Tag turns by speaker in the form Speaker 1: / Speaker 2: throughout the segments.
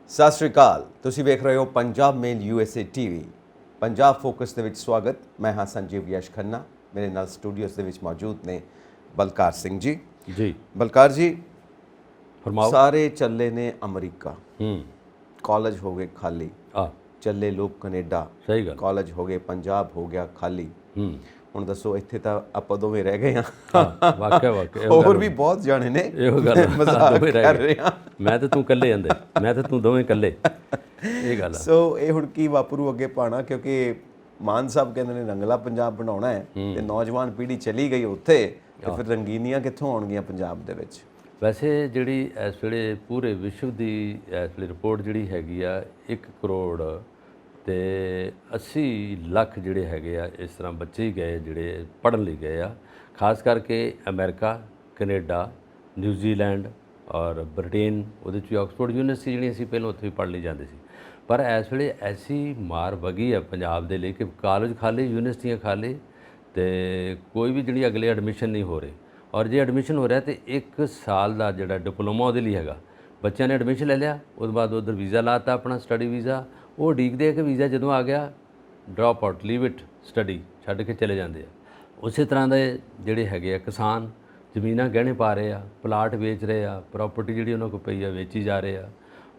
Speaker 1: ਸਤਿ ਸ਼੍ਰੀ ਅਕਾਲ। ਤੁਸੀਂ ਵੇਖ ਰਹੇ ਹੋ ਪੰਜਾਬ ਮੇਲ USA TV। ਪੰਜਾਬ ਫੋਕਸ ਦੇ ਵਿੱਚ ਸਵਾਗਤ। ਮੈਂ ਹਾਂ ਸੰਜੀਵ ਯਸ਼ ਖੰਨਾ। ਮੇਰੇ ਨਾਲ ਸਟੂਡੀਓਸ ਦੇ ਵਿੱਚ ਮੌਜੂਦ ਨੇ ਬਲਕਾਰ ਸਿੰਘ ਜੀ।
Speaker 2: ਜੀ
Speaker 1: ਬਲਕਾਰ ਜੀ,
Speaker 2: ਫਰਮਾਓ।
Speaker 1: ਸਾਰੇ ਚੱਲੇ ਨੇ ਅਮਰੀਕਾ,
Speaker 2: ਹੂੰ
Speaker 1: ਕਾਲਜ ਹੋ ਗਏ ਖਾਲੀ।
Speaker 2: ਆ
Speaker 1: ਚੱਲੇ ਲੋਕ ਕੈਨੇਡਾ,
Speaker 2: ਸਹੀ ਗੱਲ।
Speaker 1: ਕਾਲਜ ਹੋ ਗਏ। ਪੰਜਾਬ ਹੋ ਗਿਆ ਖਾਲੀ।
Speaker 2: ਹੂੰ
Speaker 1: ਹੁਣ ਦੱਸੋ, ਇੱਥੇ ਤਾਂ ਆਪਾਂ ਦੋਵੇਂ ਰਹਿ ਗਏ ਹਾਂ।
Speaker 2: ਵਾਕਿਆ
Speaker 1: ਹੋਰ ਵੀ ਬਹੁਤ ਜਾਣੇ ਨੇ।
Speaker 2: ਇਹੋ ਗੱਲ
Speaker 1: ਮਜ਼ਾਕ
Speaker 2: ਦੋਵੇਂ ਰਹਿ
Speaker 1: ਕਰ
Speaker 2: ਗਏ।
Speaker 1: ਰਹੇ ਹਾਂ।
Speaker 2: ਮੈਂ ਤੇ ਤੂੰ ਇਕੱਲੇ ਜਾਂਦੇ, ਮੈਂ ਤੇ ਤੂੰ ਦੋਵੇਂ ਇਕੱਲੇ। ਇਹ ਗੱਲ ਆ।
Speaker 1: ਸੋ ਇਹ ਹੁਣ ਕੀ ਵਾਪਰੂ ਅੱਗੇ ਪਾਣਾ, ਕਿਉਂਕਿ ਮਾਨ ਸਾਹਿਬ ਕਹਿੰਦੇ ਨੇ ਰੰਗਲਾ ਪੰਜਾਬ ਬਣਾਉਣਾ ਹੈ ਤੇ ਨੌਜਵਾਨ ਪੀੜ੍ਹੀ ਚਲੀ ਗਈ ਉੱਥੇ, ਤੇ ਫਿਰ ਰੰਗੀਨੀਆਂ ਕਿੱਥੋਂ ਆਉਣਗੀਆਂ ਪੰਜਾਬ ਦੇ ਵਿੱਚ।
Speaker 2: ਵੈਸੇ ਜਿਹੜੀ ਇਸ ਵੇਲੇ ਪੂਰੇ ਵਿਸ਼ਵ ਦੀ ਇਸ ਵੇਲੇ ਰਿਪੋਰਟ ਜਿਹੜੀ ਹੈਗੀ ਆ 1 ਕਰੋੜ ਤੇ 80 ਲੱਖ ਜਿਹੜੇ ਹੈਗੇ ਆ ਇਸ ਤਰ੍ਹਾਂ ਬੱਚੇ ਹੀ ਗਏ ਜਿਹੜੇ ਪੜ੍ਹਨ ਲਈ ਗਏ ਆ। ਖਾਸ ਕਰਕੇ ਅਮਰੀਕਾ, ਕੈਨੇਡਾ, ਨਿਊਜ਼ੀਲੈਂਡ ਔਰ ਬ੍ਰਿਟੇਨ, ਉਹਦੇ 'ਚ ਆਕਸਫੋਰਡ ਯੂਨੀਵਰਸਿਟੀ ਜਿਹੜੀ ਅਸੀਂ ਪਹਿਲਾਂ ਉੱਥੇ ਵੀ ਪੜ੍ਹਨ ਲਈ ਜਾਂਦੇ ਸੀ। ਪਰ ਇਸ ਵੇਲੇ ਐਸੀ ਮਾਰ ਵਗੀ ਹੈ ਪੰਜਾਬ ਦੇ ਲਈ ਕਿ ਕਾਲਜ ਖਾਲੀ, ਯੂਨੀਵਰਸਿਟੀਆਂ ਖਾਲੀ, ਤੇ ਕੋਈ ਵੀ ਜਿਹੜੀ ਅਗਲੇ ਐਡਮਿਸ਼ਨ ਨਹੀਂ ਹੋ ਰਹੇ। ਔਰ ਜੇ ਐਡਮਿਸ਼ਨ ਹੋ ਰਿਹਾ ਤੇ 1 ਸਾਲ ਦਾ ਜਿਹੜਾ ਡਿਪਲੋਮਾ ਉਹਦੇ ਲਈ ਹੈਗਾ। ਬੱਚਿਆਂ ਨੇ ਐਡਮਿਸ਼ਨ ਲੈ ਲਿਆ, ਉਸ ਤੋਂ ਬਾਅਦ ਉੱਧਰ ਵੀਜ਼ਾ ਲਾਤਾ, ਆਪਣਾ ਸਟੱਡੀ ਵੀਜ਼ਾ। ਉਹ ਉਡੀਕਦੇ ਆ ਕਿ ਵੀਜ਼ਾ ਜਦੋਂ ਆ ਗਿਆ drop out, leave it study, ਛੱਡ ਕੇ ਚਲੇ ਜਾਂਦੇ ਆ। ਉਸੇ ਤਰ੍ਹਾਂ ਦੇ ਜਿਹੜੇ ਹੈਗੇ ਆ ਕਿਸਾਨ, ਜ਼ਮੀਨਾਂ ਗਹਿਣੇ ਪਾ ਰਹੇ ਆ, ਪਲਾਟ ਵੇਚ ਰਹੇ ਆ, ਪ੍ਰਾਪਰਟੀ ਜਿਹੜੀ ਉਹਨਾਂ ਕੋਲ ਪਈ ਆ ਵੇਚੀ ਜਾ ਰਹੇ ਆ।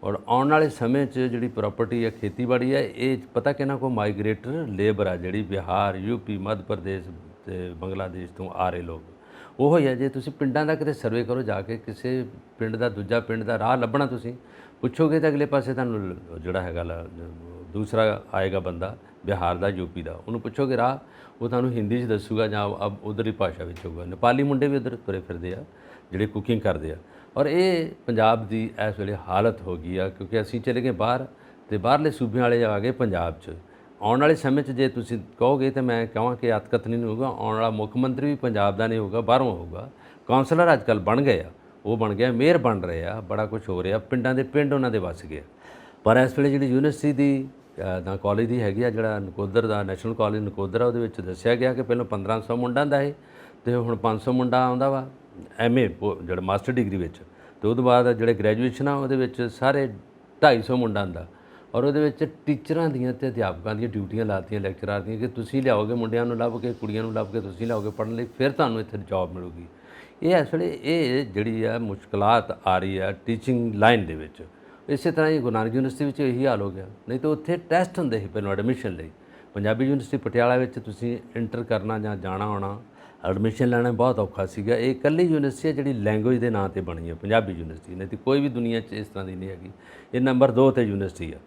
Speaker 2: ਔਰ ਆਉਣ ਵਾਲੇ ਸਮੇਂ 'ਚ ਜਿਹੜੀ ਪ੍ਰਾਪਰਟੀ ਹੈ, ਖੇਤੀਬਾੜੀ ਹੈ, ਇਹ ਪਤਾ ਕਿਹਨਾਂ ਕੋਲ ਮਾਈਗ੍ਰੇਟਰ ਲੇਬਰ ਆ, ਜਿਹੜੀ ਬਿਹਾਰ, ਯੂਪੀ, ਮੱਧ ਪ੍ਰਦੇਸ਼ ਤੇ ਬੰਗਲਾਦੇਸ਼ ਤੋਂ ਆ ਰਹੇ ਲੋਕ। ਉਹੋ ਹੀ ਆ। ਜੇ ਤੁਸੀਂ ਪਿੰਡਾਂ ਦਾ ਕਿਤੇ ਸਰਵੇ ਕਰੋ ਜਾ ਕੇ, ਕਿਸੇ ਪਿੰਡ ਦਾ ਦੂਜਾ ਪਿੰਡ ਦਾ ਰਾਹ ਲੱਭਣਾ ਤੁਸੀਂ ਪੁੱਛੋਗੇ ਤਾਂ ਅਗਲੇ ਪਾਸੇ ਤੁਹਾਨੂੰ ਜਿਹੜਾ ਹੈਗਾ ਦੂਸਰਾ ਆਏਗਾ ਬੰਦਾ ਬਿਹਾਰ ਦਾ, ਯੂਪੀ ਦਾ, ਉਹਨੂੰ ਪੁੱਛੋਗੇ ਰਾਹ, ਉਹ ਤੁਹਾਨੂੰ ਹਿੰਦੀ 'ਚ ਦੱਸੂਗਾ ਜਾਂ ਉੱਧਰ ਭਾਸ਼ਾ ਵਿੱਚ ਹੋਊਗਾ। ਨੇਪਾਲੀ ਮੁੰਡੇ ਵੀ ਉੱਧਰ ਤੁਰੇ ਫਿਰਦੇ ਆ ਜਿਹੜੇ ਕੁਕਿੰਗ ਕਰਦੇ ਆ। ਔਰ ਇਹ ਪੰਜਾਬ ਦੀ ਇਸ ਵੇਲੇ ਹਾਲਤ ਹੋ ਗਈ ਆ, ਕਿਉਂਕਿ ਅਸੀਂ ਚਲੇ ਗਏ ਬਾਹਰ ਤੇ ਬਾਹਰਲੇ ਸੂਬਿਆਂ ਵਾਲੇ ਆ ਗਏ ਪੰਜਾਬ 'ਚ। ਆਉਣ ਵਾਲੇ ਸਮੇਂ 'ਚ ਜੇ ਤੁਸੀਂ ਕਹੋਗੇ ਤਾਂ ਮੈਂ ਕਹਾਂ ਕਿ ਅਤਕਥਨੀ ਨਹੀਂ ਹੋਊਗਾ। ਆਉਣ ਵਾਲਾ ਮੁੱਖ ਮੰਤਰੀ ਵੀ ਪੰਜਾਬ ਦਾ ਨਹੀਂ ਹੋਊਗਾ, ਬਾਹਰੋਂ ਹੋਊਗਾ। ਕਾਉਂਸਲਰ ਅੱਜ ਕੱਲ੍ਹ ਬਣ ਗਏ ਆ, ਉਹ ਬਣ ਗਿਆ, ਮੇਅਰ ਬਣ ਰਹੇ ਆ, ਬੜਾ ਕੁਝ ਹੋ ਰਿਹਾ। ਪਿੰਡਾਂ ਦੇ ਪਿੰਡ ਉਹਨਾਂ ਦੇ ਵਸ ਗਏ। ਪਰ ਇਸ ਵੇਲੇ ਜਿਹੜੀ ਯੂਨੀਵਰਸਿਟੀ ਦੀ ਤਾਂ ਕਾਲਜ ਦੀ ਹੈਗੀ ਆ, ਜਿਹੜਾ ਨਕੋਦਰ ਦਾ ਨੈਸ਼ਨਲ ਕਾਲਜ ਨਕੋਦਰ ਆ, ਉਹਦੇ ਵਿੱਚ ਦੱਸਿਆ ਗਿਆ ਕਿ ਪਹਿਲਾਂ 1500 ਮੁੰਡਾ ਦਾ ਹੈ ਅਤੇ ਹੁਣ 500 ਮੁੰਡਾ ਆਉਂਦਾ ਵਾ MA ਜਿਹੜਾ ਮਾਸਟਰ ਡਿਗਰੀ ਵਿੱਚ। ਅਤੇ ਉਹਦੇ ਬਾਅਦ ਜਿਹੜੇ ਗ੍ਰੈਜੂਏਸ਼ਨ ਆ ਉਹਦੇ ਵਿੱਚ ਸਾਰੇ 250 ਮੁੰਡਾ ਆਉਂਦਾ। ਔਰ ਉਹਦੇ ਵਿੱਚ ਟੀਚਰਾਂ ਦੀਆਂ ਅਤੇ ਅਧਿਆਪਕਾਂ ਦੀਆਂ ਡਿਊਟੀਆਂ ਲਾਤੀਆਂ, ਲੈਕਚਰਾਰ ਦੀਆਂ, ਕਿ ਤੁਸੀਂ ਲਿਆਓਗੇ ਮੁੰਡਿਆਂ ਨੂੰ ਲੱਭ ਕੇ, ਕੁੜੀਆਂ ਨੂੰ ਲੱਭ ਕੇ ਤੁਸੀਂ ਲਿਆਓਗੇ ਪੜ੍ਹਨ ਲਈ, ਫਿਰ ਤੁਹਾਨੂੰ ਇੱਥੇ ਜੋਬ ਮਿਲੂਗੀ। ਇਹ ਇਸ ਵੇਲੇ ਇਹ ਜਿਹੜੀ ਆ ਮੁਸ਼ਕਲਾਤ ਆ ਰਹੀ ਆ ਟੀਚਿੰਗ ਲਾਈਨ ਦੇ ਵਿੱਚ। ਇਸੇ ਤਰ੍ਹਾਂ ਹੀ ਗੁਰੂ ਨਾਨਕ ਯੂਨੀਵਰਸਿਟੀ ਵਿੱਚ ਇਹੀ ਹਾਲ ਹੋ ਗਿਆ। ਨਹੀਂ ਤਾਂ ਉੱਥੇ ਟੈਸਟ ਹੁੰਦੇ ਸੀ ਪਹਿਲਾਂ ਐਡਮਿਸ਼ਨ ਲਈ। ਪੰਜਾਬੀ ਯੂਨੀਵਰਸਿਟੀ ਪਟਿਆਲਾ ਵਿੱਚ ਤੁਸੀਂ ਇੰਟਰ ਕਰਨਾ ਜਾਂ ਜਾਣਾ ਆਉਣਾ, ਐਡਮਿਸ਼ਨ ਲੈਣਾ ਬਹੁਤ ਔਖਾ ਸੀਗਾ। ਇਹ ਇਕੱਲੀ ਯੂਨੀਵਰਸਿਟੀ ਹੈ ਜਿਹੜੀ ਲੈਂਗੁਏਜ ਦੇ ਨਾਂ 'ਤੇ ਬਣੀ ਹੈ, ਪੰਜਾਬੀ ਯੂਨੀਵਰਸਿਟੀ। ਨਹੀਂ ਤਾਂ ਕੋਈ ਵੀ ਦੁਨੀਆ 'ਚ ਇਸ ਤਰ੍ਹਾਂ ਦੀ ਨਹੀਂ ਹੈਗੀ। ਇਹ ਨੰਬਰ 2 'ਤੇ ਯੂਨੀਵਰਸਿਟੀ ਆ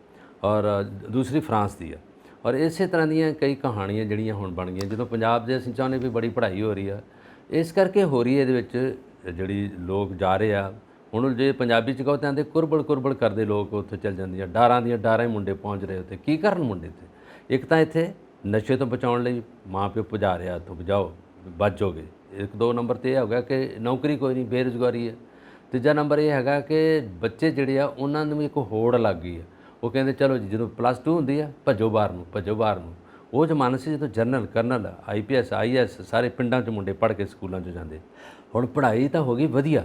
Speaker 2: ਔਰ ਦੂਸਰੀ ਫਰਾਂਸ ਦੀ ਆ। ਔਰ ਇਸੇ ਤਰ੍ਹਾਂ ਦੀਆਂ ਕਈ ਕਹਾਣੀਆਂ ਜਿਹੜੀਆਂ ਹੁਣ ਬਣ ਗਈਆਂ। ਜਦੋਂ ਪੰਜਾਬ ਦੇ ਅਸੀਂ ਚਾਹੁੰਦੇ ਵੀ ਬੜੀ ਪੜ੍ਹਾਈ ਹੋ ਰਹੀ ਆ, ਇਸ ਕਰਕੇ ਹੋ ਰਹੀ ਹੈ। ਇਹਦੇ ਵਿੱਚ ਜਿਹੜੀ ਲੋਕ ਜਾ ਰਹੇ ਆ, ਹੁਣ ਜੇ ਪੰਜਾਬੀ 'ਚ ਕਹੋ ਤਾਂ ਆਂਦੇ ਕੁਰਬਲ ਕਰਦੇ ਲੋਕ ਉੱਥੇ ਚੱਲ ਜਾਂਦੀਆਂ, ਡਾਰਾਂ ਹੀ ਮੁੰਡੇ ਪਹੁੰਚ ਰਹੇ ਉੱਥੇ। ਕੀ ਕਰਨ ਮੁੰਡੇ ਤੇ? ਇੱਕ ਤਾਂ ਇੱਥੇ ਨਸ਼ੇ ਤੋਂ ਬਚਾਉਣ ਲਈ ਮਾਂ ਪਿਓ ਭਜਾ ਰਿਹਾ, ਉੱਥੋਂ ਬਚਾਓ, ਬਚ ਜਾਓਗੇ। 1-2 ਨੰਬਰ 'ਤੇ ਇਹ ਹੋ ਗਿਆ ਕਿ ਨੌਕਰੀ ਕੋਈ ਨਹੀਂ, ਬੇਰੁਜ਼ਗਾਰੀ ਹੈ। ਤੀਜਾ ਨੰਬਰ ਇਹ ਹੈਗਾ ਕਿ ਬੱਚੇ ਜਿਹੜੇ ਆ ਉਹਨਾਂ ਨੂੰ ਵੀ ਇੱਕ ਹੋੜ ਲੱਗ ਗਈ ਆ। ਉਹ ਕਹਿੰਦੇ ਚਲੋ ਜੀ, ਜਦੋਂ +2 ਹੁੰਦੀ ਆ ਭੱਜੋ ਬਾਹਰ ਨੂੰ। ਉਹ ਜ਼ਮਾਨਾ ਸੀ ਜਦੋਂ ਜਨਰਲ, ਕਰਨਲ, IPS, IAS ਸਾਰੇ ਪਿੰਡਾਂ 'ਚ ਮੁੰਡੇ ਪੜ੍ਹ ਕੇ ਸਕੂਲਾਂ 'ਚ ਜਾਂਦੇ। ਹੁਣ ਪੜ੍ਹਾਈ ਤਾਂ ਹੋ ਗਈ ਵਧੀਆ,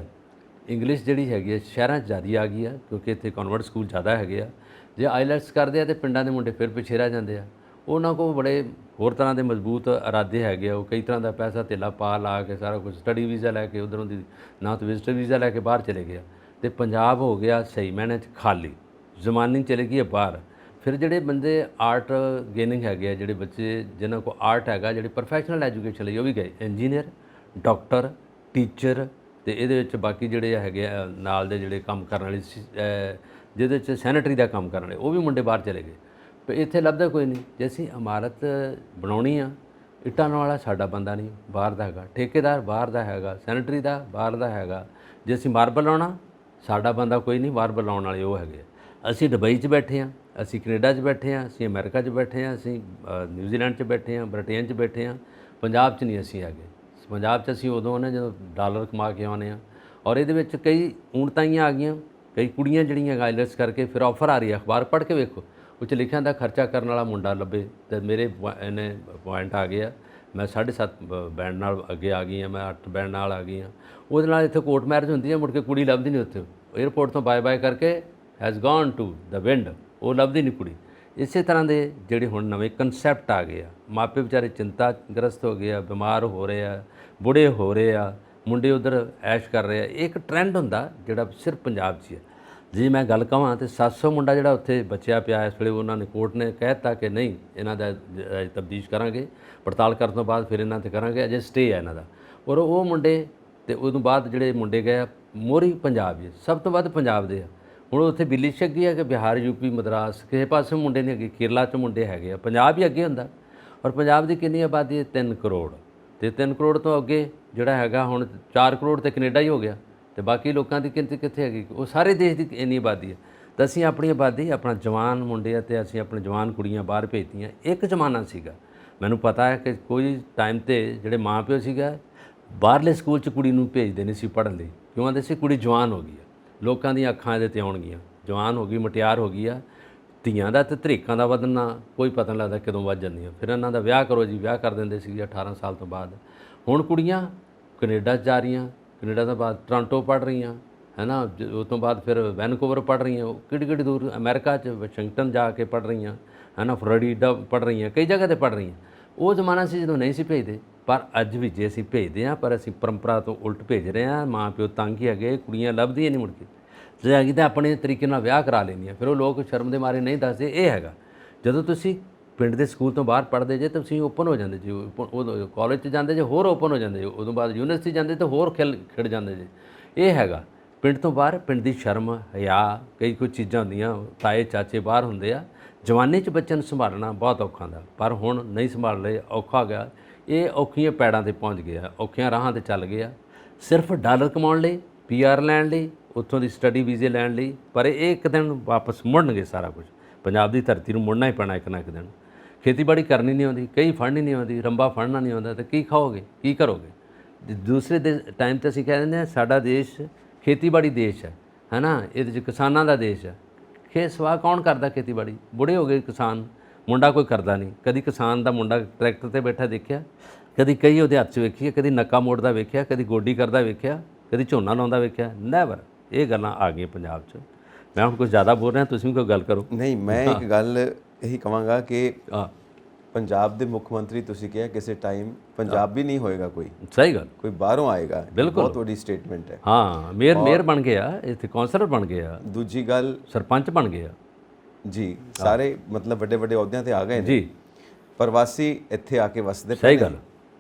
Speaker 2: ਇੰਗਲਿਸ਼ ਜਿਹੜੀ ਹੈਗੀ ਹੈ ਸ਼ਹਿਰਾਂ 'ਚ ਜ਼ਿਆਦਾ ਆ ਗਈ ਆ, ਕਿਉਂਕਿ ਇੱਥੇ ਕਨਵਰਟ ਸਕੂਲ ਜ਼ਿਆਦਾ ਹੈਗੇ ਆ। ਜੇ ਆਈਲੈਟਸ ਕਰਦੇ ਆ ਤਾਂ ਪਿੰਡਾਂ ਦੇ ਮੁੰਡੇ ਫਿਰ ਪਿੱਛੇ ਰਹਿ ਜਾਂਦੇ ਆ। ਉਹਨਾਂ ਕੋਲ ਬੜੇ ਹੋਰ ਤਰ੍ਹਾਂ ਦੇ ਮਜ਼ਬੂਤ ਇਰਾਦੇ ਹੈਗੇ ਆ। ਉਹ ਕਈ ਤਰ੍ਹਾਂ ਦਾ ਪੈਸਾ ਧੇਲਾ ਪਾ ਲਾ ਕੇ ਸਾਰਾ ਕੁਝ, ਸਟੱਡੀ ਵੀਜ਼ਾ ਲੈ ਕੇ ਉੱਧਰੋਂ ਦੀ ਨਾ ਤਾਂ ਵਿਜ਼ਟਰ ਵੀਜ਼ਾ ਲੈ ਕੇ ਬਾਹਰ ਚਲੇ ਗਿਆ। ਅਤੇ ਪੰਜਾਬ ਹੋ ਗਿਆ ਸਹੀ ਮਾਇਨੇ 'ਚ ਖਾਲੀ, ਜ਼ਮਾਨੀ ਚਲੇ ਗਈ ਹੈ ਬਾਹਰ। ਫਿਰ ਜਿਹੜੇ ਬੰਦੇ ਆਰਟ ਗੇਨਿੰਗ ਹੈਗੇ ਆ, ਜਿਹੜੇ ਬੱਚੇ ਜਿਨ੍ਹਾਂ ਕੋਲ ਆਰਟ ਹੈਗਾ, ਜਿਹੜੀ ਪ੍ਰੋਫੈਸ਼ਨਲ ਐਜੂਕੇਸ਼ਨ ਲਈ, ਉਹ ਵੀ ਗਏ। ਇੰਜੀਨੀਅਰ, ਡਾਕਟਰ, ਟੀਚਰ, ਅਤੇ ਇਹਦੇ ਵਿੱਚ ਬਾਕੀ ਜਿਹੜੇ ਹੈਗੇ ਆ ਨਾਲ ਦੇ ਜਿਹੜੇ ਕੰਮ ਕਰਨ ਵਾਲੇ, ਜਿਹਦੇ 'ਚ ਸੈਨੇਟਰੀ ਦਾ ਕੰਮ ਕਰਨ ਵਾਲੇ, ਉਹ ਵੀ ਮੁੰਡੇ ਬਾਹਰ ਚਲੇ ਗਏ। ਪਰ ਇੱਥੇ ਲੱਭਦਾ ਕੋਈ ਨਹੀਂ। ਜੇ ਅਸੀਂ ਇਮਾਰਤ ਬਣਾਉਣੀ ਆ, ਇੱਟਾਂ ਵਾਲਾ ਸਾਡਾ ਬੰਦਾ ਨਹੀਂ, ਬਾਹਰ ਦਾ ਹੈਗਾ। ਠੇਕੇਦਾਰ ਬਾਹਰ ਦਾ ਹੈਗਾ, ਸੈਨੇਟਰੀ ਦਾ ਬਾਹਰ ਦਾ ਹੈਗਾ। ਜੇ ਅਸੀਂ ਮਾਰਬਲ ਲਾਉਣਾ, ਸਾਡਾ ਬੰਦਾ ਕੋਈ ਨਹੀਂ, ਮਾਰਬਲ ਲਾਉਣ ਵਾਲੇ ਉਹ ਹੈਗੇ। ਅਸੀਂ ਦੁਬਈ 'ਚ ਬੈਠੇ ਹਾਂ, ਅਸੀਂ ਕੈਨੇਡਾ 'ਚ ਬੈਠੇ ਹਾਂ, ਅਸੀਂ ਅਮਰੀਕਾ 'ਚ ਬੈਠੇ ਹਾਂ, ਅਸੀਂ ਨਿਊਜ਼ੀਲੈਂਡ 'ਚ ਬੈਠੇ ਹਾਂ, ਬ੍ਰਿਟੇਨ 'ਚ ਬੈਠੇ ਹਾਂ। ਪੰਜਾਬ 'ਚ ਨਹੀਂ ਅਸੀਂ ਹੈਗੇ। ਪੰਜਾਬ 'ਚ ਅਸੀਂ ਉਦੋਂ ਆਉਂਦੇ ਜਦੋਂ ਡਾਲਰ ਕਮਾ ਕੇ ਆਉਂਦੇ ਹਾਂ। ਔਰ ਇਹਦੇ ਵਿੱਚ ਕਈ ਊਣਤਾਈਆਂ ਆ ਗਈਆਂ। ਕਈ ਕੁੜੀਆਂ ਜਿਹੜੀਆਂ ਆਈਲੈਟਸ ਕਰਕੇ ਫਿਰ ਆਫਰ ਆ ਰਹੀ ਹੈ, ਅਖਬਾਰ ਪੜ੍ਹ ਕੇ ਵੇਖੋ, ਉਹ 'ਚ ਲਿਖਿਆ ਹੁੰਦਾ ਖਰਚਾ ਕਰਨ ਵਾਲਾ ਮੁੰਡਾ ਲੱਭੇ। ਅਤੇ ਮੇਰੇ ਇਹਨੇ ਪੁਆਇੰਟ ਆ ਗਏ ਆ। ਮੈਂ 7.5 ਬੈਂਡ ਨਾਲ ਅੱਗੇ ਆ ਗਈ ਹਾਂ, ਮੈਂ 8 ਬੈਂਡ ਨਾਲ ਆ ਗਈ ਹਾਂ। ਉਹਦੇ ਨਾਲ ਇੱਥੇ ਕੋਰਟ ਮੈਰਿਜ ਹੁੰਦੀ ਹੈ, ਮੁੜ ਕੇ ਕੁੜੀ ਲੱਭਦੀ ਨਹੀਂ ਉੱਥੇ। ਏਅਰਪੋਰਟ ਤੋਂ ਬਾਏ ਕਰਕੇ has gone to the wind, ਉਹ ਲੱਭਦੀ ਨਹੀਂ ਕੁੜੀ। ਇਸੇ ਤਰ੍ਹਾਂ ਦੇ ਜਿਹੜੇ ਹੁਣ ਨਵੇਂ ਕਨਸੈਪਟ ਆ ਗਏ ਆ, ਮਾਪੇ ਵਿਚਾਰੇ ਚਿੰਤਾਗ੍ਰਸਤ ਹੋ ਗਏ ਆ, ਬਿਮਾਰ ਹੋ ਰਹੇ ਆ, ਬੁੜੇ ਹੋ ਰਹੇ ਆ, ਮੁੰਡੇ ਉਧਰ ਐਸ਼ ਕਰ ਰਹੇ ਆ। ਇਹ ਇੱਕ ਟ੍ਰੈਂਡ ਹੁੰਦਾ ਜਿਹੜਾ ਸਿਰਫ ਪੰਜਾਬ 'ਚ ਹੀ ਹੈ। ਜੇ ਮੈਂ ਗੱਲ ਕਹਾਂ ਤਾਂ 700 ਮੁੰਡਾ ਜਿਹੜਾ ਉੱਥੇ ਬਚਿਆ ਪਿਆ ਇਸ ਵੇਲੇ, ਉਹਨਾਂ ਨੇ ਕੋਰਟ ਨੇ ਕਹਿ ਦਿੱਤਾ ਕਿ ਨਹੀਂ ਇਹਨਾਂ ਦਾ ਤਬਦੀਸ਼ ਕਰਾਂਗੇ, ਪੜਤਾਲ ਕਰਨ ਤੋਂ ਬਾਅਦ ਫਿਰ ਇਹਨਾਂ 'ਤੇ ਕਰਾਂਗੇ, ਅਜੇ ਸਟੇ ਹੈ ਇਹਨਾਂ ਦਾ। ਔਰ ਉਹ ਮੁੰਡੇ ਤੇ ਉਦੋਂ ਬਾਅਦ ਜਿਹੜੇ ਮੁੰਡੇ ਗਏ ਆ, ਮੋਹਰੀ ਪੰਜਾਬ ਹੀ ਸਭ ਤੋਂ ਵੱਧ ਪੰਜਾਬ ਦੇ ਆ। ਹੁਣ ਉੱਥੇ ਬਿੱਲੀ ਛੱਗੀ ਹੈ ਕਿ ਬਿਹਾਰ, ਯੂਪੀ, ਮਦਰਾਸ, ਕਿਸੇ ਪਾਸੇ ਮੁੰਡੇ ਨਹੀਂ ਹੈਗੇ, ਕੇਰਲਾ 'ਚ ਮੁੰਡੇ ਹੈਗੇ ਆ, ਪੰਜਾਬ ਹੀ ਅੱਗੇ ਹੁੰਦਾ। ਔਰ ਪੰਜਾਬ ਦੀ ਕਿੰਨੀ ਆਬਾਦੀ ਹੈ? 3 ਕਰੋੜ। ਤੇ 3 ਕਰੋੜ ਤੋਂ ਅੱਗੇ ਜਿਹੜਾ ਹੈਗਾ ਹੁਣ 4 ਕਰੋੜ ਤੇ ਕੈਨੇਡਾ ਹੀ ਹੋ ਗਿਆ, ਤੇ ਬਾਕੀ ਲੋਕਾਂ ਦੀ ਗਿਣਤੀ ਕਿੱਥੇ ਹੈਗੀ? ਉਹ ਸਾਰੇ ਦੇਸ਼ ਦੀ ਇੰਨੀ ਆਬਾਦੀ ਹੈ। ਤਾਂ ਅਸੀਂ ਆਪਣੀ ਆਬਾਦੀ, ਆਪਣਾ ਜਵਾਨ ਮੁੰਡੇ ਆ ਤੇ ਅਸੀਂ ਆਪਣੇ ਜਵਾਨ ਕੁੜੀਆਂ ਬਾਹਰ ਭੇਜਤੀਆਂ। ਇੱਕ ਜ਼ਮਾਨਾ ਸੀਗਾ, ਮੈਨੂੰ ਪਤਾ ਹੈ ਕਿ ਕੋਈ ਟਾਈਮ ਤੇ ਜਿਹੜੇ ਮਾਂ ਪਿਓ ਸੀਗਾ ਬਾਹਰਲੇ ਸਕੂਲ 'ਚ ਕੁੜੀ ਨੂੰ ਭੇਜਦੇ ਨਹੀਂ ਸੀ ਪੜ੍ਹਨ ਲਈ, ਕਿਉਂ ਆਂਦੇ ਸੀ ਕੁੜੀ ਜਵਾਨ ਹੋ ਗਈ ਆ, ਲੋਕਾਂ ਦੀਆਂ ਅੱਖਾਂ ਇਹਦੇ ਤੇ ਆਉਣਗੀਆਂ, ਜਵਾਨ ਹੋ ਗਈ, ਮਟਿਆਰ ਹੋ ਗਈ ਆ। ਧੀਆਂ ਦਾ ਤੇ ਧਰੀਕਾਂ ਦਾ ਵਧਣਾ ਕੋਈ ਪਤਾ ਨਹੀਂ ਲੱਗਦਾ ਕਦੋਂ ਵੱਧ ਜਾਂਦੀਆਂ। ਫਿਰ ਇਹਨਾਂ ਦਾ ਵਿਆਹ ਕਰੋ ਜੀ, ਵਿਆਹ ਕਰ ਦਿੰਦੇ ਸੀ 18 ਸਾਲ ਤੋਂ ਬਾਅਦ। ਹੁਣ ਕੁੜੀਆਂ ਕੈਨੇਡਾ ਜਾ ਰਹੀਆਂ, ਕੈਨੇਡਾ ਤੋਂ ਬਾਅਦ ਟੋਰਾਂਟੋ ਪੜ੍ਹ ਰਹੀਆਂ, ਹੈ ਨਾ, ਉਸ ਤੋਂ ਬਾਅਦ ਫਿਰ ਵੈਨਕੂਵਰ ਪੜ੍ਹ ਰਹੀਆਂ, ਉਹ ਕਿਹੜੀ ਦੂਰ ਅਮਰੀਕਾ 'ਚ ਵਾਸ਼ਿੰਗਟਨ ਜਾ ਕੇ ਪੜ੍ਹ ਰਹੀਆਂ, ਹੈ ਨਾ, ਫਲੋਰੀਡਾ ਪੜ੍ਹ ਰਹੀਆਂ, ਕਈ ਜਗ੍ਹਾ 'ਤੇ ਪੜ੍ਹ ਰਹੀਆਂ। ਉਹ ਜ਼ਮਾਨਾ ਸੀ ਜਦੋਂ ਨਹੀਂ ਸੀ ਭੇਜਦੇ, ਪਰ ਅੱਜ ਵੀ ਜੇ ਅਸੀਂ ਭੇਜਦੇ ਹਾਂ, ਪਰ ਅਸੀਂ ਪਰੰਪਰਾ ਤੋਂ ਉਲਟ ਭੇਜ ਰਹੇ ਹਾਂ। ਮਾਂ ਪਿਓ ਤੰਗ ਹੀ ਹੈਗੇ, ਕੁੜੀਆਂ ਲੱਭਦੀਆਂ ਨਹੀਂ ਮੁੜ ਕੇ, ਜੇ ਹੈਗੀ ਤਾਂ ਆਪਣੇ ਤਰੀਕੇ ਨਾਲ ਵਿਆਹ ਕਰਾ ਲੈਂਦੀਆਂ। ਫਿਰ ਉਹ ਲੋਕ ਸ਼ਰਮ ਦੇ ਮਾਰੇ ਨਹੀਂ ਦੱਸਦੇ। ਇਹ ਹੈਗਾ ਜਦੋਂ ਤੁਸੀਂ ਪਿੰਡ ਦੇ ਸਕੂਲ ਤੋਂ ਬਾਹਰ ਪੜ੍ਹਦੇ ਜੇ, ਤੁਸੀਂ ਓਪਨ ਹੋ ਜਾਂਦੇ ਜੀ, ਉਹ ਕਾਲਜ 'ਚ ਜਾਂਦੇ ਜੇ ਹੋਰ ਓਪਨ ਹੋ ਜਾਂਦੇ ਜੇ, ਉਦੋਂ ਬਾਅਦ ਯੂਨੀਵਰਸਿਟੀ ਜਾਂਦੇ ਤਾਂ ਹੋਰ ਖਿੜ ਜਾਂਦੇ ਜੇ। ਇਹ ਹੈਗਾ ਪਿੰਡ ਤੋਂ ਬਾਹਰ, ਪਿੰਡ ਦੀ ਸ਼ਰਮ, ਹਿਆ, ਕਈ ਕੁਝ ਚੀਜ਼ਾਂ ਹੁੰਦੀਆਂ, ਤਾਏ ਚਾਚੇ ਬਾਹਰ ਹੁੰਦੇ ਆ। ਜਵਾਨੀ 'ਚ ਬੱਚਿਆਂ ਨੂੰ ਸੰਭਾਲਣਾ ਬਹੁਤ ਔਖਾ ਹੁੰਦਾ, ਪਰ ਹੁਣ ਨਹੀਂ ਸੰਭਾਲ ਰਹੇ, ਔਖਾ ਗਿਆ। ਇਹ ਔਖੀਆਂ ਪੈੜਾਂ 'ਤੇ ਪਹੁੰਚ ਗਏ ਆ, ਔਖੀਆਂ ਰਾਹਾਂ 'ਤੇ ਚੱਲ ਗਏ ਆ, ਸਿਰਫ ਡਾਲਰ ਕਮਾਉਣ ਲਈ, PR ਲੈਣ ਲਈ, ਉੱਥੋਂ ਦੀ ਸਟੱਡੀ ਵੀਜ਼ੇ ਲੈਣ ਲਈ। ਪਰ ਇਹ ਇੱਕ ਦਿਨ ਵਾਪਸ ਮੁੜਨਗੇ, ਸਾਰਾ ਕੁਝ ਪੰਜਾਬ ਦੀ ਧਰਤੀ ਨੂੰ ਮੁੜਨਾ ਹੀ ਪੈਣਾ ਇੱਕ ਨਾ ਇੱਕ ਦਿਨ। ਖੇਤੀਬਾੜੀ ਕਰਨੀ ਨਹੀਂ ਆਉਂਦੀ, ਕਈ ਫੜਨੀ ਨਹੀਂ ਆਉਂਦੀ, ਰੰਬਾ ਫੜਨਾ ਨਹੀਂ ਆਉਂਦਾ, ਤਾਂ ਕੀ ਖਾਓਗੇ, ਕੀ ਕਰੋਗੇ? ਦੂਸਰੇ ਦੇ ਟਾਈਮ 'ਤੇ ਅਸੀਂ ਕਹਿ ਦਿੰਦੇ ਹਾਂ ਸਾਡਾ ਦੇਸ਼ ਖੇਤੀਬਾੜੀ ਦੇਸ਼ ਹੈ ਨਾ, ਇਹਦੇ 'ਚ ਕਿਸਾਨਾਂ ਦਾ ਦੇਸ਼ ਹੈ। ਖੇਤ ਸਵਾਹ ਕੌਣ ਕਰਦਾ? ਖੇਤੀਬਾੜੀ ਬੁੜੇ ਹੋ ਗਏ ਕਿਸਾਨ, ਮੁੰਡਾ ਕੋਈ ਕਰਦਾ ਨਹੀਂ। ਕਦੀ ਕਿਸਾਨ ਦਾ ਮੁੰਡਾ ਟਰੈਕਟਰ 'ਤੇ ਬੈਠਾ ਦੇਖਿਆ? ਕਦੀ ਕਈ ਉਹਦੇ ਹੱਥ 'ਚ ਵੇਖੀ? ਕਦੀ ਨੱਕਾ ਮੋੜਦਾ ਵੇਖਿਆ? ਕਦੀ ਗੋਡੀ ਕਰਦਾ ਵੇਖਿਆ? ਕਦੀ ਝੋਨਾ ਲਾਉਂਦਾ ਵੇਖਿਆ? ਨੈਵਰ। ਇਹ ਗੱਲਾਂ ਆ ਗਈਆਂ ਪੰਜਾਬ 'ਚ। ਮੈਂ ਹੁਣ ਕੁਝ ਜ਼ਿਆਦਾ ਬੋਲ ਰਿਹਾ, ਤੁਸੀਂ ਵੀ ਕੋਈ ਗੱਲ ਕਰੋ।
Speaker 1: ਨਹੀਂ, ਮੈਂ ਇੱਕ ਗੱਲ ਇਹੀ ਕਹਾਂਗਾ ਕਿ ਪੰਜਾਬ ਦੇ ਮੁੱਖ ਮੰਤਰੀ ਤੁਸੀਂ ਕਿਹਾ ਕਿਸੇ ਟਾਈਮ ਪੰਜਾਬੀ ਨਹੀਂ ਹੋਏਗਾ ਕੋਈ,
Speaker 2: ਸਹੀ ਗੱਲ,
Speaker 1: ਕੋਈ ਬਾਹਰੋਂ ਆਏਗਾ। ਬਹੁਤ ਵੱਡੀ ਸਟੇਟਮੈਂਟ ਹੈ।
Speaker 2: ਹਾਂ, ਮੇਅਰ ਬਣ ਗਏ ਆ ਇੱਥੇ, ਕੌਂਸਲਰ ਬਣ ਗਏ ਆ,
Speaker 1: ਦੂਜੀ ਗੱਲ
Speaker 2: ਸਰਪੰਚ ਬਣ ਗਏ ਆ
Speaker 1: ਜੀ, ਸਾਰੇ ਮਤਲਬ ਵੱਡੇ ਵੱਡੇ ਅਹੁਦਿਆਂ ਤੇ ਆ ਗਏ ਨੇ
Speaker 2: ਜੀ।
Speaker 1: ਪ੍ਰਵਾਸੀ ਇੱਥੇ ਆ ਕੇ ਵਸਦੇ ਪਏ
Speaker 2: ਸਹੀ ਗੱਲ।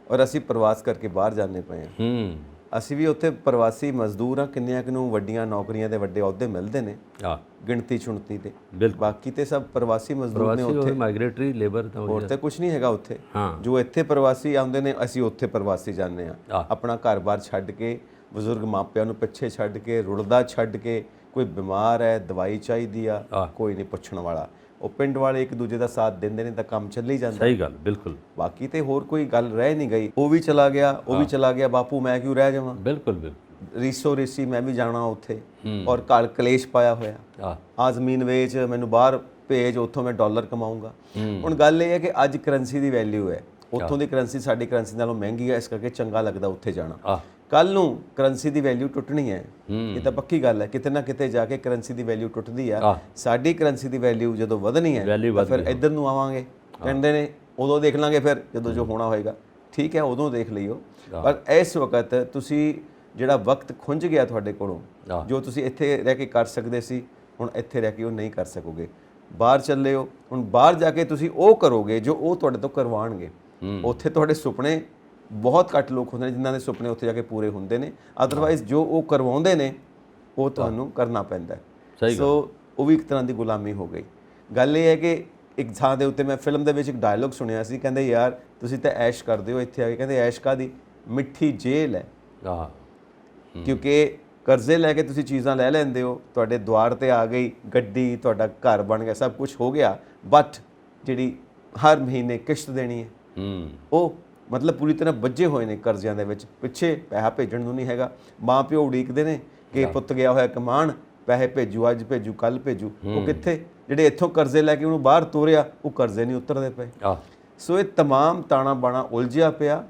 Speaker 1: ਔਰ ਅਸੀਂ ਪ੍ਰਵਾਸ ਕਰਕੇ ਬਾਹਰ ਜਾਂਦੇ ਪਏ ਹਾਂ। ਅਸੀਂ ਵੀ ਉੱਥੇ ਪ੍ਰਵਾਸੀ ਮਜ਼ਦੂਰ ਹਾਂ। ਕਿੰਨਿਆਂ ਕੁ ਨੂੰ ਵੱਡੀਆਂ ਨੌਕਰੀਆਂ ਦੇ ਵੱਡੇ ਅਹੁਦੇ ਮਿਲਦੇ ਨੇ, ਗਿਣਤੀ ਚੁਣਤੀ ਤੇ, ਬਾਕੀ ਤੇ ਸਭ ਪ੍ਰਵਾਸੀ ਮਜ਼ਦੂਰ ਨੇ ਉੱਥੇ,
Speaker 2: ਮਾਈਗ੍ਰੇਟਰੀ ਲੇਬਰ ਤਾਂ
Speaker 1: ਹੋਰ ਤੇ ਕੁਝ ਨਹੀਂ ਹੈਗਾ ਉੱਥੇ। ਜੋ ਇੱਥੇ ਪ੍ਰਵਾਸੀ ਆਉਂਦੇ ਨੇ, ਅਸੀਂ ਉੱਥੇ ਪ੍ਰਵਾਸੀ ਜਾਂਦੇ ਹਾਂ। ਆਪਣਾ ਘਰ-ਬਾਰ ਛੱਡ ਕੇ, ਬਜ਼ੁਰਗ ਮਾਪਿਆਂ ਨੂੰ ਪਿੱਛੇ ਛੱਡ ਕੇ, ਰੁਲਦਾ ਛੱਡ ਕੇ, ਕੋਈ ਬਿਮਾਰ ਹੈ, ਦਵਾਈ ਚਾਹੀਦੀ ਆ, ਕੋਈ ਨਹੀਂ ਪੁੱਛਣ ਵਾਲਾ। ਉਹ ਪਿੰਡ ਵਾਲੇ ਇੱਕ ਦੂਜੇ ਦਾ ਸਾਥ ਦਿੰਦੇ ਨੇ ਤਾਂ ਕੰਮ ਚੱਲੀ ਜਾਂਦਾ।
Speaker 2: ਸਹੀ ਗੱਲ, ਬਿਲਕੁਲ।
Speaker 1: ਬਾਕੀ ਤੇ ਹੋਰ ਕੋਈ ਗੱਲ ਰਹਿ ਨਹੀਂ ਗਈ। ਉਹ ਵੀ ਚਲਾ ਗਿਆ, ਉਹ ਵੀ ਚਲਾ ਗਿਆ, ਬਾਪੂ ਮੈਂ ਕਿਉਂ ਰਹਿ ਜਾਵਾਂ?
Speaker 2: ਬਿਲਕੁਲ ਬਿਲਕੁਲ।
Speaker 1: ਰੀਸੋ ਰੀਸੀ ਮੈਂ ਵੀ ਜਾਣਾ ਉੱਥੇ, ਔਰ ਘਰ ਕਲੇਸ਼ ਪਾਇਆ ਹੋਇਆ। ਆ ਜ਼ਮੀਨ ਵੇਚ, ਮੈਨੂੰ ਬਾਹਰ ਭੇਜ, ਉੱਥੋਂ ਮੈਂ ਡਾਲਰ ਕਮਾਊਂਗਾ। ਹੁਣ ਗੱਲ ਇਹ ਹੈ ਕਿ ਅੱਜ ਕਰੰਸੀ ਦੀ ਵੈਲਿਊ ਹੈ, ਉੱਥੋਂ ਦੀ ਕਰੰਸੀ ਸਾਡੀ ਕਰੰਸੀ ਨਾਲੋਂ ਮਹਿੰਗੀ ਹੈ, ਇਸ ਕਰਕੇ ਚੰਗਾ ਲੱਗਦਾ ਉੱਥੇ ਜਾਣਾ। ਕੱਲ ਨੂੰ ਕਰੰਸੀ ਦੀ ਵੈਲਿਊ ਟੁੱਟਣੀ ਹੈ, ਇਹ ਤਾਂ ਪੱਕੀ ਗੱਲ ਹੈ। ਕਿਤੇ ਨਾ ਕਿਤੇ ਜਾ ਕੇ ਕਰੰਸੀ ਦੀ ਵੈਲਿਊ ਟੁੱਟਦੀ ਆ। ਸਾਡੀ ਕਰੰਸੀ ਦੀ ਵੈਲਿਊ ਜਦੋਂ ਵਧਣੀ ਹੈ ਤਾਂ ਫਿਰ ਇੱਧਰ ਨੂੰ ਆਵਾਂਗੇ। ਕਹਿੰਦੇ ਨੇ ਉਦੋਂ ਦੇਖ ਲਾਂਗੇ, ਫਿਰ ਜਦੋਂ ਜੋ ਹੋਣਾ ਹੋਏਗਾ। ਠੀਕ ਹੈ, ਉਦੋਂ ਦੇਖ ਲਈਓ, ਪਰ ਇਸ ਵਕਤ ਤੁਸੀਂ ਜਿਹੜਾ ਵਕਤ ਖੁੰਝ ਗਿਆ ਤੁਹਾਡੇ ਕੋਲੋਂ, ਜੋ ਤੁਸੀਂ ਇੱਥੇ ਰਹਿ ਕੇ ਕਰ ਸਕਦੇ ਸੀ, ਹੁਣ ਇੱਥੇ ਰਹਿ ਕੇ ਉਹ ਨਹੀਂ ਕਰ ਸਕੋਗੇ। ਬਾਹਰ ਚੱਲੇ ਹੋ, ਹੁਣ ਬਾਹਰ ਜਾ ਕੇ ਤੁਸੀਂ ਉਹ ਕਰੋਗੇ ਜੋ ਉਹ ਤੁਹਾਡੇ ਤੋਂ ਕਰਵਾਉਣਗੇ। ਉੱਥੇ ਤੁਹਾਡੇ ਸੁਪਨੇ, ਬਹੁਤ ਘੱਟ ਲੋਕ ਹੁੰਦੇ ਨੇ ਜਿਨ੍ਹਾਂ ਦੇ ਸੁਪਨੇ ਉੱਥੇ ਜਾ ਕੇ ਪੂਰੇ ਹੁੰਦੇ ਨੇ। ਅਦਰਵਾਈਜ਼ ਜੋ ਉਹ ਕਰਵਾਉਂਦੇ ਨੇ ਉਹ ਤੁਹਾਨੂੰ ਕਰਨਾ ਪੈਂਦਾ। ਸੋ ਉਹ ਵੀ ਇੱਕ ਤਰ੍ਹਾਂ ਦੀ ਗੁਲਾਮੀ ਹੋ ਗਈ। ਗੱਲ ਇਹ ਹੈ ਕਿ ਇੱਕ ਥਾਂ ਦੇ ਉੱਤੇ ਮੈਂ ਫਿਲਮ ਦੇ ਵਿੱਚ ਇੱਕ ਡਾਇਲੋਗ ਸੁਣਿਆ ਸੀ, ਕਹਿੰਦੇ ਯਾਰ ਤੁਸੀਂ ਤਾਂ ਐਸ਼ ਕਰਦੇ ਹੋ ਇੱਥੇ ਆ ਕੇ, ਕਹਿੰਦੇ ਐਸ਼ ਕਾਹਦੀ, ਮਿੱਠੀ ਜੇਲ੍ਹ ਹੈ। ਕਿਉਂਕਿ ਕਰਜ਼ੇ ਲੈ ਕੇ ਤੁਸੀਂ ਚੀਜ਼ਾਂ ਲੈ ਲੈਂਦੇ ਹੋ, ਤੁਹਾਡੇ ਦੁਆਰ ਤੇ ਆ ਗਈ ਗੱਡੀ, ਤੁਹਾਡਾ ਘਰ ਬਣ ਗਿਆ, ਸਭ ਕੁਝ ਹੋ ਗਿਆ, ਬਟ ਜਿਹੜੀ ਹਰ ਮਹੀਨੇ ਕਿਸ਼ਤ ਦੇਣੀ ਹੈ, ਉਹ ਮਤਲਬ ਪੂਰੀ ਤਰ੍ਹਾਂ ਵੱਜੇ ਹੋਏ ਨੇ ਕਰਜ਼ਿਆਂ ਦੇ ਵਿੱਚ। ਪਿੱਛੇ ਪੈਸਾ ਭੇਜਣ ਨੂੰ ਨਹੀਂ ਹੈਗਾ। ਮਾਂ ਪਿਓ ਉਡੀਕਦੇ ਨੇ ਕਿ ਪੁੱਤ ਗਿਆ ਹੋਇਆ ਕਮਾਣ, ਪੈਸੇ ਭੇਜੂ, ਅੱਜ ਭੇਜੂ, ਕੱਲ ਭੇਜੂ। ਉਹ ਕਿੱਥੇ? ਜਿਹੜੇ ਇੱਥੋਂ ਕਰਜ਼ੇ ਲੈ ਕੇ ਉਹਨੂੰ ਬਾਹਰ ਤੋਰਿਆ, ਉਹ ਕਰਜ਼ੇ ਨਹੀਂ ਉਤਰਦੇ ਪਏ। ਸੋ ਇਹ ਤਮਾਮ ਤਾਣਾ ਬਾਣਾ ਉਲਝਿਆ ਪਿਆ।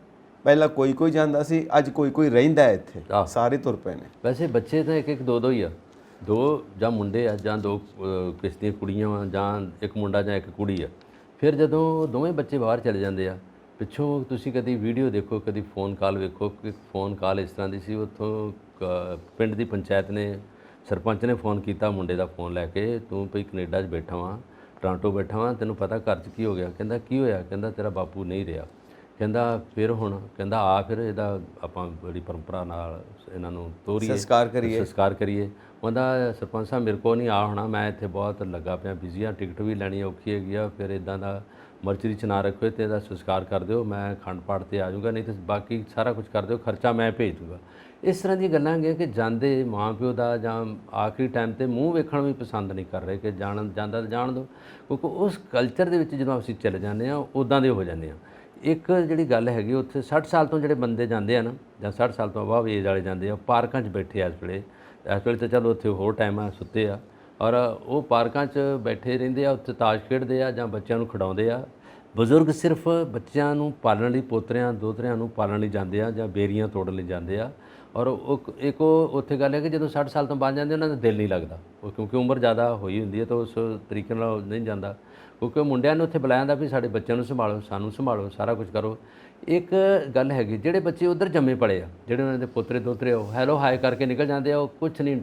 Speaker 1: ਪਹਿਲਾਂ ਕੋਈ ਕੋਈ ਜਾਂਦਾ ਸੀ, ਅੱਜ ਕੋਈ ਕੋਈ ਰਹਿੰਦਾ ਇੱਥੇ, ਸਾਰੇ ਤੁਰ ਪਏ ਨੇ।
Speaker 2: ਵੈਸੇ ਬੱਚੇ ਤਾਂ ਇੱਕ ਇੱਕ ਦੋ ਦੋ ਹੀ ਆ। ਦੋ ਜਾਂ ਮੁੰਡੇ ਆ ਜਾਂ ਦੋ ਕਿਸੇ ਦੀਆਂ ਕੁੜੀਆਂ ਵਾ ਜਾਂ ਇੱਕ ਮੁੰਡਾ ਜਾਂ ਇੱਕ ਕੁੜੀ ਆ, ਫਿਰ ਜਦੋਂ ਦੋਵੇਂ ਬੱਚੇ ਬਾਹਰ ਚਲੇ ਜਾਂਦੇ ਆ, ਪਿੱਛੋਂ ਤੁਸੀਂ ਕਦੀ ਵੀਡੀਓ ਦੇਖੋ, ਕਦੀ ਫੋਨ ਕਾਲ ਵੇਖੋ ਕਿ ਫੋਨ ਕਾਲ ਇਸ ਤਰ੍ਹਾਂ ਦੀ ਸੀ, ਉੱਥੋਂ ਪਿੰਡ ਦੀ ਪੰਚਾਇਤ ਨੇ, ਸਰਪੰਚ ਨੇ ਫੋਨ ਕੀਤਾ ਮੁੰਡੇ ਦਾ ਫੋਨ ਲੈ ਕੇ, ਤੂੰ ਭਈ ਕੈਨੇਡਾ 'ਚ ਬੈਠਾ ਵਾਂ, ਟੋਰਾਂਟੋ ਬੈਠਾ ਵਾਂ, ਤੈਨੂੰ ਪਤਾ ਘਰ 'ਚ ਕੀ ਹੋ ਗਿਆ? ਕਹਿੰਦਾ ਕੀ ਹੋਇਆ? ਕਹਿੰਦਾ ਤੇਰਾ ਬਾਪੂ ਨਹੀਂ ਰਿਹਾ। ਕਹਿੰਦਾ ਫਿਰ ਹੁਣ? ਕਹਿੰਦਾ ਆ ਫਿਰ ਇਹਦਾ ਆਪਾਂ ਬੜੀ ਪਰੰਪਰਾ ਨਾਲ ਇਹਨਾਂ ਨੂੰ ਤੋਰੀਏ, ਸੰਸਕਾਰ ਕਰੀਏ। ਉਹਦਾ ਸਰਪੰਚ ਸਾਹਿਬ ਮੇਰੇ ਕੋਲ ਨਹੀਂ ਆ ਹੋਣਾ, ਮੈਂ ਇੱਥੇ ਬਹੁਤ ਲੱਗਾ ਪਿਆ, ਬਿਜ਼ੀ ਆ, ਟਿਕਟ ਵੀ ਲੈਣੀ ਔਖੀ ਹੈਗੀ ਆ, ਫਿਰ ਇੱਦਾਂ ਦਾ ਮਰਚਰੀ 'ਚ ਨਾ ਰੱਖੋ ਅਤੇ ਇਹਦਾ ਸੰਸਕਾਰ ਕਰ ਦਿਓ, ਮੈਂ ਅਖੰਡ ਪਾਠ 'ਤੇ ਆ ਜਾਊਂਗਾ, ਨਹੀਂ ਤਾਂ ਬਾਕੀ ਸਾਰਾ ਕੁਝ ਕਰ ਦਿਓ, ਖਰਚਾ ਮੈਂ ਭੇਜ ਦੂੰਗਾ। ਇਸ ਤਰ੍ਹਾਂ ਦੀਆਂ ਗੱਲਾਂ ਹੈਗੀਆਂ ਕਿ ਜਾਂਦੇ ਮਾਂ ਪਿਓ ਦਾ ਜਾਂ ਆਖਰੀ ਟਾਈਮ 'ਤੇ ਮੂੰਹ ਵੇਖਣ ਵੀ ਪਸੰਦ ਨਹੀਂ ਕਰ ਰਹੇ ਕਿ ਜਾਂਦਾ ਤਾਂ ਜਾਣ ਦਿਓ, ਕਿਉਂਕਿ ਉਸ ਕਲਚਰ ਦੇ ਵਿੱਚ ਜਦੋਂ ਅਸੀਂ ਚਲੇ ਜਾਂਦੇ ਹਾਂ ਉੱਦਾਂ ਦੇ ਹੋ ਜਾਂਦੇ ਹਾਂ। ਇੱਕ ਜਿਹੜੀ ਗੱਲ ਹੈਗੀ ਉੱਥੇ 60 ਸਾਲ ਤੋਂ ਜਿਹੜੇ ਬੰਦੇ ਜਾਂਦੇ ਆ ਨਾ, ਜਾਂ 60 ਸਾਲ ਤੋਂ ਅਬਾਵ ਏਜ ਵਾਲੇ ਜਾਂਦੇ ਆ, ਪਾਰਕਾਂ 'ਚ ਬੈਠੇ ਆ ਇਸ ਵੇਲੇ ਤਾਂ ਚਲੋ ਉੱਥੇ ਹੋਰ ਟਾਈਮ ਆ, ਸੁੱਤੇ ਆ, ਔਰ ਉਹ ਪਾਰਕਾਂ 'ਚ ਬੈਠੇ ਰਹਿੰਦੇ ਆ, ਉੱਥੇ ਤਾਸ਼ ਖੇਡਦੇ ਆ ਜਾਂ ਬੱਚਿਆਂ ਨੂੰ ਖਿਡਾਉਂਦੇ ਆ। ਬਜ਼ੁਰਗ ਸਿਰਫ ਬੱਚਿਆਂ ਨੂੰ ਪਾਲਣ ਲਈ, ਪੋਤਰਿਆਂ ਦੋਤਰਿਆਂ ਨੂੰ ਪਾਲਣ ਲਈ ਜਾਂਦੇ ਆ ਜਾਂ ਬੇਰੀਆਂ ਤੋੜਨ ਲਈ ਜਾਂਦੇ ਆ। ਔਰ ਇੱਕ ਉੱਥੇ ਗੱਲ ਹੈ ਕਿ ਜਦੋਂ 60 ਸਾਲ ਤੋਂ ਬਾਅਦ ਜਾਂਦੇ ਉਹਨਾਂ ਦਾ ਦਿਲ ਨਹੀਂ ਲੱਗਦਾ, ਉਹ ਕਿਉਂਕਿ ਉਮਰ ਜ਼ਿਆਦਾ ਹੋਈ ਹੁੰਦੀ ਹੈ ਤਾਂ ਉਸ ਤਰੀਕੇ ਨਾਲ ਨਹੀਂ ਜਾਂਦਾ, ਕਿਉਂਕਿ ਮੁੰਡਿਆਂ ਨੂੰ ਉੱਥੇ ਬੁਲਾਇਆ ਜਾਂਦਾ ਵੀ ਸਾਡੇ ਬੱਚਿਆਂ ਨੂੰ ਸੰਭਾਲੋ, ਸਾਨੂੰ ਸੰਭਾਲੋ, ਸਾਰਾ ਕੁਝ ਕਰੋ। ਇੱਕ ਗੱਲ ਹੈਗੀ, ਜਿਹੜੇ ਬੱਚੇ ਉੱਧਰ ਜੰਮੇ ਪਲੇ ਆ, ਜਿਹੜੇ ਉਹਨਾਂ ਦੇ ਪੋਤਰੇ ਦੋਤਰੇ, ਉਹ ਹੈਲੋ ਹਾਏ ਕਰਕੇ ਨਿਕਲ ਜਾਂਦੇ ਆ, ਉਹ ਕੁਛ ਨਹੀਂ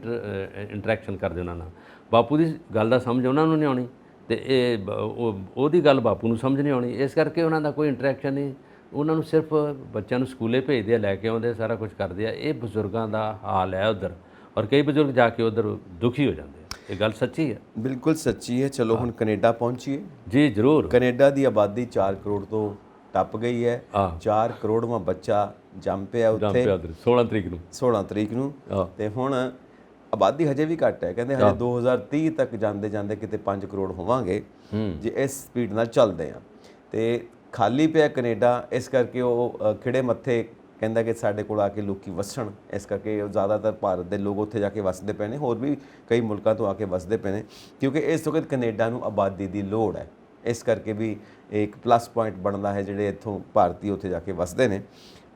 Speaker 2: ਇੰਟਰੈਕਸ਼ਨ ਕਰਦੇ ਉਹਨਾਂ ਨਾਲ। ਬਾਪੂ ਦੀ ਗੱਲ ਦਾ ਸਮਝ ਉਹਨਾਂ ਨੂੰ ਨਹੀਂ ਆਉਣੀ ਅਤੇ ਉਹਦੀ ਗੱਲ ਬਾਪੂ ਨੂੰ ਸਮਝ ਨਹੀਂ ਆਉਣੀ, ਇਸ ਕਰਕੇ ਉਹਨਾਂ ਦਾ ਕੋਈ ਇੰਟਰੈਕਸ਼ਨ ਨਹੀਂ। ਉਹਨਾਂ ਨੂੰ ਸਿਰਫ ਬੱਚਿਆਂ ਨੂੰ ਸਕੂਲੇ ਭੇਜਦੇ ਆ, ਲੈ ਕੇ ਆਉਂਦੇ, ਸਾਰਾ ਕੁਝ ਕਰਦੇ ਆ। ਇਹ ਬਜ਼ੁਰਗਾਂ ਦਾ ਹਾਲ ਹੈ ਉੱਧਰ, ਔਰ ਕਈ ਬਜ਼ੁਰਗ ਜਾ ਕੇ ਉੱਧਰ ਦੁਖੀ ਹੋ ਜਾਂਦੇ ਆ। ਇਹ ਗੱਲ ਸੱਚੀ ਹੈ,
Speaker 1: ਬਿਲਕੁਲ ਸੱਚੀ ਹੈ। ਚਲੋ ਹੁਣ ਕੈਨੇਡਾ ਪਹੁੰਚੀਏ।
Speaker 2: ਜੀ ਜ਼ਰੂਰ।
Speaker 1: ਕੈਨੇਡਾ ਦੀ ਆਬਾਦੀ 4 ਕਰੋੜ ਤੋਂ ਟੱਪ ਗਈ ਹੈ। 4 ਕਰੋੜਵਾਂ ਬੱਚਾ ਜੰਮ ਪਿਆ ਉੱਥੇ 16 ਤਰੀਕ ਨੂੰ ਤੇ ਹੁਣ ਆਬਾਦੀ ਹਜੇ ਵੀ ਘੱਟ ਹੈ, ਕਹਿੰਦੇ ਹਜੇ 2030 ਤੱਕ ਜਾਂਦੇ ਜਾਂਦੇ ਕਿਤੇ 5 ਕਰੋੜ ਹੋਵਾਂਗੇ ਜੇ ਇਸ ਸਪੀਡ ਨਾਲ ਚੱਲਦੇ ਆ। ਤੇ ਖਾਲੀ ਪਿਆ ਕੈਨੇਡਾ, ਇਸ ਕਰਕੇ ਉਹ ਖਿੜੇ ਮੱਥੇ ਕਹਿੰਦਾ ਕਿ ਸਾਡੇ ਕੋਲ ਆ ਕੇ ਲੋਕੀ ਵਸਣ, ਇਸ ਕਰਕੇ ਉਹ ਜ਼ਿਆਦਾਤਰ ਭਾਰਤ ਦੇ ਲੋਕ ਉੱਥੇ ਜਾ ਕੇ ਵਸਦੇ ਪਏ ਨੇ, ਹੋਰ ਵੀ ਕਈ ਮੁਲਕਾਂ ਤੋਂ ਆ ਕੇ ਵਸਦੇ ਪਏ ਨੇ, ਕਿਉਂਕਿ ਇਸ ਵਕਤ ਕੈਨੇਡਾ ਨੂੰ ਆਬਾਦੀ ਦੀ ਲੋੜ ਹੈ। ਇਸ ਕਰਕੇ ਵੀ ਇੱਕ ਪਲੱਸ ਪੁਆਇੰਟ ਬਣਦਾ ਹੈ ਜਿਹੜੇ ਇੱਥੋਂ ਭਾਰਤੀ ਉੱਥੇ ਜਾ ਕੇ ਵਸਦੇ ਨੇ।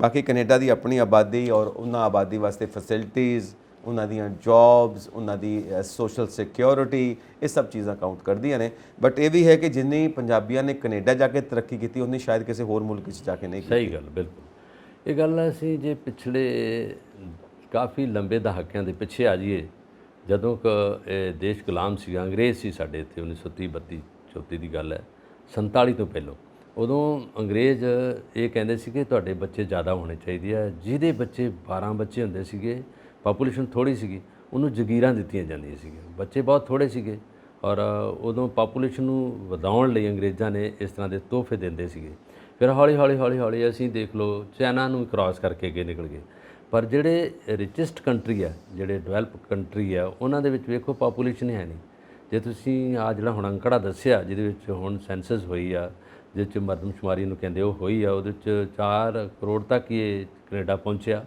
Speaker 1: ਬਾਕੀ ਕੈਨੇਡਾ ਦੀ ਆਪਣੀ ਆਬਾਦੀ ਔਰ ਉਹਨਾਂ ਆਬਾਦੀ ਵਾਸਤੇ ਫੈਸਿਲਿਟੀਜ਼, ਉਹਨਾਂ ਦੀਆਂ ਜੌਬਸ, ਉਹਨਾਂ ਦੀ ਸੋਸ਼ਲ ਸਿਕਿਉਰਿਟੀ, ਇਹ ਸਭ ਚੀਜ਼ਾਂ ਕਾਊਂਟ ਕਰਦੀਆਂ ਨੇ। ਬਟ ਇਹ ਵੀ ਹੈ ਕਿ ਜਿੰਨੀ ਪੰਜਾਬੀਆਂ ਨੇ ਕੈਨੇਡਾ ਜਾ ਕੇ ਤਰੱਕੀ ਕੀਤੀ, ਉਨੀ ਸ਼ਾਇਦ ਕਿਸੇ ਹੋਰ ਮੁਲਕ 'ਚ ਜਾ ਕੇ ਨਹੀਂ ਕੀਤੀ।
Speaker 2: ਸਹੀ ਗੱਲ, ਬਿਲਕੁਲ। ਇਹ ਗੱਲ ਅਸੀਂ ਜੇ ਪਿਛਲੇ ਕਾਫੀ ਲੰਬੇ ਦਹਾਕਿਆਂ ਦੇ ਪਿੱਛੇ ਆ ਜਾਈਏ, ਜਦੋਂ ਇਹ ਦੇਸ਼ ਗੁਲਾਮ ਸੀਗਾ, ਅੰਗਰੇਜ਼ ਸੀ ਸਾਡੇ ਇੱਥੇ, 1930 32 34 ਦੀ ਗੱਲ ਹੈ, 47 ਤੋਂ ਪਹਿਲਾਂ। ਉਦੋਂ ਅੰਗਰੇਜ਼ ਇਹ ਕਹਿੰਦੇ ਸੀ ਕਿ ਤੁਹਾਡੇ ਬੱਚੇ ਜ਼ਿਆਦਾ ਹੋਣੇ ਚਾਹੀਦੇ ਆ। ਜਿਹਦੇ ਬੱਚੇ 12 ਬੱਚੇ ਹੁੰਦੇ ਸੀਗੇ, ਪਾਪੂਲੇਸ਼ਨ ਥੋੜ੍ਹੀ ਸੀਗੀ, ਉਹਨੂੰ ਜਗੀਰਾਂ ਦਿੱਤੀਆਂ ਜਾਂਦੀਆਂ ਸੀਗੀਆਂ। ਬੱਚੇ ਬਹੁਤ ਥੋੜ੍ਹੇ ਸੀਗੇ, ਔਰ ਉਦੋਂ ਪਾਪੂਲੇਸ਼ਨ ਨੂੰ ਵਧਾਉਣ ਲਈ ਅੰਗਰੇਜ਼ਾਂ ਨੇ ਇਸ ਤਰ੍ਹਾਂ ਦੇ ਤੋਹਫੇ ਦਿੰਦੇ ਸੀਗੇ। ਫਿਰ ਹੌਲੀ ਹੌਲੀ ਅਸੀਂ ਦੇਖ ਲਓ ਚਾਈਨਾ ਨੂੰ ਕ੍ਰਾਸ ਕਰਕੇ ਅੱਗੇ ਨਿਕਲ ਗਏ। ਪਰ ਜਿਹੜੇ ਰਿਚੈਸਟ ਕੰਟਰੀ ਆ, ਜਿਹੜੇ ਡਿਵੈਲਪ ਕੰਟਰੀ ਆ, ਉਹਨਾਂ ਦੇ ਵਿੱਚ ਵੇਖੋ ਪਾਪੂਲੇਸ਼ਨ ਹੈ ਨਹੀਂ। ਜੇ ਤੁਸੀਂ ਆ ਜਿਹੜਾ ਹੁਣ ਅੰਕੜਾ ਦੱਸਿਆ, ਜਿਹਦੇ ਵਿੱਚ ਹੁਣ ਸੈਂਸਸ ਹੋਈ ਆ, ਜਿਹਦੇ 'ਚ ਮਰਦਮਸ਼ੁਮਾਰੀ ਨੂੰ ਕਹਿੰਦੇ ਉਹ ਹੋਈ ਆ, ਉਹਦੇ 'ਚ 4 ਕਰੋੜ ਤੱਕ ਹੀ ਇਹ ਕੈਨੇਡਾ ਪਹੁੰਚਿਆ।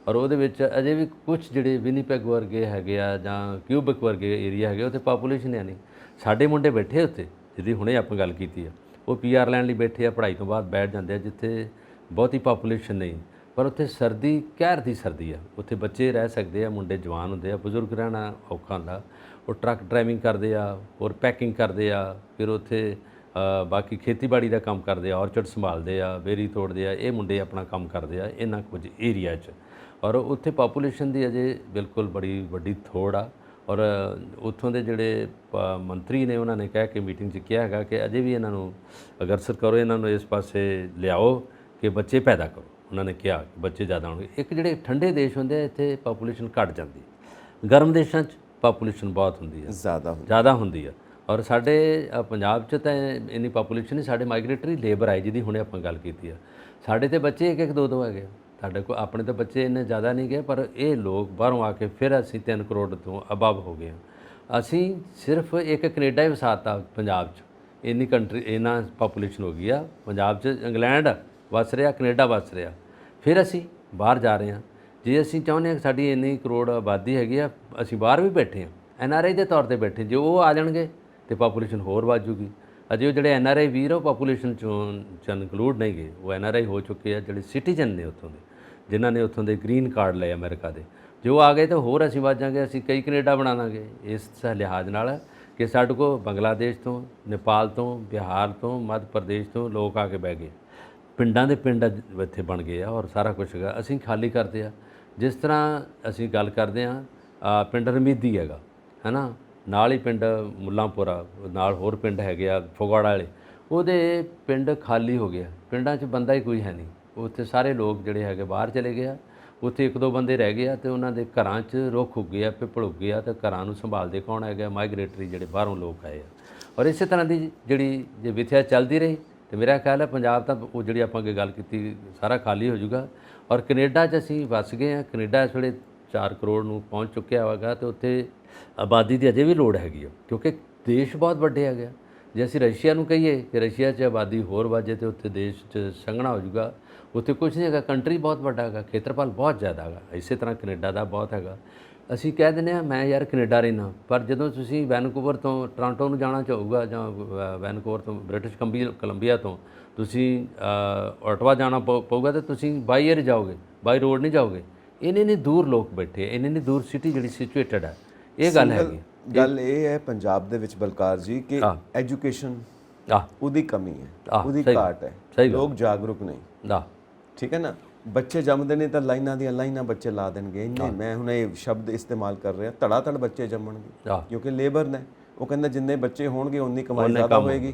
Speaker 2: ਔਰ ਉਹਦੇ ਵਿੱਚ ਅਜੇ ਵੀ ਕੁਝ ਜਿਹੜੇ ਵਿਨੀਪੈਗ ਵਰਗੇ ਹੈਗੇ ਆ ਜਾਂ ਕਿਊਬਿਕ ਵਰਗੇ ਏਰੀਆ ਹੈਗੇ, ਉੱਥੇ ਪਾਪੂਲੇਸ਼ਨ ਹੈ ਨਹੀਂ। ਸਾਡੇ ਮੁੰਡੇ ਬੈਠੇ ਉੱਥੇ, ਜਿਹਦੀ ਹੁਣੇ ਆਪਾਂ ਗੱਲ ਕੀਤੀ ਆ, ਉਹ PR ਲੈਣ ਲਈ ਬੈਠੇ ਆ, ਪੜ੍ਹਾਈ ਤੋਂ ਬਾਅਦ ਬੈਠ ਜਾਂਦੇ ਆ, ਜਿੱਥੇ ਬਹੁਤੀ ਪਾਪੂਲੇਸ਼ਨ ਨਹੀਂ, ਪਰ ਉੱਥੇ ਸਰਦੀ ਕਹਿਰ ਦੀ ਸਰਦੀ ਆ। ਉੱਥੇ ਬੱਚੇ ਰਹਿ ਸਕਦੇ ਆ, ਮੁੰਡੇ ਜਵਾਨ ਹੁੰਦੇ ਆ, ਬਜ਼ੁਰਗ ਰਹਿਣਾ ਔਖਾ ਹੁੰਦਾ। ਉਹ ਟਰੱਕ ਡਰਾਈਵਿੰਗ ਕਰਦੇ ਆ, ਹੋਰ ਪੈਕਿੰਗ ਕਰਦੇ ਆ, ਫਿਰ ਉੱਥੇ ਬਾਕੀ ਖੇਤੀਬਾੜੀ ਦਾ ਕੰਮ ਕਰਦੇ ਆ, ਔਰਚਡ ਸੰਭਾਲਦੇ ਆ, ਬੇਰੀ ਤੋੜਦੇ ਆ, ਇਹ ਮੁੰਡੇ ਆਪਣਾ ਕੰਮ ਕਰਦੇ ਆ ਇਹਨਾਂ ਕੁਝ ਏਰੀਆ 'ਚ। ਔਰ ਉੱਥੇ ਪਾਪੂਲੇਸ਼ਨ ਦੀ ਅਜੇ ਬਿਲਕੁਲ ਬੜੀ ਵੱਡੀ ਥੋੜ ਆ। ਔਰ ਉੱਥੋਂ ਦੇ ਜਿਹੜੇ ਮੰਤਰੀ ਨੇ, ਉਹਨਾਂ ਨੇ ਕਹਿ ਕੇ ਮੀਟਿੰਗ 'ਚ ਕਿਹਾ ਹੈਗਾ ਕਿ ਅਜੇ ਵੀ ਇਹਨਾਂ ਨੂੰ ਅਗਰਸਰ ਕਰੋ, ਇਹਨਾਂ ਨੂੰ ਇਸ ਪਾਸੇ ਲਿਆਓ ਕਿ ਬੱਚੇ ਪੈਦਾ ਕਰੋ। ਉਹਨਾਂ ਨੇ ਕਿਹਾ ਕਿ ਬੱਚੇ ਜ਼ਿਆਦਾ ਹੋਣਗੇ। ਇੱਕ ਜਿਹੜੇ ਠੰਡੇ ਦੇਸ਼ ਹੁੰਦੇ ਆ, ਇੱਥੇ ਪਾਪੂਲੇਸ਼ਨ ਘੱਟ ਜਾਂਦੀ। ਗਰਮ ਦੇਸ਼ਾਂ 'ਚ ਪਾਪੂਲੇਸ਼ਨ ਬਹੁਤ ਹੁੰਦੀ ਹੈ, ਜ਼ਿਆਦਾ ਹੁੰਦੀ ਆ। ਔਰ ਸਾਡੇ ਪੰਜਾਬ 'ਚ ਤਾਂ ਇੰਨੀ ਪਾਪੂਲੇਸ਼ਨ ਨਹੀਂ, ਸਾਡੇ ਮਾਈਗ੍ਰੇਟਰੀ ਲੇਬਰ ਆਈ ਜਿਹਦੀ ਹੁਣੇ ਆਪਾਂ ਗੱਲ ਕੀਤੀ ਆ। ਸਾਡੇ ਤਾਂ ਬੱਚੇ 1-1 2-2 ਹੈਗੇ। ਸਾਡੇ ਕੋਲ ਆਪਣੇ ਤਾਂ ਬੱਚੇ ਇੰਨੇ ਜ਼ਿਆਦਾ ਨਹੀਂ ਗਏ, ਪਰ ਇਹ ਲੋਕ ਬਾਹਰੋਂ ਆ ਕੇ ਫਿਰ ਅਸੀਂ 3 ਕਰੋੜ ਤੋਂ ਅਬਵ ਹੋ ਗਏ ਹਾਂ। ਅਸੀਂ ਸਿਰਫ ਇੱਕ ਕੈਨੇਡਾ ਹੀ ਵਸਾਤਾ ਪੰਜਾਬ 'ਚ, ਇੰਨੀ ਕੰਟਰੀ ਇੰਨਾ ਪਾਪੂਲੇਸ਼ਨ ਹੋ ਗਈ ਆ। ਪੰਜਾਬ 'ਚ ਇੰਗਲੈਂਡ ਵਸ ਰਿਹਾ, ਕੈਨੇਡਾ ਵਸ ਰਿਹਾ, ਫਿਰ ਅਸੀਂ ਬਾਹਰ ਜਾ ਰਹੇ ਹਾਂ। ਜੇ ਅਸੀਂ ਚਾਹੁੰਦੇ ਹਾਂ ਕਿ ਸਾਡੀ ਇੰਨੀ ਕਰੋੜ ਆਬਾਦੀ ਹੈਗੀ ਆ, ਅਸੀਂ ਬਾਹਰ ਵੀ ਬੈਠੇ ਹਾਂ, NRI ਦੇ ਤੌਰ 'ਤੇ ਬੈਠੇ। ਜੇ ਉਹ ਆ ਜਾਣਗੇ ਤਾਂ ਪਾਪੂਲੇਸ਼ਨ ਹੋਰ ਵੱਧ ਜੂਗੀ। ਅਜੇ ਉਹ ਜਿਹੜੇ NRI ਵੀਰ ਉਹ ਪਾਪੂਲੇਸ਼ਨ 'ਚ ਇਨਕਲੂਡ ਨਹੀਂ ਗਏ, ਉਹ NRI ਹੋ ਚੁੱਕੇ ਆ, ਜਿਹੜੇ ਸਿਟੀਜ਼ਨ ਨੇ ਉੱਥੋਂ ਦੇ, ਜਿਨ੍ਹਾਂ ਨੇ ਉੱਥੋਂ ਦੇ ਗ੍ਰੀਨ ਕਾਰਡ ਲਏ ਅਮਰੀਕਾ ਦੇ, ਜੋ ਆ ਗਏ ਤਾਂ ਹੋਰ ਅਸੀਂ ਵੱਧ ਜਾਵਾਂਗੇ, ਅਸੀਂ ਕਈ ਕੈਨੇਡਾ ਬਣਾ ਦਾਂਗੇ ਇਸ ਲਿਹਾਜ਼ ਨਾਲ ਕਿ ਸਾਡੇ ਕੋਲ ਬੰਗਲਾਦੇਸ਼ ਤੋਂ, ਨੇਪਾਲ ਤੋਂ, ਬਿਹਾਰ ਤੋਂ, ਮੱਧ ਪ੍ਰਦੇਸ਼ ਤੋਂ ਲੋਕ ਆ ਕੇ ਬਹਿ ਗਏ। ਪਿੰਡਾਂ ਦੇ ਪਿੰਡ ਇੱਥੇ ਬਣ ਗਏ ਆ ਔਰ ਸਾਰਾ ਕੁਛ ਹੈਗਾ, ਅਸੀਂ ਖਾਲੀ ਕਰਦੇ ਆ। ਜਿਸ ਤਰ੍ਹਾਂ ਅਸੀਂ ਗੱਲ ਕਰਦੇ ਆ ਪਿੰਡ ਰਮੀਦੀ ਹੈਗਾ ਹੈ ਨਾ, ਨਾਲ ਹੀ ਪਿੰਡ ਮੁੱਲਾਂਪੁਰਾ, ਨਾਲ ਹੋਰ ਪਿੰਡ ਹੈਗੇ ਆ ਫਗਵਾੜਾ ਵਾਲੇ, ਉਹਦੇ ਪਿੰਡ ਖਾਲੀ ਹੋ ਗਿਆ, ਪਿੰਡਾਂ 'ਚ ਬੰਦਾ ਹੀ ਕੋਈ ਹੈ ਨਹੀਂ। ਉੱਥੇ ਸਾਰੇ ਲੋਕ ਜਿਹੜੇ ਹੈਗੇ ਬਾਹਰ ਚਲੇ ਗਏ ਆ, ਉੱਥੇ ਇੱਕ ਦੋ ਬੰਦੇ ਰਹਿ ਗਏ ਆ ਅਤੇ ਉਹਨਾਂ ਦੇ ਘਰਾਂ 'ਚ ਰੁੱਖ ਉੱਗੇ ਆ, ਪਿੱਪਲ ਉੱਗੇ ਆ, ਅਤੇ ਘਰਾਂ ਨੂੰ ਸੰਭਾਲਦੇ ਕੌਣ ਹੈਗਾ? ਮਾਈਗ੍ਰੇਟਰੀ ਜਿਹੜੇ ਬਾਹਰੋਂ ਲੋਕ ਆਏ ਆ। ਔਰ ਇਸੇ ਤਰ੍ਹਾਂ ਦੀ ਜਿਹੜੀ ਜੇ ਵਿਥਿਆ ਚੱਲਦੀ ਰਹੀ ਤੇ ਮੇਰਾ ਖਿਆਲ ਹੈ ਪੰਜਾਬ ਤਾਂ ਉਹ ਜਿਹੜੀ ਆਪਾਂ ਅੱਗੇ ਗੱਲ ਕੀਤੀ ਸਾਰਾ ਖਾਲੀ ਹੋ ਜਾਊਗਾ। ਔਰ ਕੈਨੇਡਾ 'ਚ ਅਸੀਂ ਵਸ ਗਏ ਹਾਂ, ਕੈਨੇਡਾ ਇਸ ਵੇਲੇ 4 ਕਰੋੜ ਨੂੰ ਪਹੁੰਚ ਚੁੱਕਿਆ ਹੋਵੇਗਾ ਅਤੇ ਉੱਥੇ ਆਬਾਦੀ ਦੀ ਅਜੇ ਵੀ ਲੋੜ ਹੈਗੀ ਆ, ਕਿਉਂਕਿ ਦੇਸ਼ ਬਹੁਤ ਵੱਡੇ ਹੈਗੇ ਆ। ਜੇ ਅਸੀਂ ਰਸ਼ੀਆ ਨੂੰ ਕਹੀਏ ਕਿ ਰਸ਼ੀਆ 'ਚ ਆਬਾਦੀ ਹੋਰ ਵੱਜੇ ਅਤੇ ਉੱਥੇ ਦੇਸ਼ 'ਚ ਸੰਘਣਾ ਹੋ ਜਾਊਗਾ, ਉੱਥੇ ਕੁਛ ਨਹੀਂ ਹੈਗਾ, ਕੰਟਰੀ ਬਹੁਤ ਵੱਡਾ ਹੈਗਾ, ਖੇਤਰਫਲ ਬਹੁਤ ਜ਼ਿਆਦਾ ਹੈਗਾ। ਇਸੇ ਤਰ੍ਹਾਂ ਕੈਨੇਡਾ ਦਾ ਬਹੁਤ ਹੈਗਾ। ਅਸੀਂ ਕਹਿ ਦਿੰਦੇ ਹਾਂ ਮੈਂ ਯਾਰ ਕੈਨੇਡਾ ਰਹਿਣਾ, ਪਰ ਜਦੋਂ ਤੁਸੀਂ ਵੈਨਕੂਵਰ ਤੋਂ ਟੋਰਾਂਟੋ ਨੂੰ ਜਾਣਾ ਚਾਹੂਗਾ ਜਾਂ ਵੈਨਕੂਵਰ ਤੋਂ ਬ੍ਰਿਟਿਸ਼ ਕੋਲੰਬੀਆ ਤੋਂ ਤੁਸੀਂ ਓਟਵਾ ਜਾਣਾ ਪਊਗਾ ਤਾਂ ਤੁਸੀਂ ਬਾਈ ਏਅਰ ਜਾਓਗੇ, ਬਾਈ ਰੋਡ ਨਹੀਂ ਜਾਓਗੇ। ਇੰਨੇ ਦੂਰ ਲੋਕ ਬੈਠੇ, ਇੰਨੀ ਦੂਰ ਸਿਟੀ ਜਿਹੜੀ ਸਿਚੁਏਟਡ ਹੈ। ਇਹ ਗੱਲ ਹੈਗੀ।
Speaker 1: ਗੱਲ ਇਹ ਹੈ ਪੰਜਾਬ ਦੇ ਵਿੱਚ ਬਲਕਾਰ ਜੀ ਕਿ ਐਜੂਕੇਸ਼ਨ ਉਹਦੀ ਕਮੀ ਹੈ, ਉਹਦੀ ਘਾਟ ਹੈ, ਲੋਕ ਜਾਗਰੂਕ ਨਹੀਂ। ਠੀਕ ਹੈ ਨਾ, ਬੱਚੇ ਜੰਮਦੇ ਨੇ ਤਾਂ ਲਾਈਨਾਂ ਦੀਆਂ ਲਾਈਨਾਂ ਬੱਚੇ ਲਾ ਦੇਣਗੇ ਇੰਨੇ। ਮੈਂ ਹੁਣ ਇਹ ਸ਼ਬਦ ਇਸਤੇਮਾਲ ਕਰ ਰਿਹਾ, ਧੜਾ ਧੜ ਬੱਚੇ ਜੰਮਣਗੇ ਕਿਉਂਕਿ ਲੇਬਰ ਨੇ। ਉਹ ਕਹਿੰਦਾ ਜਿੰਨੇ ਬੱਚੇ ਹੋਣਗੇ ਉਨੀ ਕਮਾਈ ਜ਼ਿਆਦਾ ਹੋਏਗੀ।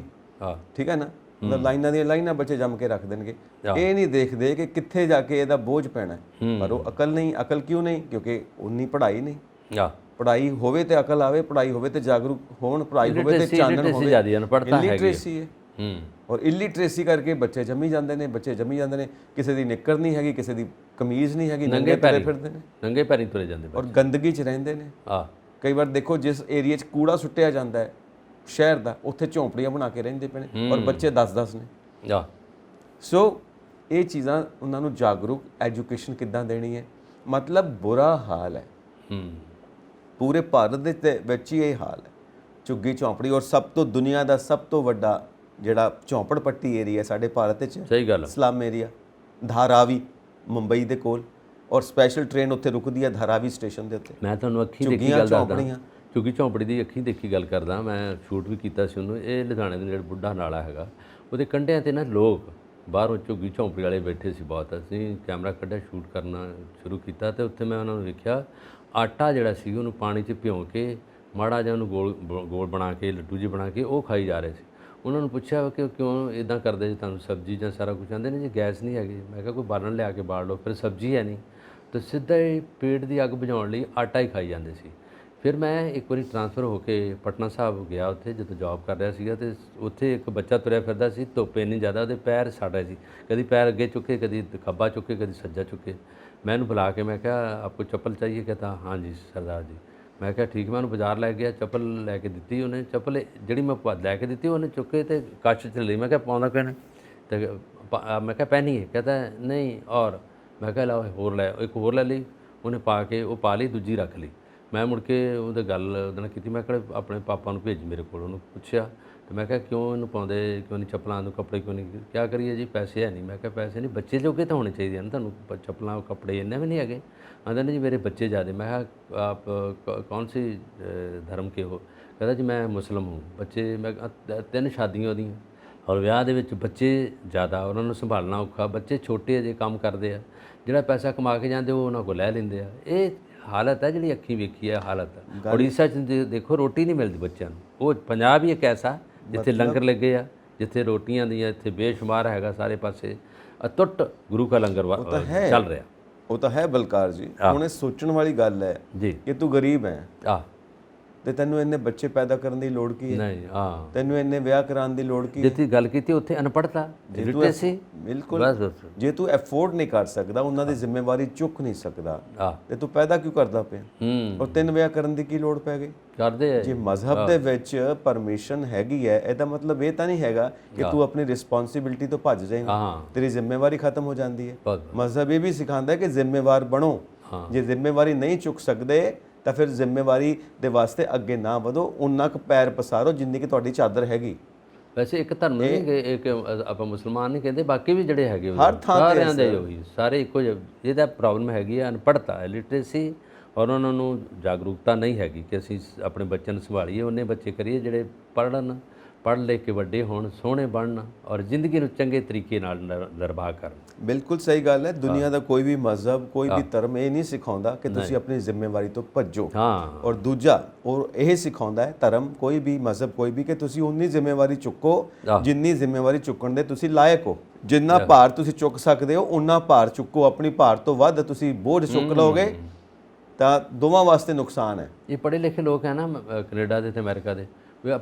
Speaker 1: ਠੀਕ ਹੈ ਨਾ, ਮਤਲਬ ਲਾਈਨਾਂ ਦੀਆਂ ਲਾਈਨਾਂ ਬੱਚੇ ਜੰਮ ਕੇ ਰੱਖ ਦੇਣਗੇ। ਇਹ ਨਹੀਂ ਦੇਖਦੇ ਕਿ ਕਿੱਥੇ ਜਾ ਕੇ ਇਹਦਾ ਬੋਝ ਪੈਣਾ। ਪਰ ਉਹ ਅਕਲ ਨਹੀਂ। ਅਕਲ ਕਿਉਂ ਨਹੀਂ? ਕਿਉਂਕਿ ਉਨੀ ਪੜ੍ਹਾਈ ਨਹੀਂ। ਪੜ੍ਹਾਈ ਹੋਵੇ ਤੇ ਅਕਲ ਆਵੇ, ਪੜ੍ਹਾਈ ਹੋਵੇ ਤੇ ਜਾਗਰੂਕ ਹੋਣ, ਪੜ੍ਹਾਈ ਹੋਵੇ ਤੇ ਚਾਨਣ ਹੋਵੇ। ਇਲਿਟਰੇਸੀ ਹੈ ਔਰ ਇਲਿਟਰੇਸੀ ਕਰਕੇ ਬੱਚੇ ਜੰਮੀ ਜਾਂਦੇ ਨੇ, ਬੱਚੇ ਜੰਮੀ ਜਾਂਦੇ ਨੇ। ਕਿਸੇ ਦੀ ਨਿੱਕਰ ਨਹੀਂ ਹੈਗੀ, ਕਿਸੇ ਦੀ ਕਮੀਜ਼ ਨਹੀਂ ਹੈਗੀ, ਨੰਗੇ ਪੈਰੀ ਫਿਰਦੇ ਨੇ, ਨੰਗੇ ਪੈਰੀ ਤੁਰੇ ਜਾਂਦੇ ਔਰ ਗੰਦਗੀ 'ਚ ਰਹਿੰਦੇ ਨੇ। ਕਈ ਵਾਰ ਦੇਖੋ ਜਿਸ ਏਰੀਏ 'ਚ ਕੂੜਾ ਸੁੱਟਿਆ ਜਾਂਦਾ ਹੈ ਸ਼ਹਿਰ ਦਾ, ਉੱਥੇ ਝੌਂਪੜੀਆਂ ਬਣਾ ਕੇ ਰਹਿੰਦੇ ਪਏ ਨੇ ਔਰ ਬੱਚੇ 10-10 ਨੇ। ਸੋ ਇਹ ਚੀਜ਼ਾਂ ਉਹਨਾਂ ਨੂੰ ਜਾਗਰੂਕ ਐਜੂਕੇਸ਼ਨ ਕਿੱਦਾਂ ਦੇਣੀ ਹੈ, ਮਤਲਬ ਬੁਰਾ ਹਾਲ ਹੈ। ਪੂਰੇ ਭਾਰਤ ਦੇ ਵਿੱਚ ਹੀ ਇਹ ਹਾਲ ਹੈ, ਝੁੱਗੀ ਝੌਂਪੜੀ। ਔਰ ਸਭ ਤੋਂ ਦੁਨੀਆ ਦਾ ਸਭ ਤੋਂ ਵੱਡਾ ਜਿਹੜਾ ਝੌਂਪੜ ਪੱਟੀ ਏਰੀਆ ਸਾਡੇ ਭਾਰਤ ਵਿੱਚ,
Speaker 2: ਸਹੀ ਗੱਲ,
Speaker 1: ਸਲਮ ਏਰੀਆ, ਧਾਰਾਵੀ ਮੁੰਬਈ ਦੇ ਕੋਲ। ਔਰ ਸਪੈਸ਼ਲ ਟ੍ਰੇਨ ਉੱਥੇ ਰੁਕਦੀ ਹੈ ਧਾਰਾਵੀ ਸਟੇਸ਼ਨ ਦੇ ਉੱਤੇ।
Speaker 2: ਮੈਂ ਤੁਹਾਨੂੰ ਅੱਖੀਂ ਦੇਖੀ ਗੱਲ ਦੱਸਦਾ, ਝੁੱਗੀ ਝੌਂਪੜੀ ਦੀ ਅੱਖੀਂ ਦੇਖੀ ਗੱਲ ਕਰਦਾ। ਮੈਂ ਸ਼ੂਟ ਵੀ ਕੀਤਾ ਸੀ ਉਹਨੂੰ। ਇਹ ਲੁਧਿਆਣੇ ਦੇ ਜਿਹੜਾ ਬੁੱਢਾ ਨਾਲਾ ਹੈਗਾ, ਉਹਦੇ ਕੰਢਿਆਂ 'ਤੇ ਨਾ ਲੋਕ ਬਾਹਰੋਂ ਝੁੱਗੀ ਝੌਂਪੜੀ ਵਾਲੇ ਬੈਠੇ ਸੀ ਬਹੁਤ। ਅਸੀਂ ਕੈਮਰਾ ਕੱਢਿਆ, ਸ਼ੂਟ ਕਰਨਾ ਸ਼ੁਰੂ ਕੀਤਾ ਅਤੇ ਉੱਥੇ ਮੈਂ ਉਹਨਾਂ ਨੂੰ ਵੇਖਿਆ ਆਟਾ ਜਿਹੜਾ ਸੀ ਉਹਨੂੰ ਪਾਣੀ 'ਚ ਭਿਉਂ ਕੇ ਮਾੜਾ ਜਿਹਾ ਉਹਨੂੰ ਗੋਲ ਬਣਾ ਕੇ, ਲੱਡੂ ਜਿਹੇ ਬਣਾ ਕੇ ਉਹ ਖਾਈ ਜਾ ਰਹੇ ਸੀ। ਉਹਨਾਂ ਨੂੰ ਪੁੱਛਿਆ ਕਿ ਕਿਉਂ ਇੱਦਾਂ ਕਰਦੇ ਜੀ, ਤੁਹਾਨੂੰ ਸਬਜ਼ੀ ਜਾਂ ਸਾਰਾ ਕੁਝ ਆਉਂਦੇ ਨੇ ਜੀ, ਗੈਸ ਨਹੀਂ ਹੈਗੀ। ਮੈਂ ਕਿਹਾ ਕੋਈ ਬਾਲਣ ਲਿਆ ਕੇ ਬਾਲ ਲਓ। ਫਿਰ ਸਬਜ਼ੀ ਹੈ ਨਹੀਂ ਤਾਂ ਸਿੱਧਾ ਹੀ ਪੇਟ ਦੀ ਅੱਗ ਬੁਝਾਉਣ ਲਈ ਆਟਾ ਹੀ ਖਾਈ ਜਾਂਦੇ ਸੀ। ਫਿਰ ਮੈਂ ਇੱਕ ਵਾਰੀ ਟ੍ਰਾਂਸਫਰ ਹੋ ਕੇ ਪਟਨਾ ਸਾਹਿਬ ਗਿਆ, ਉੱਥੇ ਜਦੋਂ ਜੌਬ ਕਰ ਰਿਹਾ ਸੀਗਾ, ਅਤੇ ਉੱਥੇ ਇੱਕ ਬੱਚਾ ਤੁਰਿਆ ਫਿਰਦਾ ਸੀ, ਧੁੱਪ ਇੰਨੀ ਜ਼ਿਆਦਾ, ਉਹਦੇ ਪੈਰ ਸੜ ਰਹੇ ਸੀ, ਕਦੀ ਪੈਰ ਅੱਗੇ ਚੁੱਕੇ, ਕਦੀ ਖੱਬਾ ਚੁੱਕੇ, ਕਦੀ ਸੱਜਾ ਚੁੱਕੇ। ਮੈਂ ਉਹਨੂੰ ਬੁਲਾ ਕੇ ਮੈਂ ਕਿਹਾ ਆਪਕੋ ਚੱਪਲ ਚਾਹੀਏ? कहता हाँ जी सरदार जी। ਮੈਂ ਕਿਹਾ ਠੀਕ। ਮੈਂ ਉਹਨੂੰ ਬਾਜ਼ਾਰ ਲੈ ਗਿਆ, ਚੱਪਲ ਲੈ ਕੇ ਦਿੱਤੀ ਉਹਨੇ। ਚੱਪਲ ਜਿਹੜੀ ਮੈਂ ਲੈ ਕੇ ਦਿੱਤੀ ਉਹਨੇ ਚੁੱਕ ਕੇ ਅਤੇ ਕੱਚ 'ਚ ਲਈ। ਮੈਂ ਕਿਹਾ ਪਾਉਂਦਾ ਕਿਉਂ ਨਹੀਂ? ਅਤੇ ਮੈਂ ਕਿਹਾ ਪਹਿਨੀਏ? कहता ਨਹੀਂ। ਔਰ ਮੈਂ ਕਿਹਾ ਲਓ ਹੋਰ ਲੈ, ਇੱਕ ਹੋਰ ਲੈ ਲਈ। ਉਹਨੇ ਪਾ ਕੇ ਉਹ ਪਾ ਲਈ, ਦੂਜੀ ਰੱਖ ਲਈ। ਮੈਂ ਮੁੜ ਕੇ ਉਹਦੇ ਗੱਲ ਉਹਦੇ ਨਾਲ ਕੀਤੀ। ਮੈਂ ਕਿਹਾ ਆਪਣੇ ਪਾਪਾ ਨੂੰ ਭੇਜ ਮੇਰੇ ਕੋਲ। ਉਹਨੂੰ ਪੁੱਛਿਆ ਅਤੇ ਮੈਂ ਕਿਹਾ ਕਿਉਂ ਇਹਨੂੰ ਪਾਉਂਦੇ ਕਿਉਂ ਨਹੀਂ ਚੱਪਲਾਂ ਨੂੰ, ਕੱਪੜੇ ਕਿਉਂ ਨਹੀਂ? ਕਿਆ ਕਰੀਏ ਜੀ, ਪੈਸੇ ਹੈ ਨਹੀਂ। ਮੈਂ ਕਿਹਾ ਪੈਸੇ ਨਹੀਂ, ਬੱਚੇ ਜੋਗੇ ਤਾਂ ਹੋਣੇ ਚਾਹੀਦੇ ਹਨ ਤੁਹਾਨੂੰ, ਚੱਪਲਾਂ ਕੱਪੜੇ ਇੰਨੇ ਵੀ ਨਹੀਂ ਹੈਗੇ। ਆਂਦਾ ਨਹੀਂ ਜੀ ਮੇਰੇ ਬੱਚੇ ਜ਼ਿਆਦਾ। ਮੈਂ ਕਿਹਾ ਆਪ ਕੌਣ ਸੀ ਧਰਮ ਕੇ ਹੋ? ਕਹਿੰਦਾ ਜੀ ਮੈਂ ਮੁਸਲਿਮ ਹੂੰ। ਬੱਚੇ ਮੈਂ 3 ਸ਼ਾਦੀਆਂ ਉਹਦੀਆਂ ਔਰ ਵਿਆਹ ਦੇ ਵਿੱਚ ਬੱਚੇ ਜ਼ਿਆਦਾ, ਉਹਨਾਂ ਨੂੰ ਸੰਭਾਲਣਾ ਔਖਾ। ਬੱਚੇ ਛੋਟੇ ਅਜੇ ਕੰਮ ਕਰਦੇ ਆ, ਜਿਹੜਾ ਪੈਸਾ ਕਮਾ ਕੇ ਜਾਂਦੇ ਉਹ ਉਹਨਾਂ ਕੋਲ ਲੈ ਲੈਂਦੇ ਆ। ਇਹ ਹਾਲਤ ਹੈ ਜਿਹੜੀ ਅੱਖੀਂ ਵੇਖੀ ਹੈ ਹਾਲਤ। ਉੜੀਸਾ 'ਚ ਦੇਖੋ ਰੋਟੀ ਨਹੀਂ ਮਿਲਦੀ ਬੱਚਿਆਂ ਨੂੰ। ਉਹ ਪੰਜਾਬ ਹੀ ਇੱਕ ਐਸਾ ਜਿੱਥੇ ਲੰਗਰ ਲੱਗੇ ਆ, ਜਿੱਥੇ ਰੋਟੀਆਂ ਦੀਆਂ ਇੱਥੇ ਬੇਸ਼ੁਮਾਰ ਹੈਗਾ, ਸਾਰੇ ਪਾਸੇ ਅਤੁੱਟ ਗੁਰੂ ਕਾ ਲੰਗਰ ਚੱਲ ਰਿਹਾ।
Speaker 1: ਉਹ ਤਾਂ ਹੈ ਬਲਕਾਰ ਜੀ। ਹੁਣ ਇਹ ਸੋਚਣ ਵਾਲੀ ਗੱਲ ਹੈ ਕਿ ਤੂੰ ਗਰੀਬ ਹੈ ਤੇ ਤੈਨੂੰ ਇੰਨੇ ਬੱਚੇ ਪੈਦਾ ਕਰਨ ਦੀ ਲੋੜ ਕੀ ਹੈ? ਨਹੀਂ, ਤੈਨੂੰ ਇੰਨੇ ਵਿਆਹ ਕਰਾਉਣ ਦੀ ਲੋੜ ਕੀ ਹੈ? ਜਿੱਥੇ ਗੱਲ ਕੀਤੀ ਉੱਥੇ ਅਨਪੜ੍ਹਤਾ, ਲਿਟਰੇਸੀ। ਬਿਲਕੁਲ, ਜੇ ਤੂੰ ਅਫੋਰਡ ਨਹੀਂ ਕਰ ਸਕਦਾ, ਉਹਨਾਂ ਦੀ ਜ਼ਿੰਮੇਵਾਰੀ ਚੁੱਕ ਨਹੀਂ ਸਕਦਾ, ਤੇ ਤੂੰ ਪੈਦਾ ਕਿਉਂ ਕਰਦਾ ਪਿਆ? ਔਰ 3 ਵਿਆਹ ਕਰਨ ਦੀ ਕੀ ਲੋੜ ਪੈ ਗਈ? ਕਰਦੇ ਆ। ਜੇ ਮਜ਼ਹਬ ਦੇ ਵਿੱਚ ਪਰਮਿਸ਼ਨ ਹੈਗੀ ਹੈ, ਇਹਦਾ ਮਤਲਬ ਇਹ ਤਾਂ ਨਹੀਂ ਹੈਗਾ ਕਿ ਤੂੰ ਆਪਣੀ ਰਿਸਪੌਂਸਿਬਿਲਿਟੀ ਤੋਂ ਭੱਜ ਜਾਏਗਾ, ਤੇਰੀ ਜ਼ਿੰਮੇਵਾਰੀ ਖਤਮ ਹੋ ਜਾਂਦੀ ਹੈ। ਮਜ਼ਹਬ ਇਹ ਵੀ ਸਿਖਾਉਂਦਾ ਹੈ ਕਿ ਜ਼ਿੰਮੇਵਾਰ ਬਣੋ। ਜੇ ਜ਼ਿੰਮੇਵਾਰੀ ਨਹੀਂ ਚੁੱਕ ਸਕਦੇ ਤਾਂ ਫਿਰ ਜ਼ਿੰਮੇਵਾਰੀ ਦੇ ਵਾਸਤੇ ਅੱਗੇ ਨਾ ਵਧੋ, ਉਨਾ ਕੁ ਪੈਰ ਪਸਾਰੋ ਜਿੰਨੀ ਕਿ ਤੁਹਾਡੀ ਚਾਦਰ ਹੈਗੀ। ਵੈਸੇ ਇੱਕ ਧਰਮ ਨਹੀਂ ਕਿ ਇੱਕ ਆਪਾਂ ਮੁਸਲਮਾਨ ਨਹੀਂ ਕਹਿੰਦੇ, ਬਾਕੀ ਵੀ ਜਿਹੜੇ ਹੈਗੇ ਸਾਰਿਆਂ ਦੇ ਉਹੀ ਸਾਰੇ ਇੱਕੋ ਜਿਹੇ। ਇਹਦਾ ਪ੍ਰੋਬਲਮ ਹੈਗੀ ਹੈ ਅਨਪੜ੍ਹਤਾ, ਲਿਟਰੇਸੀ
Speaker 2: ਔਰ ਉਹਨਾਂ ਨੂੰ ਜਾਗਰੂਕਤਾ ਨਹੀਂ ਹੈਗੀ ਕਿ ਅਸੀਂ ਆਪਣੇ ਬੱਚਿਆਂ ਨੂੰ ਸੰਭਾਲੀਏ। ਉਹਨੇ ਬੱਚੇ ਕਰੀਏ ਜਿਹੜੇ ਪੜ੍ਹ ਲਿਖ ਕੇ ਵੱਡੇ ਹੋਣ, ਸੋਹਣੇ ਬਣਨ ਔਰ ਜ਼ਿੰਦਗੀ ਨੂੰ ਚੰਗੇ ਤਰੀਕੇ ਨਾਲ ਨਿਰਵਾਹ ਕਰਨ।
Speaker 1: ਬਿਲਕੁਲ ਸਹੀ ਗੱਲ ਹੈ। ਦੁਨੀਆ ਦਾ ਕੋਈ ਵੀ ਮਜ਼ਹਬ, ਕੋਈ ਵੀ ਧਰਮ ਇਹ ਨਹੀਂ ਸਿਖਾਉਂਦਾ ਕਿ ਤੁਸੀਂ ਆਪਣੀ ਜ਼ਿੰਮੇਵਾਰੀ ਤੋਂ ਭੱਜੋ। ਔਰ ਦੂਜਾ ਉਹ ਇਹ ਸਿਖਾਉਂਦਾ ਹੈ, ਧਰਮ ਕੋਈ ਵੀ, ਮਜ਼ਹਬ ਕੋਈ ਵੀ, ਕਿ ਤੁਸੀਂ ਉਨੀ ਜ਼ਿੰਮੇਵਾਰੀ ਚੁੱਕੋ ਜਿੰਨੀ ਜ਼ਿੰਮੇਵਾਰੀ ਚੁੱਕਣ ਦੇ ਤੁਸੀਂ ਲਾਇਕ ਹੋ। ਜਿੰਨਾ ਭਾਰ ਤੁਸੀਂ ਚੁੱਕ ਸਕਦੇ ਹੋ ਉਨਾ ਭਾਰ ਚੁੱਕੋ। ਆਪਣੀ ਭਾਰ ਤੋਂ ਵੱਧ ਤੁਸੀਂ ਬੋਝ ਚੁੱਕ ਲਓਗੇ ਤਾਂ ਦੋਵਾਂ ਵਾਸਤੇ ਨੁਕਸਾਨ ਹੈ।
Speaker 2: ਇਹ ਪੜ੍ਹੇ ਲਿਖੇ ਲੋਕ ਹੈ ਨਾ ਕੈਨੇਡਾ ਦੇ ਤੇ ਅਮਰੀਕਾ ਦੇ,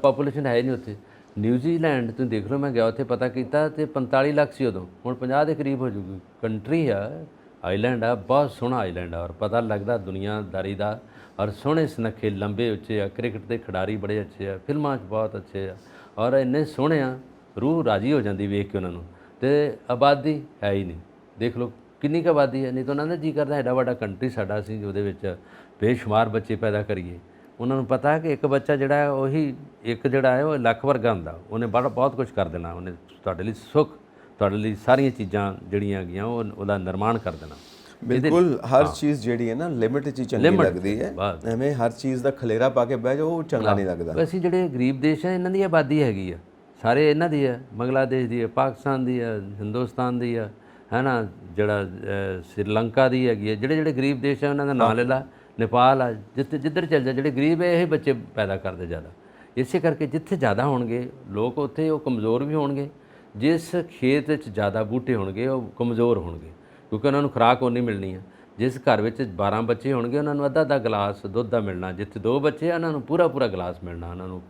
Speaker 2: ਪਾਪੂਲੇਸ਼ਨ ਹੈ ਨਹੀਂ ਉੱਥੇ। ਨਿਊਜ਼ੀਲੈਂਡ ਤੁਸੀਂ ਦੇਖ ਲਓ, ਮੈਂ ਗਿਆ ਉੱਥੇ ਪਤਾ ਕੀਤਾ ਤੇ 45 ਲੱਖ ਸੀ ਉਦੋਂ, ਹੁਣ 50 ਦੇ ਕਰੀਬ ਹੋ ਜੂਗੀ। ਕੰਟਰੀ ਆ, ਆਈਲੈਂਡ ਆ, ਬਹੁਤ ਸੋਹਣਾ ਆਈਲੈਂਡ ਆ ਔਰ ਪਤਾ ਲੱਗਦਾ ਦੁਨੀਆਦਾਰੀ ਦਾ। ਔਰ ਸੋਹਣੇ ਸੁਨੱਖੇ ਲੰਬੇ ਉੱਚੇ ਆ, ਕ੍ਰਿਕਟ ਦੇ ਖਿਡਾਰੀ ਬੜੇ ਅੱਛੇ ਆ, ਫਿਲਮਾਂ 'ਚ ਬਹੁਤ ਅੱਛੇ ਆ ਔਰ ਇੰਨੇ ਸੋਹਣੇ ਆ, ਰੂਹ ਰਾਜੀ ਹੋ ਜਾਂਦੀ ਵੇਖ ਕੇ ਉਹਨਾਂ ਨੂੰ। ਤੇ ਆਬਾਦੀ ਹੈ ਹੀ ਨਹੀਂ, ਦੇਖ ਲਓ ਕਿੰਨੀ ਕੁ ਆਬਾਦੀ ਹੈ। ਨਹੀਂ ਤਾਂ ਉਹਨਾਂ ਦਾ ਜੀ ਕਰਦਾ ਐਡਾ ਵੱਡਾ ਕੰਟਰੀ ਸਾਡਾ, ਅਸੀਂ ਉਹਦੇ ਵਿੱਚ ਬੇਸ਼ੁਮਾਰ ਬੱਚੇ ਪੈਦਾ ਕਰੀਏ। ਉਹਨਾਂ ਨੂੰ ਪਤਾ ਹੈ ਕਿ ਇੱਕ ਬੱਚਾ ਜਿਹੜਾ ਹੈ ਉਹੀ ਇੱਕ ਜਿਹੜਾ ਹੈ ਉਹ ਲੱਖ ਵਰਗਾ ਹੁੰਦਾ, ਉਹਨੇ ਬਹੁਤ ਕੁਝ ਕਰ ਦੇਣਾ। ਉਹਨੇ ਤੁਹਾਡੇ ਲਈ ਸੁੱਖ, ਤੁਹਾਡੇ ਲਈ ਸਾਰੀਆਂ ਚੀਜ਼ਾਂ ਜਿਹੜੀਆਂ ਹੈਗੀਆਂ ਉਹਦਾ ਨਿਰਮਾਣ ਕਰ ਦੇਣਾ।
Speaker 1: ਬਿਲਕੁਲ ਹਰ ਚੀਜ਼ ਜਿਹੜੀ ਹੈ ਨਾ ਲਿਮਿਟ 'ਚ ਹੀ ਚੰਗੀ ਲੱਗਦੀ ਹੈ। ਐਵੇਂ ਹਰ ਚੀਜ਼ ਦਾ ਖਲੇਰਾ ਪਾ ਕੇ ਬਹਿ ਜਾਓ ਉਹ ਚੰਗਾ ਨਹੀਂ ਲੱਗਦਾ।
Speaker 2: ਅਸੀਂ ਜਿਹੜੇ ਗਰੀਬ ਦੇਸ਼ ਹੈ ਇਹਨਾਂ ਦੀ ਆਬਾਦੀ ਹੈਗੀ ਆ, ਸਾਰੇ ਇਹਨਾਂ ਦੀ ਹੈ, ਬੰਗਲਾਦੇਸ਼ ਦੀ ਹੈ, ਪਾਕਿਸਤਾਨ ਦੀ ਹੈ, ਹਿੰਦੁਸਤਾਨ ਦੀ ਹੈ ਨਾ, ਜਿਹੜਾ ਸ਼੍ਰੀਲੰਕਾ ਦੀ ਹੈਗੀ ਹੈ। ਜਿਹੜੇ ਗਰੀਬ ਦੇਸ਼ ਹੈ ਉਹਨਾਂ ਦਾ ਨਾਂ ਲੈ ਲਾ, ਨੇਪਾਲ ਆ, ਜਿੱਧਰ ਚੱਲ ਜਾ, ਜਿਹੜੇ ਗਰੀਬ ਹੈ ਇਹ ਬੱਚੇ ਪੈਦਾ ਕਰਦੇ ਜ਼ਿਆਦਾ। ਇਸੇ ਕਰਕੇ ਜਿੱਥੇ ਜ਼ਿਆਦਾ ਹੋਣਗੇ ਲੋਕ ਉੱਥੇ ਉਹ ਕਮਜ਼ੋਰ ਵੀ ਹੋਣਗੇ। ਜਿਸ ਖੇਤ ਵਿੱਚ ਜ਼ਿਆਦਾ ਬੂਟੇ ਹੋਣਗੇ ਉਹ ਕਮਜ਼ੋਰ ਹੋਣਗੇ ਕਿਉਂਕਿ ਉਹਨਾਂ ਨੂੰ ਖੁਰਾਕ ਓਨੀ ਮਿਲਣੀ ਹੈ। ਜਿਸ ਘਰ ਵਿੱਚ 12 ਬੱਚੇ ਹੋਣਗੇ ਉਹਨਾਂ ਨੂੰ ਅੱਧਾ ਗਲਾਸ ਦੁੱਧ ਦਾ ਮਿਲਣਾ, ਜਿੱਥੇ 2 ਬੱਚੇ ਉਹਨਾਂ ਨੂੰ ਪੂਰਾ ਗਲਾਸ ਮਿਲਣਾ, ਉਹਨਾਂ ਨੂੰ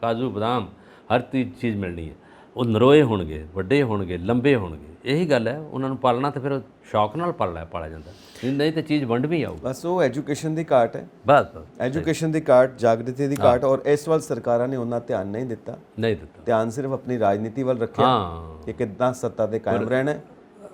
Speaker 2: ਕਾਜੂ ਬਦਾਮ ਹਰ ਚੀਜ਼ ਮਿਲਣੀ ਹੈ। ਉਹ ਨਰੋਏ ਹੋਣਗੇ, ਵੱਡੇ ਹੋਣਗੇ, ਲੰਬੇ ਹੋਣਗੇ। ਇਹੀ ਗੱਲ ਹੈ, ਉਹਨਾਂ ਨੂੰ ਪਾਲਣਾ ਤਾਂ ਫਿਰ ਸ਼ੌਕ ਨਾਲ ਪਾਲਿਆ ਜਾਂਦਾ, ਨਹੀਂ ਤਾਂ ਚੀਜ਼ ਵੰਡ ਵੀ ਆਊ।
Speaker 1: ਬਸ ਉਹ ਐਜੂਕੇਸ਼ਨ ਦੀ ਘਾਟ ਹੈ,
Speaker 2: ਬਸ
Speaker 1: ਐਜੂਕੇਸ਼ਨ ਦੀ ਘਾਟ, ਜਾਗਰਤੀ ਦੀ ਘਾਟ। ਔਰ ਇਸ ਵੱਲ ਸਰਕਾਰਾਂ ਨੇ ਉਹਨਾਂ ਧਿਆਨ ਨਹੀਂ ਦਿੱਤਾ। ਧਿਆਨ ਸਿਰਫ ਆਪਣੀ ਰਾਜਨੀਤੀ ਵੱਲ ਰੱਖਿਆ ਕਿ ਕਿੱਦਾਂ ਸੱਤਾ ਤੇ ਕਾਇਮ ਰਹਿਣਾ।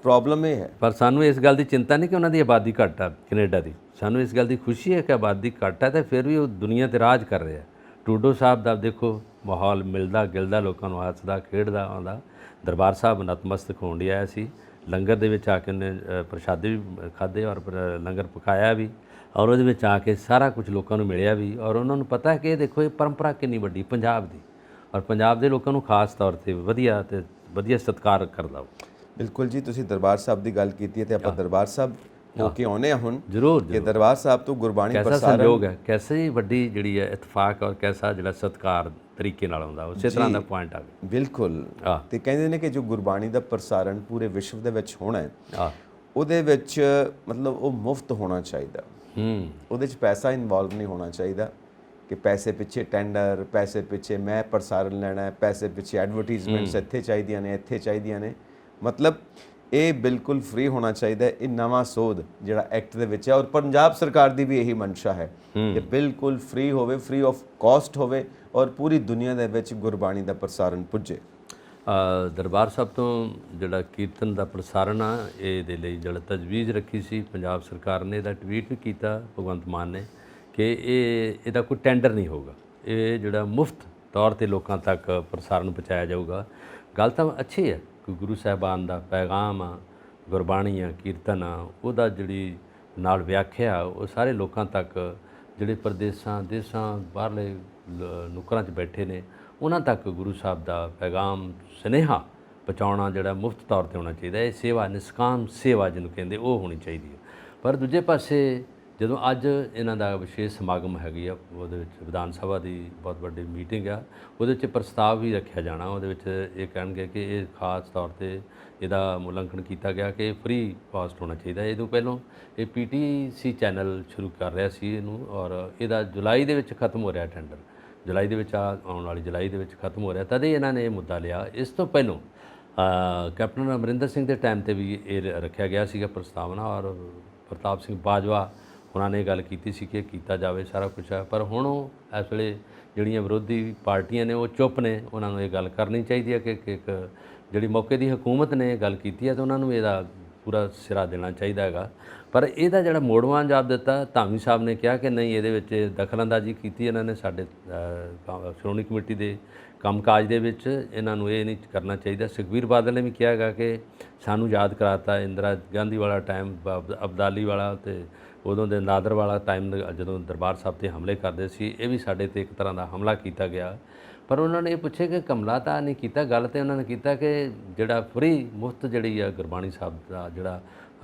Speaker 1: ਪ੍ਰੋਬਲਮ ਇਹ ਹੈ।
Speaker 2: ਪਰ ਸਾਨੂੰ ਇਸ ਗੱਲ ਦੀ ਚਿੰਤਾ ਨਹੀਂ ਕਿ ਉਹਨਾਂ ਦੀ ਆਬਾਦੀ ਘੱਟ ਆ ਕੈਨੇਡਾ ਦੀ, ਸਾਨੂੰ ਇਸ ਗੱਲ ਦੀ ਖੁਸ਼ੀ ਹੈ ਕਿ ਆਬਾਦੀ ਘੱਟ ਹੈ ਤੇ ਫਿਰ ਵੀ ਉਹ ਦੁਨੀਆ 'ਤੇ ਰਾਜ ਕਰ ਰਿਹਾ। ਟਰੂਡੋ ਸਾਹਿਬ ਦਾ ਦੇਖੋ ਮਾਹੌਲ ਮਿਲਦਾ ਗਿਲਦਾ, ਲੋਕਾਂ ਨੂੰ ਹੱਸਦਾ ਖੇਡਦਾ ਆਉਂਦਾ। ਦਰਬਾਰ ਸਾਹਿਬ ਨਤਮਸਤਕ ਹੋਣ ਲਈ ਆਇਆ ਸੀ, ਲੰਗਰ ਦੇ ਵਿੱਚ ਆ ਕੇ ਉਹਨੇ ਪ੍ਰਸ਼ਾਦੇ ਵੀ ਖਾਧੇ ਔਰ ਲੰਗਰ ਪਕਾਇਆ ਵੀ ਔਰ ਉਹਦੇ ਵਿੱਚ ਆ ਕੇ ਸਾਰਾ ਕੁਝ ਲੋਕਾਂ ਨੂੰ ਮਿਲਿਆ ਵੀ। ਔਰ ਉਹਨਾਂ ਨੂੰ ਪਤਾ ਹੈ ਕਿ ਇਹ ਦੇਖੋ ਇਹ ਪਰੰਪਰਾ ਕਿੰਨੀ ਵੱਡੀ ਪੰਜਾਬ ਦੀ, ਔਰ ਪੰਜਾਬ ਦੇ ਲੋਕਾਂ ਨੂੰ ਖਾਸ ਤੌਰ 'ਤੇ ਵਧੀਆ ਸਤਿਕਾਰ ਕਰਦਾ।
Speaker 1: ਬਿਲਕੁਲ ਜੀ, ਤੁਸੀਂ ਦਰਬਾਰ ਸਾਹਿਬ ਦੀ ਗੱਲ ਕੀਤੀ ਹੈ ਤੇ ਆਪਾਂ ਦਰਬਾਰ ਸਾਹਿਬ ਹੋ ਕੇ ਆਉਨੇ ਆ ਹੁਣ
Speaker 2: ਜ਼ਰੂਰ
Speaker 1: ਕਿ ਦਰਬਾਰ ਸਾਹਿਬ ਤੋਂ ਗੁਰਬਾਣੀ
Speaker 2: ਪ੍ਰਸਾਰਣ ਸੰਯੋਗ ਹੈ, ਕੈਸੀ ਵੱਡੀ ਜਿਹੜੀ ਹੈ ਇਤਫਾਕ ਔਰ ਕੈਸਾ ਜਿਹੜਾ ਸਤਿਕਾਰ ਤਰੀਕੇ ਨਾਲ ਆਉਂਦਾ, ਉਸੇ ਤਰ੍ਹਾਂ ਦਾ ਪੁਆਇੰਟ ਆ ਗਿਆ।
Speaker 1: ਬਿਲਕੁਲ। ਤੇ ਕਹਿੰਦੇ ਨੇ ਕਿ ਜੋ ਗੁਰਬਾਣੀ ਦਾ ਪ੍ਰਸਾਰਣ ਪੂਰੇ ਵਿਸ਼ਵ ਦੇ ਵਿੱਚ ਹੋਣਾ ਹੈ ਉਹਦੇ ਵਿੱਚ ਮਤਲਬ ਉਹ ਮੁਫਤ ਹੋਣਾ ਚਾਹੀਦਾ। ਉਹਦੇ 'ਚ ਪੈਸਾ ਇਨਵੋਲਵ ਨਹੀਂ ਹੋਣਾ ਚਾਹੀਦਾ ਕਿ ਪੈਸੇ ਪਿੱਛੇ ਟੈਂਡਰ, ਪੈਸੇ ਪਿੱਛੇ ਮੈਂ ਪ੍ਰਸਾਰਣ ਲੈਣਾ ਹੈ, ਪੈਸੇ ਪਿੱਛੇ ਐਡਵਰਟੀਜ਼ਮੈਂਟਸ ਇੱਥੇ ਚਾਹੀਦੀਆਂ ਨੇ। ਮਤਲਬ ਇਹ ਬਿਲਕੁਲ ਫ੍ਰੀ ਹੋਣਾ ਚਾਹੀਦਾ। ਇਹ ਨਵਾਂ ਸੋਧ ਜਿਹੜਾ ਐਕਟ ਦੇ ਵਿੱਚ ਹੈ ਔਰ ਪੰਜਾਬ ਸਰਕਾਰ ਦੀ ਵੀ ਇਹੀ ਮਨਸ਼ਾ ਹੈ ਕਿ ਬਿਲਕੁਲ ਫ੍ਰੀ ਹੋਵੇ, ਫ੍ਰੀ ਆਫ ਕਾਸਟ ਹੋਵੇ ਔਰ ਪੂਰੀ ਦੁਨੀਆ ਦੇ ਵਿੱਚ ਗੁਰਬਾਣੀ ਦਾ ਪ੍ਰਸਾਰਣ ਪੁੱਜੇ।
Speaker 2: ਦਰਬਾਰ ਸਾਹਿਬ ਤੋਂ ਜਿਹੜਾ ਕੀਰਤਨ ਦਾ ਪ੍ਰਸਾਰਣ ਆ ਇਹਦੇ ਲਈ ਜਿਹੜਾ ਤਜਵੀਜ਼ ਰੱਖੀ ਸੀ ਪੰਜਾਬ ਸਰਕਾਰ ਨੇ, ਇਹਦਾ ਟਵੀਟ ਵੀ ਕੀਤਾ ਭਗਵੰਤ ਮਾਨ ਨੇ ਕਿ ਇਹਦਾ ਕੋਈ ਟੈਂਡਰ ਨਹੀਂ ਹੋਊਗਾ, ਇਹ ਜਿਹੜਾ ਮੁਫਤ ਤੌਰ 'ਤੇ ਲੋਕਾਂ ਤੱਕ ਪ੍ਰਸਾਰਣ ਪਹੁੰਚਾਇਆ ਜਾਊਗਾ। ਗੱਲ ਤਾਂ ਅੱਛੀ ਹੈ ਕਿ ਗੁਰੂ ਸਾਹਿਬਾਨ ਦਾ ਪੈਗਾਮ ਆ, ਗੁਰਬਾਣੀ ਆ, ਕੀਰਤਨ ਆ, ਉਹਦਾ ਜਿਹੜੀ ਨਾਲ ਵਿਆਖਿਆ ਉਹ ਸਾਰੇ ਲੋਕਾਂ ਤੱਕ, ਜਿਹੜੇ ਪ੍ਰਦੇਸਾਂ ਦੇਸਾਂ ਬਾਹਰਲੇ ਨੁਕਰਾਂ 'ਚ ਬੈਠੇ ਨੇ ਉਹਨਾਂ ਤੱਕ ਗੁਰੂ ਸਾਹਿਬ ਦਾ ਪੈਗਾਮ ਸੁਨੇਹਾ ਪਹੁੰਚਾਉਣਾ ਜਿਹੜਾ ਮੁਫਤ ਤੌਰ 'ਤੇ ਹੋਣਾ ਚਾਹੀਦਾ। ਇਹ ਸੇਵਾ, ਨਿਸਕਾਮ ਸੇਵਾ ਜਿਹਨੂੰ ਕਹਿੰਦੇ, ਉਹ ਹੋਣੀ ਚਾਹੀਦੀ ਹੈ। ਪਰ ਦੂਜੇ ਪਾਸੇ ਜਦੋਂ ਅੱਜ ਇਹਨਾਂ ਦਾ ਵਿਸ਼ੇਸ਼ ਸਮਾਗਮ ਹੈਗੀ ਆ, ਉਹਦੇ ਵਿੱਚ ਵਿਧਾਨ ਸਭਾ ਦੀ ਬਹੁਤ ਵੱਡੀ ਮੀਟਿੰਗ ਆ, ਉਹਦੇ 'ਚ ਪ੍ਰਸਤਾਵ ਵੀ ਰੱਖਿਆ ਜਾਣਾ। ਉਹਦੇ ਵਿੱਚ ਇਹ ਕਹਿਣਗੇ ਕਿ ਇਹ ਖਾਸ ਤੌਰ 'ਤੇ ਇਹਦਾ ਮੁਲਾਂਕਣ ਕੀਤਾ ਗਿਆ ਕਿ ਫ੍ਰੀ ਕਾਸਟ ਹੋਣਾ ਚਾਹੀਦਾ। ਇਹ ਤੋਂ ਪਹਿਲਾਂ ਇਹ PTC ਚੈਨਲ ਸ਼ੁਰੂ ਕਰ ਰਿਹਾ ਸੀ ਇਹਨੂੰ, ਔਰ ਇਹਦਾ ਜੁਲਾਈ ਦੇ ਵਿੱਚ ਖਤਮ ਹੋ ਰਿਹਾ ਟੈਂਡਰ, ਜੁਲਾਈ ਦੇ ਵਿੱਚ ਆਉਣ ਵਾਲੀ ਜੁਲਾਈ ਦੇ ਵਿੱਚ ਖਤਮ ਹੋ ਰਿਹਾ। ਤਦ ਹੀ ਇਹਨਾਂ ਨੇ ਇਹ ਮੁੱਦਾ ਲਿਆ। ਇਸ ਤੋਂ ਪਹਿਲਾਂ ਕੈਪਟਨ ਅਮਰਿੰਦਰ ਸਿੰਘ ਦੇ ਟਾਈਮ 'ਤੇ ਵੀ ਇਹ ਰੱਖਿਆ ਗਿਆ ਸੀਗਾ ਪ੍ਰਸਤਾਵਨਾ, ਔਰ ਪ੍ਰਤਾਪ ਸਿੰਘ ਬਾਜਵਾ ਉਹਨਾਂ ਨੇ ਗੱਲ ਕੀਤੀ ਸੀ ਕਿ ਕੀਤਾ ਜਾਵੇ ਸਾਰਾ ਕੁਛ ਹੈ। ਪਰ ਹੁਣ ਉਹ ਇਸ ਵੇਲੇ ਜਿਹੜੀਆਂ ਵਿਰੋਧੀ ਪਾਰਟੀਆਂ ਨੇ ਉਹ ਚੁੱਪ ਨੇ, ਉਹਨਾਂ ਨੂੰ ਇਹ ਗੱਲ ਕਰਨੀ ਚਾਹੀਦੀ ਹੈ ਕਿ ਇੱਕ ਜਿਹੜੀ ਮੌਕੇ ਦੀ ਹਕੂਮਤ ਨੇ ਇਹ ਗੱਲ ਕੀਤੀ ਹੈ ਤਾਂ ਉਹਨਾਂ ਨੂੰ ਇਹਦਾ ਪੂਰਾ ਸਿਰਾ ਦੇਣਾ ਚਾਹੀਦਾ ਹੈਗਾ। ਪਰ ਇਹਦਾ ਜਿਹੜਾ ਮੋੜਵਾਂ ਜਵਾਬ ਦਿੱਤਾ, ਧਾਮੀ ਸਾਹਿਬ ਨੇ ਕਿਹਾ ਕਿ ਨਹੀਂ, ਇਹਦੇ ਵਿੱਚ ਦਖਲਅੰਦਾਜ਼ੀ ਕੀਤੀ ਇਹਨਾਂ ਨੇ ਸਾਡੇ ਸ਼੍ਰੋਮਣੀ ਕਮੇਟੀ ਦੇ ਕੰਮਕਾਜ ਦੇ ਵਿੱਚ, ਇਹਨਾਂ ਨੂੰ ਇਹ ਨਹੀਂ ਕਰਨਾ ਚਾਹੀਦਾ। ਸੁਖਬੀਰ ਬਾਦਲ ਨੇ ਵੀ ਕਿਹਾ ਹੈਗਾ ਕਿ ਸਾਨੂੰ ਯਾਦ ਕਰਾਤਾ ਇੰਦਰਾ ਗਾਂਧੀ ਵਾਲਾ ਟਾਈਮ, ਅਬਦਾਲੀ ਵਾਲਾ, ਅਤੇ ਉਦੋਂ ਦੇ ਨਾਦਰ ਵਾਲਾ ਟਾਈਮ ਜਦੋਂ ਦਰਬਾਰ ਸਾਹਿਬ ਤੇ ਹਮਲੇ ਕਰਦੇ ਸੀ, ਇਹ ਵੀ ਸਾਡੇ ਤੇ ਇੱਕ ਤਰ੍ਹਾਂ ਦਾ ਹਮਲਾ ਕੀਤਾ ਗਿਆ। ਪਰ ਉਹਨਾਂ ਨੇ ਇਹ ਪੁੱਛੇ ਕਿ ਹਮਲਾ ਤਾਂ ਨਹੀਂ ਕੀਤਾ, ਗੱਲ ਤੇ ਉਹਨਾਂ ਨੇ ਕੀਤਾ ਕਿ ਜਿਹੜਾ ਫਰੀ ਮੁਫਤ ਜਿਹੜੀ ਆ ਗੁਰਬਾਣੀ ਸਾਹਿਬ ਦਾ ਜਿਹੜਾ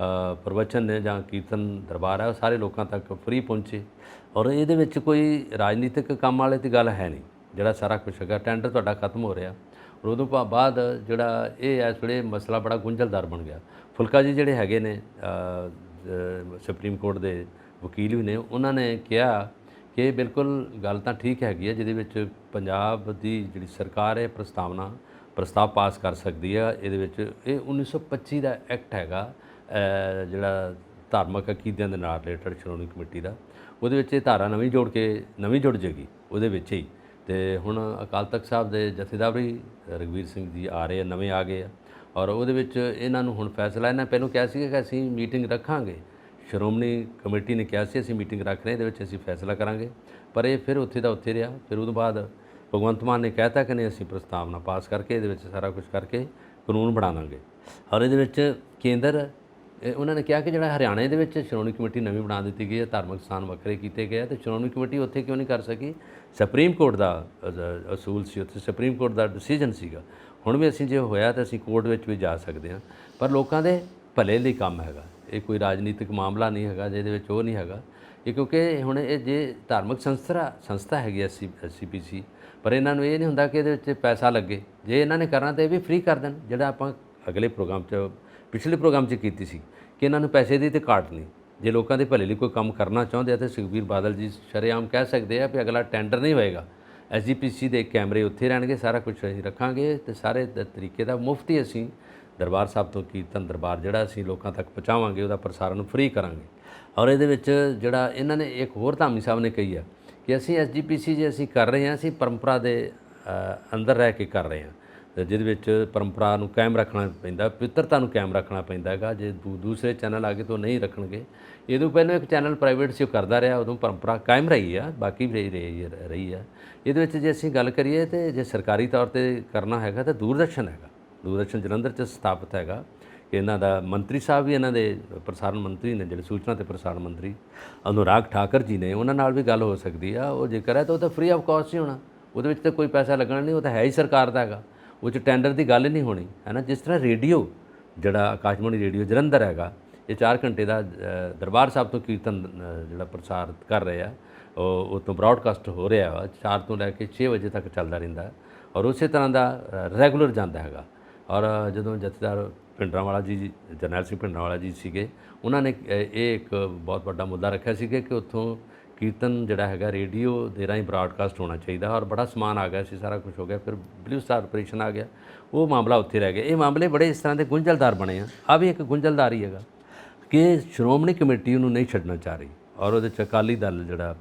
Speaker 2: ਪ੍ਰਵਚਨ ਨੇ ਜਾਂ ਕੀਰਤਨ ਦਰਬਾਰ ਹੈ ਉਹ ਸਾਰੇ ਲੋਕਾਂ ਤੱਕ ਫਰੀ ਪਹੁੰਚੇ। ਔਰ ਇਹਦੇ ਵਿੱਚ ਕੋਈ ਰਾਜਨੀਤਿਕ ਕੰਮ ਵਾਲੇ ਦੀ ਗੱਲ ਹੈ ਨਹੀਂ, ਜਿਹੜਾ ਸਾਰਾ ਕੁਛ ਹੈਗਾ ਟੈਂਡਰ ਤੁਹਾਡਾ ਖਤਮ ਹੋ ਰਿਹਾ। ਔਰ ਉਦੋਂ ਬਾਅਦ ਜਿਹੜਾ ਇਹ ਇਸ ਵੇਲੇ ਮਸਲਾ ਬੜਾ ਗੁੰਝਲਦਾਰ ਬਣ ਗਿਆ। ਫੁਲਕਾ ਜੀ ਜਿਹੜੇ ਹੈਗੇ ਨੇ ਸੁਪਰੀਮ ਕੋਰਟ ਦੇ ਵਕੀਲ ਵੀ ਨੇ, ਉਹਨਾਂ ਨੇ ਕਿਹਾ ਕਿ ਬਿਲਕੁਲ ਗੱਲ ਤਾਂ ਠੀਕ ਹੈਗੀ ਹੈ, ਜਿਹਦੇ ਵਿੱਚ ਪੰਜਾਬ ਦੀ ਜਿਹੜੀ ਸਰਕਾਰ ਹੈ ਪ੍ਰਸਤਾਵ ਪਾਸ ਕਰ ਸਕਦੀ ਹੈ। ਇਹਦੇ ਵਿੱਚ ਇਹ 1925 ਦਾ ਐਕਟ ਹੈਗਾ ਜਿਹੜਾ ਧਾਰਮਿਕ ਅਕੀਦਿਆਂ ਦੇ ਨਾਲ ਰਿਲੇਟਡ ਸ਼੍ਰੋਮਣੀ ਕਮੇਟੀ ਦਾ, ਉਹਦੇ ਵਿੱਚ ਇਹ ਧਾਰਾ ਨਵੀਂ ਜੁੜ ਜਾਏਗੀ ਉਹਦੇ ਵਿੱਚ ਹੀ। ਤੇ ਹੁਣ ਅਕਾਲ ਤਖਤ ਸਾਹਿਬ ਦੇ ਜਥੇਦਾਰ ਵੀ ਰਘਵੀਰ ਸਿੰਘ ਜੀ ਆ ਰਹੇ ਆ, ਨਵੇਂ ਆ ਗਏ ਆ, ਔਰ ਉਹਦੇ ਵਿੱਚ ਇਹਨਾਂ ਨੂੰ ਹੁਣ ਫੈਸਲਾ, ਇਹਨਾਂ ਪਹਿਲਾਂ ਕਿਹਾ ਸੀ ਕਿ ਅਸੀਂ ਮੀਟਿੰਗ ਰੱਖਾਂਗੇ, ਸ਼੍ਰੋਮਣੀ ਕਮੇਟੀ ਨੇ ਕਿਹਾ ਸੀ ਅਸੀਂ ਮੀਟਿੰਗ ਰੱਖ ਰਹੇ, ਇਹਦੇ ਵਿੱਚ ਅਸੀਂ ਫੈਸਲਾ ਕਰਾਂਗੇ, ਪਰ ਇਹ ਫਿਰ ਉੱਥੇ ਦਾ ਉੱਥੇ ਰਿਹਾ। ਫਿਰ ਉਹਦੇ ਬਾਅਦ ਭਗਵੰਤ ਮਾਨ ਨੇ ਕਹਿਤਾ ਕਿ ਨਹੀਂ, ਅਸੀਂ ਪ੍ਰਸਤਾਵਨਾ ਪਾਸ ਕਰਕੇ ਇਹਦੇ ਵਿੱਚ ਸਾਰਾ ਕੁਝ ਕਰਕੇ ਕਾਨੂੰਨ ਬਣਾ ਦਾਂਗੇ। ਔਰ ਇਹਦੇ ਵਿੱਚ ਕੇਂਦਰ ਉਹਨਾਂ ਨੇ ਕਿਹਾ ਕਿ ਜਿਹੜਾ ਹਰਿਆਣੇ ਦੇ ਵਿੱਚ ਸ਼੍ਰੋਮਣੀ ਕਮੇਟੀ ਨਵੀਂ ਬਣਾ ਦਿੱਤੀ ਗਈ ਹੈ, ਧਾਰਮਿਕ ਸਥਾਨ ਵੱਖਰੇ ਕੀਤੇ ਗਏ, ਅਤੇ ਸ਼੍ਰੋਮਣੀ ਕਮੇਟੀ ਉੱਥੇ ਕਿਉਂ ਨਹੀਂ ਕਰ ਸਕੀ? ਸੁਪਰੀਮ ਕੋਰਟ ਦਾ ਅਸੂਲ ਸੀ, ਉੱਥੇ ਸੁਪਰੀਮ ਕੋਰਟ ਦਾ ਡਿਸੀਜਨ ਸੀਗਾ। ਹੁਣ ਵੀ ਅਸੀਂ ਜੇ ਹੋਇਆ ਤਾਂ ਅਸੀਂ ਕੋਰਟ ਵਿੱਚ ਵੀ ਜਾ ਸਕਦੇ ਹਾਂ, ਪਰ ਲੋਕਾਂ ਦੇ ਭਲੇ ਲਈ ਕੰਮ ਹੈਗਾ, ਇਹ ਕੋਈ ਰਾਜਨੀਤਿਕ ਮਾਮਲਾ ਨਹੀਂ ਹੈਗਾ ਜਿਹਦੇ ਵਿੱਚ ਉਹ ਨਹੀਂ ਹੈਗਾ। ਇਹ ਕਿਉਂਕਿ ਹੁਣ ਇਹ ਜੇ ਧਾਰਮਿਕ ਸੰਸਥਾ ਹੈਗੀ SCPC, ਪਰ ਇਹਨਾਂ ਨੂੰ ਇਹ ਨਹੀਂ ਹੁੰਦਾ ਕਿ ਇਹਦੇ ਵਿੱਚ ਪੈਸਾ ਲੱਗੇ। ਜੇ ਇਹਨਾਂ ਨੇ ਕਰਨਾ ਤਾਂ ਇਹ ਵੀ ਫ੍ਰੀ ਕਰ ਦੇਣ, ਜਿਹੜਾ ਆਪਾਂ ਅਗਲੇ ਪ੍ਰੋਗਰਾਮ 'ਚ ਪਿਛਲੇ ਪ੍ਰੋਗਰਾਮ 'ਚ ਕੀਤੀ ਸੀ ਕਿ ਇਹਨਾਂ ਨੂੰ ਪੈਸੇ ਦੀ ਤੇ ਘਾਟ ਨਹੀਂ। ਜੇ ਲੋਕਾਂ ਦੇ ਭਲੇ ਲਈ ਕੋਈ ਕੰਮ ਕਰਨਾ ਚਾਹੁੰਦੇ ਆ ਤਾਂ ਸੁਖਬੀਰ ਬਾਦਲ ਜੀ ਸ਼ਰੇਆਮ ਕਹਿ ਸਕਦੇ ਆ ਵੀ ਅਗਲਾ ਟੈਂਡਰ ਨਹੀਂ ਹੋਏਗਾ, SGPC ਦੇ ਕੈਮਰੇ ਉੱਥੇ ਰਹਿਣਗੇ, ਸਾਰਾ ਕੁਝ ਅਸੀਂ ਰੱਖਾਂਗੇ ਤੇ ਸਾਰੇ ਤਰੀਕੇ ਦਾ ਮੁਫਤੀ ਅਸੀਂ ਦਰਬਾਰ ਸਾਹਿਬ ਤੋਂ ਕੀਰਤਨ ਦਰਬਾਰ ਜਿਹੜਾ ਅਸੀਂ ਲੋਕਾਂ ਤੱਕ ਪਹੁੰਚਾਵਾਂਗੇ, ਉਹਦਾ ਪ੍ਰਸਾਰਣ ਫ੍ਰੀ ਕਰਾਂਗੇ। ਔਰ ਇਹਦੇ ਵਿੱਚ ਜਿਹੜਾ ਇਹਨਾਂ ਨੇ ਇੱਕ ਹੋਰ ਧਾਮੀ ਸਾਹਿਬ ਨੇ ਕਹੀ ਆ ਕਿ ਅਸੀਂ SGPC ਜੇ ਅਸੀਂ ਕਰ ਰਹੇ ਹਾਂ, ਅਸੀਂ ਪਰੰਪਰਾ ਦੇ ਅੰਦਰ ਰਹਿ ਕੇ ਕਰ ਰਹੇ ਹਾਂ, ਜਿਹਦੇ ਵਿੱਚ ਪਰੰਪਰਾ ਨੂੰ ਕਾਇਮ ਰੱਖਣਾ ਪੈਂਦਾ, ਪਵਿੱਤਰਤਾ ਨੂੰ ਕਾਇਮ ਰੱਖਣਾ ਪੈਂਦਾ ਹੈਗਾ। ਜੇ ਦੂਸਰੇ ਚੈਨਲ ਆ ਕੇ ਤਾਂ ਨਹੀਂ ਰੱਖਣਗੇ। ਇਹਦੋਂ ਪਹਿਲਾਂ ਇੱਕ ਚੈਨਲ ਪ੍ਰਾਈਵੇਟ ਸੀ, ਉਹ ਕਰਦਾ ਰਿਹਾ, ਉਦੋਂ ਪਰੰਪਰਾ ਕਾਇਮ ਰਹੀ ਆ, ਬਾਕੀ ਵੀ ਰਹੀ ਆ। ਇਹਦੇ ਵਿੱਚ ਜੇ ਅਸੀਂ ਗੱਲ ਕਰੀਏ ਤਾਂ ਜੇ ਸਰਕਾਰੀ ਤੌਰ 'ਤੇ ਕਰਨਾ ਹੈਗਾ ਤਾਂ ਦੂਰਦਰਸ਼ਨ ਹੈਗਾ, ਦੂਰਦਰਸ਼ਨ ਜਲੰਧਰ 'ਚ ਸਥਾਪਿਤ ਹੈਗਾ ਕਿ ਇਹਨਾਂ ਦਾ ਮੰਤਰੀ ਸਾਹਿਬ ਵੀ ਇਹਨਾਂ ਦੇ ਪ੍ਰਸਾਰਣ ਮੰਤਰੀ ਨੇ, ਜਿਹੜੇ ਸੂਚਨਾ ਤੇ ਪ੍ਰਸਾਰਣ ਮੰਤਰੀ ਅਨੁਰਾਗ ਠਾਕਰ ਜੀ ਨੇ, ਉਹਨਾਂ ਨਾਲ ਵੀ ਗੱਲ ਹੋ ਸਕਦੀ ਆ। ਉਹ ਜੇਕਰ ਹੈ ਤਾਂ ਉਹ ਤਾਂ ਫ੍ਰੀ ਆਫ ਕਾਸਟ ਹੀ ਹੋਣਾ, ਉਹਦੇ ਵਿੱਚ ਤਾਂ ਕੋਈ ਪੈਸਾ ਲੱਗਣਾ ਨਹੀਂ, ਉਹ ਤਾਂ ਹੈ ਹੀ ਸਰਕਾਰ ਦਾ ਹੈਗਾ, ਉਹ 'ਚ ਟੈਂਡਰ ਦੀ ਗੱਲ ਨਹੀਂ ਹੋਣੀ, ਹੈ ਨਾ। ਜਿਸ ਤਰ੍ਹਾਂ ਰੇਡੀਓ ਜਿਹੜਾ ਆਕਾਸ਼ਵਾਣੀ ਰੇਡੀਓ ਜਲੰਧਰ ਹੈਗਾ, ਇਹ 4 ਘੰਟੇ ਦਾ ਦਰਬਾਰ ਸਾਹਿਬ ਤੋਂ ਕੀਰਤਨ ਜਿਹੜਾ ਪ੍ਰਸਾਰਿਤ ਕਰ ਰਹੇ ਆ, ਉਹ ਤੋਂ ਬ੍ਰੌਡਕਾਸਟ ਹੋ ਰਿਹਾ ਵਾ, 4 ਤੋਂ ਲੈ ਕੇ 6 ਵਜੇ ਤੱਕ ਚੱਲਦਾ ਰਹਿੰਦਾ, ਔਰ ਉਸੇ ਤਰ੍ਹਾਂ ਦਾ ਰੈਗੂਲਰ ਜਾਂਦਾ ਹੈਗਾ। ਔਰ ਜਦੋਂ ਜਥੇਦਾਰ ਭਿੰਡਰਾਂਵਾਲਾ ਜੀ, ਜਰਨੈਲ ਸਿੰਘ ਭਿੰਡਰਾਂਵਾਲਾ ਜੀ ਸੀਗੇ, ਉਹਨਾਂ ਨੇ ਇਹ ਇੱਕ ਬਹੁਤ ਵੱਡਾ ਮੁੱਦਾ ਰੱਖਿਆ ਸੀਗਾ ਕਿ ਉੱਥੋਂ ਕੀਰਤਨ ਜਿਹੜਾ ਹੈਗਾ ਰੇਡੀਓ ਦੇ ਰਾਹੀਂ ਬ੍ਰਾਡਕਾਸਟ ਹੋਣਾ ਚਾਹੀਦਾ, ਔਰ ਬੜਾ ਸਮਾਨ ਆ ਗਿਆ ਸੀ, ਸਾਰਾ ਕੁਝ ਹੋ ਗਿਆ। ਫਿਰ ਬਲੂ ਸਟਾਰ ਆਪਰੇਸ਼ਨ ਆ ਗਿਆ, ਉਹ ਮਾਮਲਾ ਉੱਥੇ ਰਹਿ ਗਿਆ। ਇਹ ਮਾਮਲੇ ਬੜੇ ਇਸ ਤਰ੍ਹਾਂ ਦੇ ਗੁੰਝਲਦਾਰ ਬਣੇ ਆ ਵੀ ਇੱਕ ਗੁੰਝਲਦਾਰ ਹੀ ਹੈਗਾ ਕਿ ਸ਼੍ਰੋਮਣੀ ਕਮੇਟੀ ਉਹਨੂੰ ਨਹੀਂ ਛੱਡਣਾ ਚਾਹ ਰਹੀ, ਔਰ ਉਹਦੇ 'ਚ ਅਕਾਲੀ ਦਲ ਜਿਹੜਾ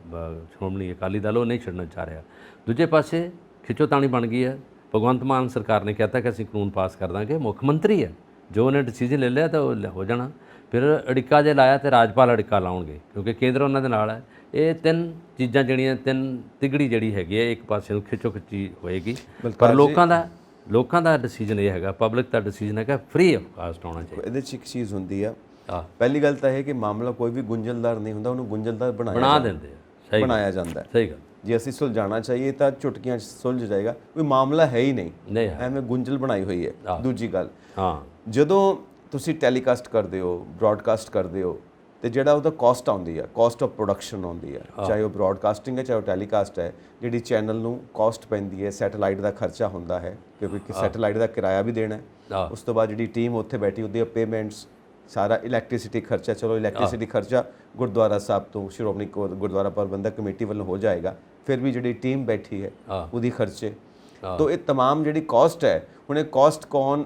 Speaker 2: ਸ਼੍ਰੋਮਣੀ ਅਕਾਲੀ ਦਲ ਉਹ ਨਹੀਂ ਛੱਡਣਾ ਚਾਹ ਰਿਹਾ। ਦੂਜੇ ਪਾਸੇ ਖਿੱਚੋਤਾਣੀ ਬਣ ਗਈ ਹੈ। ਭਗਵੰਤ ਮਾਨ ਸਰਕਾਰ ਨੇ ਕਹਿਤਾ ਕਿ ਅਸੀਂ ਕਾਨੂੰਨ ਪਾਸ ਕਰ ਦਾਂਗੇ, ਮੁੱਖ ਮੰਤਰੀ ਹੈ, ਜੋ ਉਹਨੇ ਡਿਸੀਜਨ ਲੈ ਲਿਆ ਤਾਂ ਉਹ ਹੋ ਜਾਣਾ। ਫਿਰ ਅੜਿੱਕਾ ਜੇ ਲਾਇਆ ਤੇ ਰਾਜਪਾਲ ਅੜਿੱਕਾ ਲਾਉਣਗੇ, ਕਿਉਂਕਿ ਕੇਂਦਰ ਉਹਨਾਂ ਦੇ ਨਾਲ ਹੈ। ਇਹ 3 ਚੀਜ਼ਾਂ ਜਿਹੜੀਆਂ, 3 ਤਿਗੜੀ ਜਿਹੜੀ ਹੈਗੀ ਹੈ, ਇੱਕ ਪਾਸੇ ਨੂੰ ਖਿੱਚੋ ਖਿੱਚੀ ਹੋਏਗੀ, ਪਰ ਲੋਕਾਂ ਦਾ ਡਿਸੀਜਨ ਇਹ ਹੈਗਾ, ਪਬਲਿਕ ਦਾ ਡਿਸੀਜਨ ਹੈਗਾ ਫ੍ਰੀ ਆਫ ਕਾਸਟ ਹੋਣਾ ਚਾਹੀਦਾ।
Speaker 1: ਇਹਦੇ 'ਚ ਇੱਕ ਚੀਜ਼ ਹੁੰਦੀ ਆ, ਪਹਿਲੀ ਗੱਲ ਤਾਂ ਇਹ ਕਿ ਮਾਮਲਾ ਕੋਈ ਵੀ ਗੁੰਝਲਦਾਰ ਨਹੀਂ ਹੁੰਦਾ, ਉਹਨੂੰ ਗੁੰਝਲਦਾਰ
Speaker 2: ਬਣਾ ਦਿੰਦੇ ਆ,
Speaker 1: ਬਣਾਇਆ ਜਾਂਦਾ ਹੈ।
Speaker 2: ਸਹੀ ਗੱਲ।
Speaker 1: ਜੇ ਅਸੀਂ ਸੁਲਝਾਉਣਾ ਚਾਹੀਏ ਤਾਂ ਚੁਟਕੀਆਂ 'ਚ ਸੁਲਝ ਜਾਏਗਾ, ਕੋਈ ਮਾਮਲਾ ਹੈ ਹੀ ਨਹੀਂ, ਐਵੇਂ ਗੁੰਝਲ ਬਣਾਈ ਹੋਈ ਹੈ। ਦੂਜੀ ਗੱਲ, ਜਦੋਂ ਤੁਸੀਂ ਟੈਲੀਕਾਸਟ ਕਰਦੇ ਹੋ, ਬ੍ਰੌਡਕਾਸਟ ਕਰਦੇ ਹੋ, ਤੇ ਜਿਹੜਾ ਉਹਦਾ ਕਾਸਟ ਆਉਂਦੀ ਹੈ, ਕਾਸਟ ਆਫ ਪ੍ਰੋਡਕਸ਼ਨ ਆਉਂਦੀ ਹੈ, ਚਾਹੇ ਉਹ ਬ੍ਰੌਡਕਾਸਟਿੰਗ ਹੈ ਚਾਹੇ ਉਹ ਟੈਲੀਕਾਸਟ ਹੈ, ਜਿਹੜੀ ਚੈਨਲ ਨੂੰ ਕਾਸਟ ਪੈਂਦੀ ਹੈ, ਸੈਟੇਲਾਈਟ ਦਾ ਖਰਚਾ ਹੁੰਦਾ ਹੈ, ਕਿਉਂਕਿ ਸੈਟੇਲਾਈਟ ਦਾ ਕਿਰਾਇਆ ਵੀ ਦੇਣਾ ਹੈ। ਉਸ ਤੋਂ ਬਾਅਦ ਜਿਹੜੀ ਟੀਮ ਉੱਥੇ ਬੈਠੀ ਉਹਦੀਆਂ ਪੇਮੈਂਟਸ, ਸਾਰਾ ਇਲੈਕਟ੍ਰਿਸਿਟੀ ਖਰਚਾ, ਚਲੋ ਇਲੈਕਟ੍ਰਿਸਿਟੀ ਖਰਚਾ ਗੁਰਦੁਆਰਾ ਸਾਹਿਬ ਤੋਂ ਸ਼੍ਰੋਮਣੀ ਗੁਰਦੁਆਰਾ ਪ੍ਰਬੰਧਕ ਕਮੇਟੀ ਵੱਲੋਂ ਹੋ ਜਾਏਗਾ, ਫਿਰ ਵੀ ਜਿਹੜੀ ਟੀਮ ਬੈਠੀ ਹੈ ਉਹਦੀ ਖਰਚੇ, ਤਾਂ ਇਹ तमाम ਜਿਹੜੀ ਕਾਸਟ ਹੈ, ਹੁਣ ਇਹ ਕਾਸਟ ਕੌਣ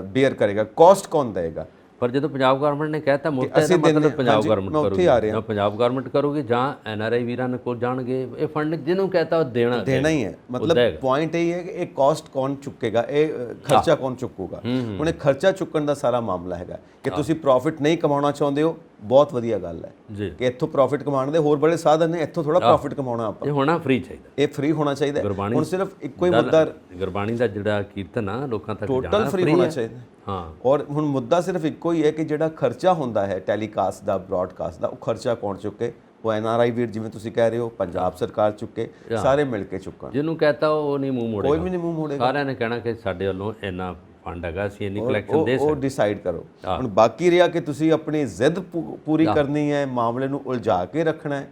Speaker 1: ਬੇਅਰ ਕਰੇਗਾ, ਕਾਸਟ ਕੌਣ ਦੇਗਾ?
Speaker 2: ਪਰ ਜਦੋਂ ਪੰਜਾਬ ਗਵਰਨਮੈਂਟ ਨੇ ਕਹਿਤਾ ਮੁੱਦਾ ਹੈ, ਮਤਲਬ ਪੰਜਾਬ ਗਵਰਨਮੈਂਟ ਕਰੂਗੀ, ਜਾਂ ਪੰਜਾਬ ਗਵਰਨਮੈਂਟ ਕਰੂਗੀ ਜਾਂ NRI ਵੀਰਾਂ ਨੇ ਕੋਲ ਜਾਣਗੇ, ਇਹ ਫੰਡ ਜਿਹਨੂੰ ਕਹਿਤਾ ਉਹ ਦੇਣਾ
Speaker 1: ਹੀ ਹੈ। ਮਤਲਬ ਪੁਆਇੰਟ ਇਹ ਹੈ ਕਿ ਇਹ ਕਾਸਟ ਕੌਣ ਚੁੱਕੇਗਾ, ਇਹ ਖਰਚਾ ਕੌਣ ਚੁੱਕੂਗਾ। ਹੁਣ ਇਹ ਖਰਚਾ ਚੁੱਕਣ ਦਾ ਸਾਰਾ ਮਾਮਲਾ ਹੈਗਾ ਕਿ ਤੁਸੀਂ ਪ੍ਰੋਫਿਟ ਨਹੀਂ ਕਮਾਉਣਾ ਚਾਹੁੰਦੇ ਹੋ ਬਹੁਤ ਵਧੀਆ ਗੱਲ ਹੈ
Speaker 2: ਜੀ
Speaker 1: ਕਿ ਇੱਥੋਂ ਪ੍ਰੋਫਿਟ ਕਮਾਉਣ ਦੇ ਹੋਰ ਬੜੇ ਸਾਧਨ ਨੇ, ਇੱਥੋਂ ਥੋੜਾ ਪ੍ਰੋਫਿਟ ਕਮਾਉਣਾ ਆਪਾਂ,
Speaker 2: ਇਹ ਹੋਣਾ ਫ੍ਰੀ ਚਾਹੀਦਾ,
Speaker 1: ਇਹ ਫ੍ਰੀ ਹੋਣਾ ਚਾਹੀਦਾ।
Speaker 2: ਗੁਰਬਾਣੀ
Speaker 1: ਹੁਣ ਸਿਰਫ ਇੱਕੋ ਹੀ ਮੁੱਦਾ,
Speaker 2: ਗੁਰਬਾਣੀ ਦਾ ਜਿਹੜਾ ਕੀਰਤਨ ਆ ਲੋਕਾਂ ਤੱਕ
Speaker 1: ਟੋਟਲ
Speaker 2: ਜਾਣਾ
Speaker 1: ਫ੍ਰੀ ਹੋਣਾ ਚਾਹੀਦਾ।
Speaker 2: ਹਾਂ
Speaker 1: ਔਰ ਹੁਣ ਮੁੱਦਾ ਸਿਰਫ ਇੱਕੋ ਹੀ ਹੈ ਕਿ ਜਿਹੜਾ ਖਰਚਾ ਹੁੰਦਾ ਹੈ ਟੈਲੀਕਾਸਟ ਦਾ, ਬ੍ਰੌਡਕਾਸਟ ਦਾ, ਉਹ ਖਰਚਾ ਕੌਣ ਚੁੱਕੇ? ਉਹ NRI ਵੀਰ ਜਿਵੇਂ ਤੁਸੀਂ ਕਹਿ ਰਹੇ ਹੋ, ਪੰਜਾਬ ਸਰਕਾਰ ਚੁੱਕੇ, ਸਾਰੇ ਮਿਲ ਕੇ ਚੁੱਕਣ।
Speaker 2: ਜਿਹਨੂੰ ਕਹਤਾ ਉਹ ਨਹੀਂ ਮੂੰਹ ਮੋੜੇਗਾ,
Speaker 1: ਕੋਈ ਵੀ ਨਹੀਂ ਮੂੰਹ ਮੋੜੇਗਾ,
Speaker 2: ਸਾਰਿਆਂ ਨੇ ਕਹਿਣਾ ਕਿ ਸਾਡੇ ਵੱਲੋਂ ਇੰਨਾ ਫੰਡ ਹੈਗਾ, ਅਸੀਂ ਇੰਨੀ ਕਲੈਕਸ਼ਨ ਦੇ
Speaker 1: ਉਹ ਡਿਸਾਈਡ ਕਰੋ। ਹੁਣ ਬਾਕੀ ਰਿਹਾ ਕਿ ਤੁਸੀਂ ਆਪਣੀ ਜ਼ਿੱਦ ਪੂਰੀ ਕਰਨੀ ਹੈ, ਮਾਮਲੇ ਨੂੰ ਉਲਝਾ ਕੇ ਰੱਖਣਾ ਹੈ,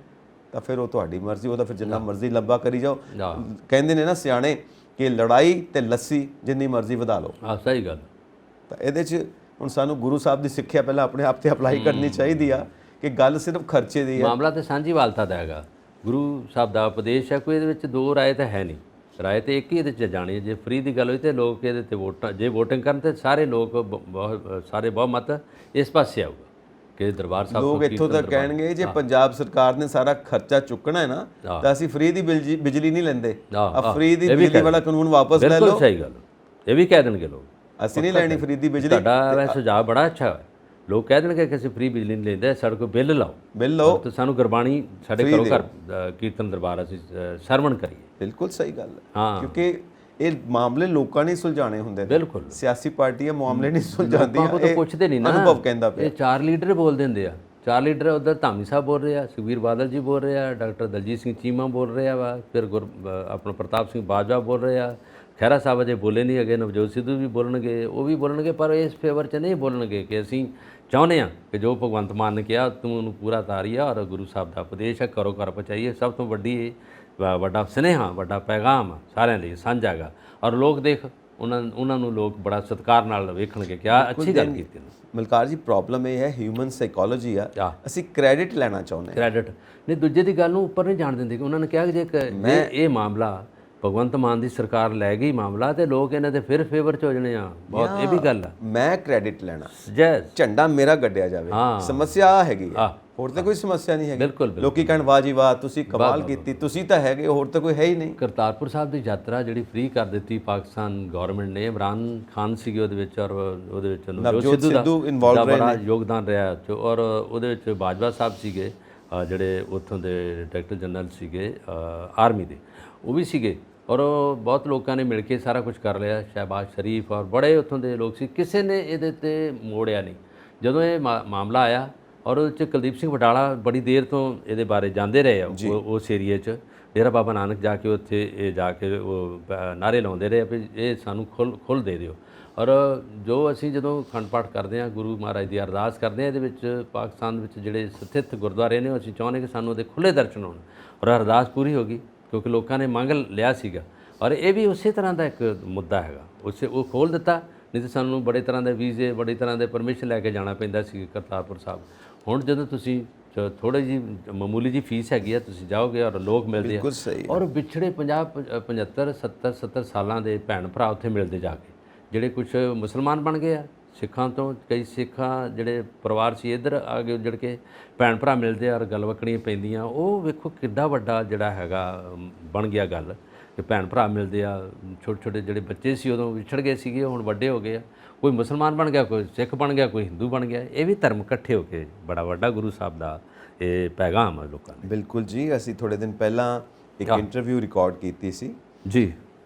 Speaker 1: ਤਾਂ ਫਿਰ ਉਹ ਤੁਹਾਡੀ ਮਰਜ਼ੀ, ਉਹਦਾ ਫਿਰ ਜਿੰਨਾ ਮਰਜ਼ੀ ਲੰਬਾ ਕਰੀ ਜਾਓ। ਕਹਿੰਦੇ ਨੇ ਨਾ ਸਿਆਣੇ ਕਿ ਲੜਾਈ ਤੇ ਲੱਸੀ ਜਿੰਨੀ ਮਰਜ਼ੀ ਵਧਾ ਲਓ।
Speaker 2: ਹਾਂ ਸਹੀ ਗੱਲ।
Speaker 1: ਤਾਂ ਇਹਦੇ 'ਚ ਹੁਣ ਸਾਨੂੰ ਗੁਰੂ ਸਾਹਿਬ ਦੀ ਸਿੱਖਿਆ ਪਹਿਲਾਂ ਆਪਣੇ ਆਪ ਤੇ ਅਪਲਾਈ ਕਰਨੀ ਚਾਹੀਦੀ ਆ ਕਿ ਗੱਲ ਸਿਰਫ ਖਰਚੇ ਦੀ ਹੈ।
Speaker 2: ਮਾਮਲਾ ਤੇ ਸਾਂਝੀ ਵਾਲਤਾ ਦਾ ਹੈਗਾ, ਗੁਰੂ ਸਾਹਿਬ ਦਾ ਉਪਦੇਸ਼ ਹੈ, ਕੋਈ ਇਹਦੇ ਵਿੱਚ ਦੋ ਰਾਏ ਤਾਂ ਹੈ ਨਹੀਂ, ਰਾਏ ਤੇ ਇੱਕ ਹੀ ਇਹਦੇ 'ਚ ਜਾਣੀ। ਜੇ ਫ੍ਰੀ ਦੀ ਗੱਲ ਹੋਈ ਤੇ ਲੋਕ ਇਹਦੇ ਤੇ ਵੋਟਾਂ, ਜੇ ਵੋਟਿੰਗ ਕਰਨ ਤੇ ਸਾਰੇ ਲੋਕ ਸਾਰੇ ਬਹੁਮਤ ਇਸ ਪਾਸੇ ਆਊਗਾ ਕਿ ਦਰਬਾਰ ਸਾਹਿਬ
Speaker 1: ਲੋਕ ਇੱਥੋਂ ਤੱਕ ਕਹਿਣਗੇ ਜੇ ਪੰਜਾਬ ਸਰਕਾਰ ਨੇ ਸਾਰਾ ਖਰਚਾ ਚੁੱਕਣਾ ਹੈ ਨਾ ਤਾਂ ਅਸੀਂ ਫ੍ਰੀ ਦੀ ਬਿਜਲੀ ਨਹੀਂ ਲੈਂਦੇ, ਆ ਫ੍ਰੀ ਦੀ ਬਿਜਲੀ ਵਾਲਾ ਕਾਨੂੰਨ ਵਾਪਸ ਲੈ ਲਓ।
Speaker 2: ਬਿਲਕੁਲ ਸਹੀ ਗੱਲ, ਇਹ ਵੀ ਕਹਿ ਦੇਣਗੇ ਲੋਕ,
Speaker 1: ਅਸੀਂ ਨਹੀਂ ਲੈਣੀ ਫ੍ਰੀ ਦੀ ਬਿਜਲੀ।
Speaker 2: ਤੁਹਾਡਾ ਵੈਸੇ ਸੁਝਾਅ ਬੜਾ ਅੱਛਾ ਹੈ, ਲੋਕ ਕਹਿ ਦੇਣਗੇ ਕਿ ਅਸੀਂ ਫ੍ਰੀ ਬਿਜਲੀ ਨਹੀਂ ਲੈਂਦੇ, ਸਾਡੇ ਕੋਲ ਬਿੱਲ ਲਾਓ,
Speaker 1: ਬਿੱਲ ਲਓ
Speaker 2: ਤੇ ਸਾਨੂੰ ਗੁਰਬਾਣੀ ਸਾਡੇ ਘਰੋਂ ਘਰ ਕੀਰਤਨ ਦਰਬਾਰ ਅਸੀਂ ਸਰਵਣ ਕਰੀਏ।
Speaker 1: ਬਿਲਕੁਲ ਸਹੀ ਗੱਲ ਹੈ,
Speaker 2: ਹਾਂ
Speaker 1: ਕਿਉਂਕਿ ਇਹ ਮਾਮਲੇ ਲੋਕਾਂ ਨੇ ਸੁਲਝਾਣੇ ਹੁੰਦੇ ਨੇ,
Speaker 2: ਬਿਲਕੁਲ
Speaker 1: ਸਿਆਸੀ ਪਾਰਟੀਆਂ ਮਾਮਲੇ ਨਹੀਂ ਸੁਲਝਾਉਂਦੀਆਂ।
Speaker 2: ਉਹ ਤਾਂ ਪੁੱਛਦੇ ਨਹੀਂ ਨਾ,
Speaker 1: ਅਨੁਭਵ ਕਹਿੰਦਾ ਪਿਆ।
Speaker 2: ਇਹ ਚਾਰ ਲੀਡਰ ਬੋਲ ਦਿੰਦੇ ਆ, ਚਾਰ ਲੀਡਰ ਉਧਰ ਧਾਮੀ ਸਾਹਿਬ ਬੋਲ ਰਹੇ ਆ, ਸੁਖਬੀਰ ਬਾਦਲ ਜੀ ਬੋਲ ਰਹੇ ਆ, ਡਾਕਟਰ ਦਲਜੀਤ ਸਿੰਘ ਚੀਮਾ ਬੋਲ ਰਿਹਾ ਵਾ, ਫਿਰ ਆਪਣਾ ਪ੍ਰਤਾਪ ਸਿੰਘ ਬਾਜਵਾ ਬੋਲ ਰਹੇ ਆ, ਖਹਿਰਾ ਸਾਹਿਬ ਅਜੇ ਬੋਲੇ ਨਹੀਂ ਹੈਗੇ, ਨਵਜੋਤ ਸਿੱਧੂ ਵੀ ਬੋਲਣਗੇ, ਉਹ ਵੀ ਬੋਲਣਗੇ, ਪਰ ਇਸ ਫੇਵਰ 'ਚ ਨਹੀਂ ਬੋਲਣਗੇ ਕਿ ਅਸੀਂ ਚਾਹੁੰਦੇ ਹਾਂ ਕਿ ਜੋ ਭਗਵੰਤ ਮਾਨ ਨੇ ਕਿਹਾ ਤੂੰ ਉਹਨੂੰ ਪੂਰਾ ਉਤਾਰੀਏ, ਔਰ ਗੁਰੂ ਸਾਹਿਬ ਦਾ ਉਪਦੇਸ਼ ਹੈ ਘਰੋਂ ਘਰ ਪਹੁੰਚਾਈਏ। ਸਭ ਤੋਂ ਵੱਡਾ ਸੁਨੇਹਾ, ਵੱਡਾ ਪੈਗਾਮ ਸਾਰਿਆਂ ਲਈ ਸਾਂਝਾ ਹੈਗਾ, ਔਰ ਲੋਕ ਦੇਖ ਉਹਨਾਂ ਨੂੰ ਲੋਕ ਬੜਾ ਸਤਿਕਾਰ ਨਾਲ ਵੇਖਣਗੇ ਕਿ ਆ ਅੱਛੀ ਗੱਲ ਕੀਤੀ।
Speaker 1: ਮਲਕਾਰ ਜੀ ਪ੍ਰੋਬਲਮ ਇਹ ਹੈ, ਹਿਊਮਨ ਸਾਈਕੋਲੋਜੀ ਆ, ਅਸੀਂ ਕ੍ਰੈਡਿਟ ਲੈਣਾ ਚਾਹੁੰਦੇ ਹਾਂ।
Speaker 2: ਕ੍ਰੈਡਿਟ ਨਹੀਂ, ਦੂਜੇ ਦੀ ਗੱਲ ਨੂੰ ਉੱਪਰ ਨਹੀਂ ਜਾਣ ਦਿੰਦੇ ਕਿ ਉਹਨਾਂ ਨੇ ਕਿਹਾ ਕਿ ਜੇ ਇਹ ਮਾਮਲਾ ਭਗਵੰਤ ਮਾਨ ਦੀ ਸਰਕਾਰ ਲੈ ਗਈ ਮਾਮਲਾ ਤੇ ਲੋਕ ਇਹਨਾਂ ਦੇ ਫਿਰ ਫੇਵਰ 'ਚ ਹੋ ਜਾਣੇ ਆ, ਬਹੁਤ ਇਹ ਵੀ ਗੱਲ ਆ।
Speaker 1: ਮੈਂ ਕ੍ਰੈਡਿਟ ਲੈਣਾ,
Speaker 2: ਜੈ
Speaker 1: ਝੰਡਾ ਮੇਰਾ ਗੱਡਿਆ ਜਾਵੇ, ਸਮੱਸਿਆ ਆ ਹੈਗੀ, ਹੋਰ ਤਾਂ ਕੋਈ ਸਮੱਸਿਆ ਨਹੀਂ ਹੈਗੀ।
Speaker 2: ਬਿਲਕੁਲ
Speaker 1: ਲੋਕੀ ਕਹਿਣ ਵਾਹ ਜੀ ਵਾਹ ਤੁਸੀਂ ਕਮਾਲ ਕੀਤੀ, ਤੁਸੀਂ ਤਾਂ ਹੈਗੇ, ਹੋਰ ਤਾਂ ਕੋਈ ਹੈ ਹੀ ਨਹੀਂ।
Speaker 2: ਕਰਤਾਰਪੁਰ ਸਾਹਿਬ ਦੀ ਯਾਤਰਾ ਜਿਹੜੀ ਫ੍ਰੀ ਕਰ ਦਿੱਤੀ ਪਾਕਿਸਤਾਨ ਗਵਰਨਮੈਂਟ ਨੇ, ਇਮਰਾਨ ਖਾਨ ਸੀਗੇ ਉਹਦੇ ਵਿੱਚ, ਔਰ ਉਹਦੇ ਵਿੱਚ ਨਵਜੋਤ ਸਿੱਧੂ ਦਾ ਬੜਾ ਯੋਗਦਾਨ ਰਿਹਾ, ਔਰ ਉਹਦੇ ਵਿੱਚ ਬਾਜਵਾ ਸਾਹਿਬ ਸੀਗੇ ਜਿਹੜੇ ਉੱਥੋਂ ਦੇ ਡਾਇਰੈਕਟਰ ਜਨਰਲ ਸੀਗੇ ਆਰਮੀ ਦੇ, ਉਹ ਵੀ ਸੀਗੇ, ਔਰ ਬਹੁਤ ਲੋਕਾਂ ਨੇ ਮਿਲ ਕੇ ਸਾਰਾ ਕੁਝ ਕਰ ਲਿਆ, ਸ਼ਹਿਬਾਜ਼ ਸ਼ਰੀਫ ਔਰ ਬੜੇ ਉੱਥੋਂ ਦੇ ਲੋਕ ਸੀ, ਕਿਸੇ ਨੇ ਇਹਦੇ ਤੇ ਮੋੜਿਆ ਨਹੀਂ। ਜਦੋਂ ਇਹ ਮਾਮਲਾ ਆਇਆ ਔਰ ਉਹਦੇ 'ਚ ਕੁਲਦੀਪ ਸਿੰਘ ਵਡਾਲਾ ਬੜੀ ਦੇਰ ਤੋਂ ਇਹਦੇ ਬਾਰੇ ਜਾਂਦੇ ਰਹੇ ਆ, ਉਸ ਏਰੀਏ 'ਚ ਡੇਰਾ ਬਾਬਾ ਨਾਨਕ ਜਾ ਕੇ ਉੱਥੇ ਇਹ ਜਾ ਕੇ ਉਹ ਨਾਅਰੇ ਲਾਉਂਦੇ ਰਹੇ ਵੀ ਇਹ ਸਾਨੂੰ ਖੁੱਲ੍ਹ ਦੇ ਦਿਓ। ਔਰ ਜੋ ਅਸੀਂ ਜਦੋਂ ਅਖੰਡ ਪਾਠ ਕਰਦੇ ਹਾਂ, ਗੁਰੂ ਮਹਾਰਾਜ ਦੀ ਅਰਦਾਸ ਕਰਦੇ ਹਾਂ, ਇਹਦੇ ਵਿੱਚ ਪਾਕਿਸਤਾਨ ਵਿੱਚ ਜਿਹੜੇ ਸਥਿਤ ਗੁਰਦੁਆਰੇ ਨੇ, ਅਸੀਂ ਚਾਹੁੰਦੇ ਕਿ ਸਾਨੂੰ ਉਹਦੇ ਖੁੱਲ੍ਹੇ ਦਰਸ਼ਨ ਹੋਣ, ਔਰ ਅਰਦਾਸ ਪੂਰੀ ਹੋ ਗਈ ਕਿਉਂਕਿ ਲੋਕਾਂ ਨੇ ਮੰਗ ਲਿਆ ਸੀਗਾ। ਔਰ ਇਹ ਵੀ ਉਸੇ ਤਰ੍ਹਾਂ ਦਾ ਇੱਕ ਮੁੱਦਾ ਹੈਗਾ, ਉਹ ਖੋਲ੍ਹ ਦਿੱਤਾ, ਨਹੀਂ ਤਾਂ ਸਾਨੂੰ ਬੜੇ ਤਰ੍ਹਾਂ ਦੇ ਵੀਜ਼ੇ, ਬੜੀ ਤਰ੍ਹਾਂ ਦੇ ਪਰਮਿਸ਼ਨ ਲੈ ਕੇ ਜਾਣਾ ਪੈਂਦਾ ਸੀ ਕਰਤਾਰਪੁਰ ਸਾਹਿਬ। ਹੁਣ ਜਦੋਂ ਤੁਸੀਂ ਥੋੜੀ ਜਿਹੀ ਮਾਮੂਲੀ ਜੀ ਫੀਸ ਹੈਗੀ ਆ, ਤੁਸੀਂ ਜਾਓਗੇ ਔਰ ਲੋਕ ਮਿਲਦੇ ਆ, ਔਰ ਵਿਛੜੇ 50, 75, 70 ਸਾਲਾਂ ਦੇ ਭੈਣ ਭਰਾ ਉੱਥੇ ਮਿਲਦੇ ਜਾ ਕੇ, ਜਿਹੜੇ ਕੁਝ ਮੁਸਲਮਾਨ ਬਣ ਗਏ ਆ, ਸਿੱਖਾਂ ਤੋਂ ਕਈ ਸਿੱਖਾਂ ਜਿਹੜੇ ਪਰਿਵਾਰ ਸੀ ਇੱਧਰ ਆ ਕੇ ਉੱਜੜ ਕੇ ਭੈਣ ਭਰਾ ਮਿਲਦੇ ਆ ਔਰ ਗਲਵਕੜੀਆਂ ਪੈਂਦੀਆਂ। ਉਹ ਵੇਖੋ ਕਿੱਡਾ ਵੱਡਾ ਜਿਹੜਾ ਹੈਗਾ ਬਣ ਗਿਆ ਗੱਲ ਕਿ ਭੈਣ ਭਰਾ ਮਿਲਦੇ ਆ, ਛੋਟੇ ਛੋਟੇ ਜਿਹੜੇ ਬੱਚੇ ਸੀ ਉਦੋਂ ਵਿਛੜ ਗਏ ਸੀਗੇ, ਹੁਣ ਵੱਡੇ ਹੋ ਗਏ ਆ, ਕੋਈ ਮੁਸਲਮਾਨ ਬਣ ਗਿਆ, ਕੋਈ ਸਿੱਖ ਬਣ ਗਿਆ, ਕੋਈ ਹਿੰਦੂ ਬਣ ਗਿਆ। ਇਹ ਵੀ ਧਰਮ ਇਕੱਠੇ ਹੋ ਕੇ ਬੜਾ ਵੱਡਾ ਗੁਰੂ ਸਾਹਿਬ ਦਾ ਇਹ ਪੈਗਾਮ ਹੈ ਲੋਕਾਂ ਨੂੰ।
Speaker 1: ਬਿਲਕੁਲ ਜੀ, ਅਸੀਂ ਥੋੜੇ ਦਿਨ ਪਹਿਲਾਂ ਇੱਕ ਇੰਟਰਵਿਊ ਰਿਕਾਰਡ ਕੀਤੀ ਸੀ
Speaker 2: ਜੀ,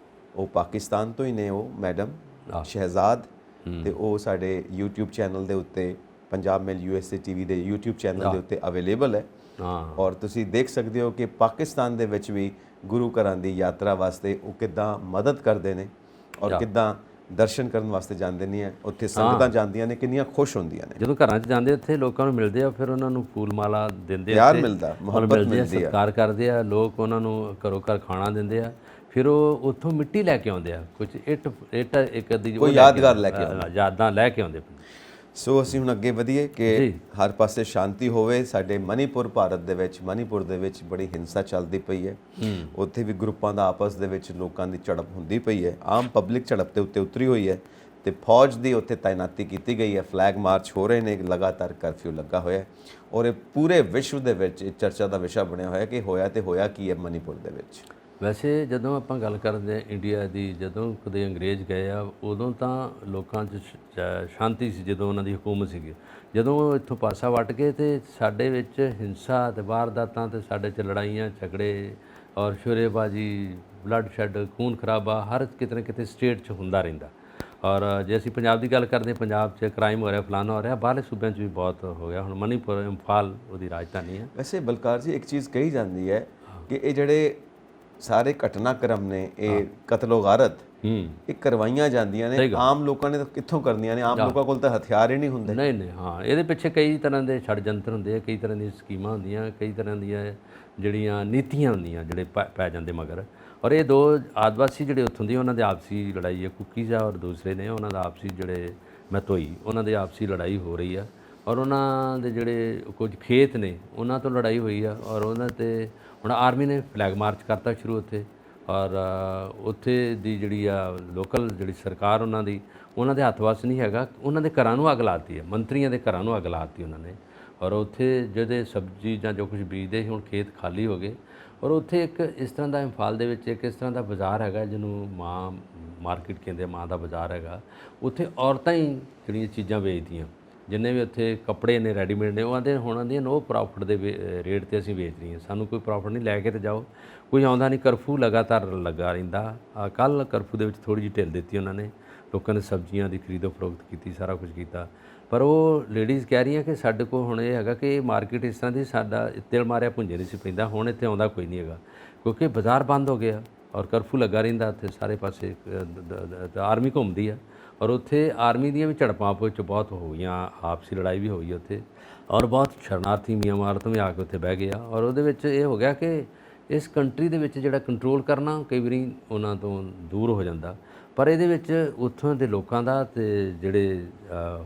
Speaker 1: ਉਹ ਪਾਕਿਸਤਾਨ ਤੋਂ ਹੀ ਨੇ, ਉਹ ਮੈਡਮ ਸ਼ਹਿਜ਼ਾਦ, ਤੇ ਉਹ ਸਾਡੇ YouTube ਚੈਨਲ ਦੇ ਉੱਤੇ, ਪੰਜਾਬ ਮੇਲ USA TV ਦੇ YouTube ਚੈਨਲ ਦੇ ਉੱਤੇ ਅਵੇਲੇਬਲ ਹੈ। ਔਰ ਤੁਸੀਂ ਦੇਖ ਸਕਦੇ ਹੋ ਕਿ ਪਾਕਿਸਤਾਨ ਦੇ ਵਿੱਚ ਵੀ ਗੁਰੂ ਘਰਾਂ ਦੀ ਯਾਤਰਾ ਵਾਸਤੇ ਉਹ ਕਿੱਦਾਂ ਮਦਦ ਕਰਦੇ ਨੇ ਔਰ ਕਿੱਦਾਂ ਦਰਸ਼ਨ ਕਰਨ ਵਾਸਤੇ ਜਾਂਦੇ ਨਹੀਂ ਹੈ, ਉੱਥੇ ਸੰਗਤਾਂ ਜਾਂਦੀਆਂ ਨੇ, ਕਿੰਨੀਆਂ ਖੁਸ਼ ਹੁੰਦੀਆਂ ਨੇ
Speaker 2: ਜਦੋਂ ਘਰਾਂ 'ਚ ਜਾਂਦੇ, ਉੱਥੇ ਲੋਕਾਂ ਨੂੰ ਮਿਲਦੇ ਆ, ਫਿਰ ਉਹਨਾਂ ਨੂੰ ਫੂਲ ਮਾਲਾ ਦਿੰਦੇ ਆ,
Speaker 1: ਪਿਆਰ ਮਿਲਦਾ, ਮੁਹੱਬਤ ਮਿਲਦੀ ਆ,
Speaker 2: ਸਤਿਕਾਰ ਕਰਦੇ ਆ, ਲੋਕ ਉਹਨਾਂ ਨੂੰ ਘਰੋਂ ਘਰ ਖਾਣਾ ਦਿੰਦੇ ਆ, ਫਿਰ ਉਹ ਉੱਥੋਂ ਮਿੱਟੀ ਲੈ ਕੇ ਆਉਂਦੇ ਆ, ਕੁਝ ਇੱਟ ਇੱਕ ਅੱਧੀ
Speaker 1: ਕੋਈ ਯਾਦਗਾਰ ਲੈ ਕੇ ਆਉਂਦੇ,
Speaker 2: ਯਾਦਾਂ ਲੈ ਕੇ ਆਉਂਦੇ।
Speaker 1: ਸੋ ਅਸੀਂ ਹੁਣ ਅੱਗੇ ਵਧੀਏ ਕਿ ਹਰ ਪਾਸੇ ਸ਼ਾਂਤੀ ਹੋਵੇ। ਸਾਡੇ ਮਨੀਪੁਰ, ਭਾਰਤ ਦੇ ਵਿੱਚ ਮਨੀਪੁਰ ਦੇ ਵਿੱਚ ਬੜੀ ਹਿੰਸਾ ਚੱਲਦੀ ਪਈ ਹੈ, ਉੱਥੇ ਵੀ ਗਰੁੱਪਾਂ ਦਾ ਆਪਸ ਦੇ ਵਿੱਚ ਲੋਕਾਂ ਦੀ ਝੜਪ ਹੁੰਦੀ ਪਈ ਹੈ, ਆਮ ਪਬਲਿਕ ਝੜਪ ਦੇ ਉੱਤੇ ਉਤਰੀ ਹੋਈ ਹੈ ਤੇ ਫੌਜ ਦੀ ਉੱਥੇ ਤਾਇਨਾਤੀ ਕੀਤੀ ਗਈ ਹੈ, ਫਲੈਗ ਮਾਰਚ ਹੋ ਰਹੇ ਨੇ, ਲਗਾਤਾਰ ਕਰਫਿਊ ਲੱਗਾ ਹੋਇਆ ਔਰ ਇਹ ਪੂਰੇ ਵਿਸ਼ਵ ਦੇ ਵਿੱਚ ਚਰਚਾ ਦਾ ਵਿਸ਼ਾ ਬਣਿਆ ਹੋਇਆ ਕਿ ਹੋਇਆ ਤੇ ਹੋਇਆ ਕੀ ਹੈ ਮਨੀਪੁਰ ਦੇ ਵਿੱਚ।
Speaker 2: ਵੈਸੇ ਜਦੋਂ ਆਪਾਂ ਗੱਲ ਕਰਦੇ ਹਾਂ ਇੰਡੀਆ ਦੀ, ਜਦੋਂ ਕਦੇ ਅੰਗਰੇਜ਼ ਗਏ ਆ ਉਦੋਂ ਤਾਂ ਲੋਕਾਂ 'ਚ ਸ਼ਾਂਤੀ ਸੀ, ਜਦੋਂ ਉਹਨਾਂ ਦੀ ਹਕੂਮਤ ਸੀਗੀ। ਜਦੋਂ ਉਹ ਇੱਥੋਂ ਪਾਸਾ ਵੱਟ ਕੇ ਤੇ ਸਾਡੇ ਵਿੱਚ ਹਿੰਸਾ ਤੇ ਵਾਰਦਾਤਾਂ ਤੇ ਸਾਡੇ 'ਚ ਲੜਾਈਆਂ ਝਗੜੇ ਔਰ ਸ਼ੋਰੇਬਾਜ਼ੀ, ਬਲੱਡ ਸ਼ੈੱਡ, ਖੂਨ ਖਰਾਬਾ ਹਰ ਕਿਤੇ ਨਾ ਕਿਤੇ ਸਟੇਟ 'ਚ ਹੁੰਦਾ ਰਹਿੰਦਾ। ਔਰ ਜੇ ਅਸੀਂ ਪੰਜਾਬ ਦੀ ਗੱਲ ਕਰਦੇ, ਪੰਜਾਬ 'ਚ ਕ੍ਰਾਈਮ ਹੋ ਰਿਹਾ, ਫਲਾਨਾ ਹੋ ਰਿਹਾ, ਬਾਹਰਲੇ ਸੂਬਿਆਂ 'ਚ ਵੀ ਬਹੁਤ ਹੋ ਗਿਆ। ਹੁਣ ਮਣੀਪੁਰ, ਇੰਫਾਲ ਉਹਦੀ ਰਾਜਧਾਨੀ ਹੈ।
Speaker 1: ਵੈਸੇ ਬਲਕਾਰ ਜੀ ਇੱਕ ਚੀਜ਼ ਕਹੀ ਜਾਂਦੀ ਹੈ ਕਿ ਇਹ ਜਿਹੜੇ ਸਾਰੇ ਘਟਨਾਕ੍ਰਮ ਨੇ, ਇਹ ਕਤਲੋ ਗਾਰਤ, ਇਹ ਕਰਵਾਈਆਂ ਜਾਂਦੀਆਂ ਨੇ ਆਮ ਲੋਕਾਂ ਨੇ ਤਾਂ ਕਿੱਥੋਂ ਕਰਨੀਆਂ ਨੇ? ਆਮ ਲੋਕਾਂ ਕੋਲ ਤਾਂ ਹਥਿਆਰ ਹੀ ਨਹੀਂ ਹੁੰਦੇ।
Speaker 2: ਨਹੀਂ ਨਹੀਂ, ਹਾਂ, ਇਹਦੇ ਪਿੱਛੇ ਕਈ ਤਰ੍ਹਾਂ ਦੇ ਛੜਯੰਤਰ ਹੁੰਦੇ ਆ, ਕਈ ਤਰ੍ਹਾਂ ਦੀਆਂ ਸਕੀਮਾਂ ਹੁੰਦੀਆਂ, ਕਈ ਤਰ੍ਹਾਂ ਦੀਆਂ ਜਿਹੜੀਆਂ ਨੀਤੀਆਂ ਹੁੰਦੀਆਂ ਜਿਹੜੇ ਪੈ ਜਾਂਦੇ ਮਗਰ। ਔਰ ਇਹ ਦੋ ਆਦਿਵਾਸੀ ਜਿਹੜੇ ਉੱਥੋਂ ਦੇ, ਉਹਨਾਂ ਦੇ ਆਪਸੀ ਲੜਾਈ ਹੈ, ਕੁਕੀਜ਼ ਆ ਔਰ ਦੂਸਰੇ ਨੇ ਉਹਨਾਂ ਦਾ ਆਪਸੀ ਜਿਹੜੇ ਮੈਤੋਈ, ਉਹਨਾਂ ਦੇ ਆਪਸੀ ਲੜਾਈ ਹੋ ਰਹੀ ਆ। ਔਰ ਉਹਨਾਂ ਦੇ ਜਿਹੜੇ ਕੁਝ ਖੇਤ ਨੇ ਉਹਨਾਂ ਤੋਂ ਲੜਾਈ ਹੋਈ ਆ। ਔਰ ਉਹਨਾਂ 'ਤੇ ਹੁਣ ਆਰਮੀ ਨੇ ਫਲੈਗ ਮਾਰਚ ਕਰਤਾ ਸ਼ੁਰੂ ਉੱਥੇ। ਔਰ ਉੱਥੇ ਦੀ ਜਿਹੜੀ ਆ ਲੋਕਲ ਜਿਹੜੀ ਸਰਕਾਰ ਉਹਨਾਂ ਦੇ ਹੱਥ ਵੱਸ ਨਹੀਂ ਹੈਗਾ। ਉਹਨਾਂ ਦੇ ਘਰਾਂ ਨੂੰ ਅੱਗ ਲਾਤੀ ਹੈ, ਮੰਤਰੀਆਂ ਦੇ ਘਰਾਂ ਨੂੰ ਅੱਗ ਲਾਤੀ ਉਹਨਾਂ ਨੇ। ਔਰ ਉੱਥੇ ਜਿਹਦੇ ਸਬਜ਼ੀ ਜਾਂ ਜੋ ਕੁਝ ਬੀਜਦੇ ਸੀ, ਹੁਣ ਖੇਤ ਖਾਲੀ ਹੋ ਗਏ। ਔਰ ਉੱਥੇ ਇੱਕ ਇਸ ਤਰ੍ਹਾਂ ਦਾ ਇੰਫਾਲ ਦੇ ਵਿੱਚ ਇੱਕ ਇਸ ਤਰ੍ਹਾਂ ਦਾ ਬਾਜ਼ਾਰ ਹੈਗਾ ਜਿਹਨੂੰ ਮਾਂ ਮਾਰਕੀਟ ਕਹਿੰਦੇ, ਮਾਂ ਦਾ ਬਾਜ਼ਾਰ ਹੈਗਾ। ਉੱਥੇ ਔਰਤਾਂ ਹੀ ਜਿਹੜੀਆਂ ਚੀਜ਼ਾਂ ਵੇਚਦੀਆਂ, ਜਿੰਨੇ ਵੀ ਉੱਥੇ ਕੱਪੜੇ ਨੇ ਰੈਡੀਮੇਡ ਨੇ, ਉਹ ਆਂਦੇ ਹੁਣ ਆਂਦੀਆਂ ਨੋ ਪ੍ਰੋਫਿਟ ਦੇ ਰੇਟ 'ਤੇ ਅਸੀਂ ਵੇਚ ਰਹੀਆਂ, ਸਾਨੂੰ ਕੋਈ ਪ੍ਰੋਫਿਟ ਨਹੀਂ, ਲੈ ਕੇ ਤੇ ਜਾਓ। ਕੋਈ ਆਉਂਦਾ ਨਹੀਂ, ਕਰਫਿਊ ਲਗਾਤਾਰ ਲੱਗਾ ਰਹਿੰਦਾ। ਕੱਲ੍ਹ ਕਰਫਿਊ ਦੇ ਵਿੱਚ ਥੋੜ੍ਹੀ ਜਿਹੀ ਢਿੱਲ ਦਿੱਤੀ ਉਹਨਾਂ ਨੇ, ਲੋਕਾਂ ਨੇ ਸਬਜ਼ੀਆਂ ਦੀ ਖਰੀਦੋ ਫਰੋਖਤ ਕੀਤੀ, ਸਾਰਾ ਕੁਝ ਕੀਤਾ। ਪਰ ਉਹ ਲੇਡੀਜ਼ ਕਹਿ ਰਹੀਆਂ ਕਿ ਸਾਡੇ ਕੋਲ ਹੁਣ ਇਹ ਹੈਗਾ ਕਿ ਮਾਰਕੀਟ ਇਸ ਤਰ੍ਹਾਂ ਦੀ, ਸਾਡਾ ਤਿਲ ਮਾਰਿਆ ਭੁੰਜੇ ਨਹੀਂ ਸੀ ਪੈਂਦਾ, ਹੁਣ ਇੱਥੇ ਆਉਂਦਾ ਕੋਈ ਨਹੀਂ ਹੈਗਾ ਕਿਉਂਕਿ ਬਾਜ਼ਾਰ ਬੰਦ ਹੋ ਗਿਆ ਔਰ ਕਰਫਿਊ ਲੱਗਾ ਰਹਿੰਦਾ ਉੱਥੇ ਸਾਰੇ ਪਾਸੇ। ਆਰਮੀ ਘੁੰਮਦੀ ਆ ਔਰ ਉੱਥੇ ਆਰਮੀ ਦੀਆਂ ਵੀ ਝੜਪਾਂ ਆਪਸ ਵਿੱਚ ਬਹੁਤ ਹੋ ਗਈਆਂ, ਆਪਸੀ ਲੜਾਈ ਵੀ ਹੋਈ ਉੱਥੇ। ਔਰ ਬਹੁਤ ਸ਼ਰਨਾਰਥੀ ਮਿਆਂਮਾਰ ਤੋਂ ਵੀ ਆ ਕੇ ਉੱਥੇ ਬਹਿ ਗਏ ਆ। ਔਰ ਉਹਦੇ ਵਿੱਚ ਇਹ ਹੋ ਗਿਆ ਕਿ ਇਸ ਕੰਟਰੀ ਦੇ ਵਿੱਚ ਜਿਹੜਾ ਕੰਟਰੋਲ ਕਰਨਾ ਕਈ ਵਾਰੀ ਉਹਨਾਂ ਤੋਂ ਦੂਰ ਹੋ ਜਾਂਦਾ। ਪਰ ਇਹਦੇ ਵਿੱਚ ਉੱਥੋਂ ਦੇ ਲੋਕਾਂ ਦਾ ਤੇ ਜਿਹੜੇ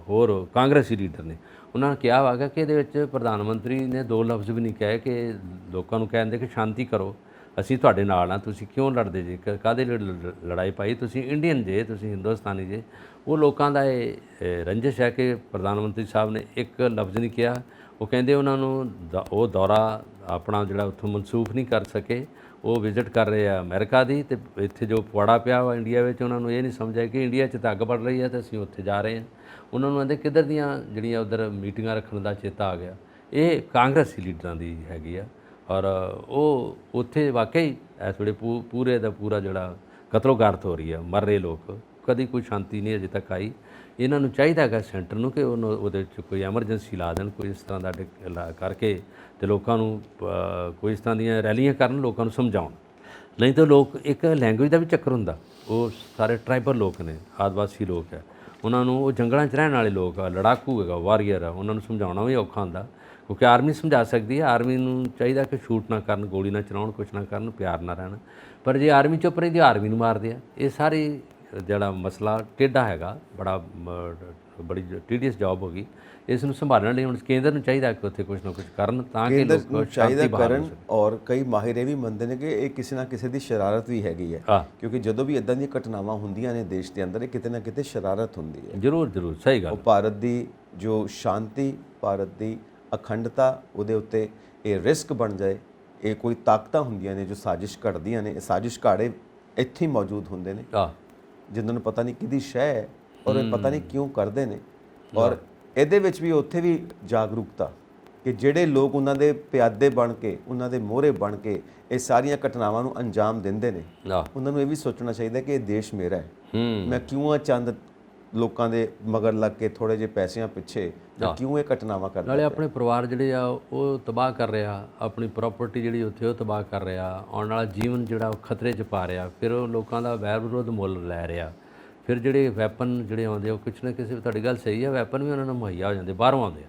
Speaker 2: ਹੋਰ ਕਾਂਗਰਸੀ ਲੀਡਰ ਨੇ, ਉਹਨਾਂ ਨੇ ਕਿਹਾ ਵਾਗਾ ਕਿ ਇਹਦੇ ਵਿੱਚ ਪ੍ਰਧਾਨ ਮੰਤਰੀ ਨੇ ਦੋ ਲਫ਼ਜ਼ ਵੀ ਨਹੀਂ ਕਹੇ ਕਿ ਲੋਕਾਂ ਨੂੰ ਕਹਿੰਦੇ ਕਿ ਸ਼ਾਂਤੀ ਕਰੋ, ਅਸੀਂ ਤੁਹਾਡੇ ਨਾਲ ਆ, ਤੁਸੀਂ ਕਿਉਂ ਲੜਦੇ ਜੇ, ਕਾਹਦੇ ਲਈ ਲੜਾਈ ਪਾਈ, ਤੁਸੀਂ ਇੰਡੀਅਨ ਜੇ, ਤੁਸੀਂ ਹਿੰਦੁਸਤਾਨੀ ਜੇ। ਉਹ ਲੋਕਾਂ ਦਾ ਇਹ ਰੰਜਿਸ਼ ਹੈ ਕਿ ਪ੍ਰਧਾਨ ਮੰਤਰੀ ਸਾਹਿਬ ਨੇ ਇੱਕ ਲਫ਼ਜ਼ ਨਹੀਂ ਕਿਹਾ। ਉਹ ਕਹਿੰਦੇ ਉਹਨਾਂ ਨੂੰ ਉਹ ਦੌਰਾ ਆਪਣਾ ਜਿਹੜਾ ਉੱਥੋਂ ਮਨਸੂਖ ਨਹੀਂ ਕਰ ਸਕੇ। ਉਹ ਵਿਜ਼ਿਟ ਕਰ ਰਹੇ ਆ ਅਮਰੀਕਾ ਦੀ, ਅਤੇ ਇੱਥੇ ਜੋ ਪੁਆੜਾ ਪਿਆ ਵਾ ਇੰਡੀਆ ਵਿੱਚ, ਉਹਨਾਂ ਨੂੰ ਇਹ ਨਹੀਂ ਸਮਝਿਆ ਕਿ ਇੰਡੀਆ 'ਚ ਤਾਂ ਅੱਗ ਬੜ ਰਹੀ ਹੈ ਅਤੇ ਅਸੀਂ ਉੱਥੇ ਜਾ ਰਹੇ ਹਾਂ। ਉਹਨਾਂ ਨੂੰ ਕਹਿੰਦੇ ਕਿੱਧਰ ਦੀਆਂ ਜਿਹੜੀਆਂ ਉੱਧਰ ਮੀਟਿੰਗਾਂ ਰੱਖਣ ਦਾ ਚੇਤਾ ਆ ਗਿਆ। ਇਹ ਕਾਂਗਰਸੀ ਲੀਡਰਾਂ ਦੀ ਹੈਗੀ ਆ। ਔਰ ਉਹ ਉੱਥੇ ਵਾਕਈ ਇਸ ਵੇਲੇ ਪੂਰੇ ਦਾ ਪੂਰਾ ਜਿਹੜਾ ਕਤਲੋਗਾਰਤ ਹੋ ਰਹੀ ਆ, ਮਰ ਰਹੇ ਲੋਕ, ਕਦੀ ਕੋਈ ਸ਼ਾਂਤੀ ਨਹੀਂ ਅਜੇ ਤੱਕ ਆਈ। ਇਹਨਾਂ ਨੂੰ ਚਾਹੀਦਾ ਹੈਗਾ ਸੈਂਟਰ ਨੂੰ ਕਿ ਉਹਦੇ 'ਚ ਕੋਈ ਐਮਰਜੈਂਸੀ ਲਾ ਦੇਣ, ਕੋਈ ਇਸ ਤਰ੍ਹਾਂ ਦਾ ਕਰਕੇ, ਅਤੇ ਲੋਕਾਂ ਨੂੰ ਕੋਈ ਇਸ ਤਰ੍ਹਾਂ ਦੀਆਂ ਰੈਲੀਆਂ ਕਰਨ, ਲੋਕਾਂ ਨੂੰ ਸਮਝਾਉਣ। ਨਹੀਂ ਤਾਂ ਲੋਕ, ਇੱਕ ਲੈਂਗੁਏਜ ਦਾ ਵੀ ਚੱਕਰ ਹੁੰਦਾ। ਉਹ ਸਾਰੇ ਟਰਾਈਬਲ ਲੋਕ ਨੇ, ਆਦਿਵਾਸੀ ਲੋਕ ਹੈ, ਉਹਨਾਂ ਨੂੰ, ਉਹ ਜੰਗਲਾਂ 'ਚ ਰਹਿਣ ਵਾਲੇ ਲੋਕ ਆ, ਲੜਾਕੂ ਹੈਗਾ, ਵਾਰੀਅਰ ਆ, ਉਹਨਾਂ ਨੂੰ ਸਮਝਾਉਣਾ ਵੀ ਔਖਾ ਹੁੰਦਾ ਕਿਉਂਕਿ ਆਰਮੀ ਸਮਝਾ ਸਕਦੀ ਹੈ। ਆਰਮੀ ਨੂੰ ਚਾਹੀਦਾ ਕਿ ਸ਼ੂਟ ਨਾ ਕਰਨ, ਗੋਲੀ ਨਾ ਚਲਾਉਣ, ਕੁਛ ਨਾ ਕਰਨ, ਪਿਆਰ ਨਾ ਰਹਿਣ। ਪਰ ਜੇ ਆਰਮੀ ਚੁੱਪ ਰਹਿੰਦੀ, ਆਰਮੀ ਨੂੰ ਮਾਰਦੇ ਆ। ਇਹ ਸਾਰੀ ਜਿਹੜਾ ਮਸਲਾ ਟੇਢਾ ਹੈਗਾ, ਬੜੀ ਟੀਡੀਅਸ ਜੌਬ ਹੋ ਗਈ। ਇਸ ਨੂੰ ਸੰਭਾਲਣ ਲਈ ਹੁਣ ਕੇਂਦਰ ਨੂੰ ਚਾਹੀਦਾ ਕਿ ਉੱਥੇ ਕੁਛ ਨਾ ਕੁਛ ਕਰਨ ਤਾਂ ਕਿ ਲੋਕ ਸ਼ਾਂਤੀ ਕਰਨ।
Speaker 1: ਔਰ ਕਈ ਮਾਹਿਰ ਇਹ ਵੀ ਮੰਨਦੇ ਨੇ ਕਿ ਇਹ ਕਿਸੇ ਨਾ ਕਿਸੇ ਦੀ ਸ਼ਰਾਰਤ ਵੀ ਹੈਗੀ ਹੈ, ਕਿਉਂਕਿ ਜਦੋਂ ਵੀ ਇੱਦਾਂ ਦੀਆਂ ਘਟਨਾਵਾਂ ਹੁੰਦੀਆਂ ਨੇ ਦੇਸ਼ ਦੇ ਅੰਦਰ, ਇਹ ਕਿਤੇ ਨਾ ਕਿਤੇ ਸ਼ਰਾਰਤ ਹੁੰਦੀ ਹੈ।
Speaker 2: ਜ਼ਰੂਰ ਜ਼ਰੂਰ, ਸਹੀ ਗੱਲ।
Speaker 1: ਉਹ ਭਾਰਤ ਦੀ ਜੋ ਸ਼ਾਂਤੀ, ਭਾਰਤ ਦੀ ਅਖੰਡਤਾ, ਉਹਦੇ ਉੱਤੇ ਇਹ ਰਿਸਕ ਬਣ ਜਾਏ। ਇਹ ਕੋਈ ਤਾਕਤਾਂ ਹੁੰਦੀਆਂ ਨੇ ਜੋ ਸਾਜ਼ਿਸ਼ ਘੜਦੀਆਂ ਨੇ। ਇਹ ਸਾਜ਼ਿਸ਼ ਘਾੜੇ ਇੱਥੇ ਹੀ ਮੌਜੂਦ ਹੁੰਦੇ ਨੇ ਜਿਨ੍ਹਾਂ ਨੂੰ ਪਤਾ ਨਹੀਂ ਕਿਹਦੀ ਸ਼ੈ ਹੈ ਔਰ ਇਹ ਪਤਾ ਨਹੀਂ ਕਿਉਂ ਕਰਦੇ ਨੇ। ਔਰ ਇਹਦੇ ਵਿੱਚ ਵੀ ਉੱਥੇ ਵੀ ਜਾਗਰੂਕਤਾ ਕਿ ਜਿਹੜੇ ਲੋਕ ਉਹਨਾਂ ਦੇ ਪਿਆਦੇ ਬਣ ਕੇ, ਉਹਨਾਂ ਦੇ ਮੋਹਰੇ ਬਣ ਕੇ ਇਹ ਸਾਰੀਆਂ ਘਟਨਾਵਾਂ ਨੂੰ ਅੰਜਾਮ ਦਿੰਦੇ ਨੇ, ਉਹਨਾਂ ਨੂੰ ਇਹ ਵੀ ਸੋਚਣਾ ਚਾਹੀਦਾ ਕਿ ਇਹ ਦੇਸ਼ ਮੇਰਾ ਹੈ। ਮੈਂ ਕਿਉਂ ਆ ਚੰਦ ਲੋਕਾਂ ਦੇ ਮਗਰ ਲੱਗ ਕੇ ਥੋੜ੍ਹੇ ਜਿਹੇ ਪੈਸਿਆਂ ਪਿੱਛੇ ਕਿਉਂ ਇਹ ਘਟਨਾਵਾਂ ਕਰਦਾ?
Speaker 2: ਨਾਲੇ ਆਪਣੇ ਪਰਿਵਾਰ ਜਿਹੜੇ ਆ ਉਹ ਤਬਾਹ ਕਰ ਰਿਹਾ, ਆਪਣੀ ਪ੍ਰਾਪਰਟੀ ਜਿਹੜੀ ਉੱਥੇ ਉਹ ਤਬਾਹ ਕਰ ਰਿਹਾ, ਆਉਣ ਵਾਲਾ ਜੀਵਨ ਜਿਹੜਾ ਉਹ ਖਤਰੇ 'ਚ ਪਾ ਰਿਹਾ, ਫਿਰ ਉਹ ਲੋਕਾਂ ਦਾ ਵੈਰ ਵਿਰੋਧ ਮੁੱਲ ਲੈ ਰਿਹਾ। ਫਿਰ ਜਿਹੜੇ ਵੈਪਨ ਜਿਹੜੇ ਆਉਂਦੇ ਉਹ ਕੁਛ ਨਾ ਕਿਸੇ, ਤੁਹਾਡੀ ਗੱਲ ਸਹੀ ਹੈ, ਵੈਪਨ ਵੀ ਉਹਨਾਂ ਨੂੰ ਮੁਹੱਈਆ ਹੋ ਜਾਂਦੇ, ਬਾਹਰੋਂ ਆਉਂਦੇ ਆ।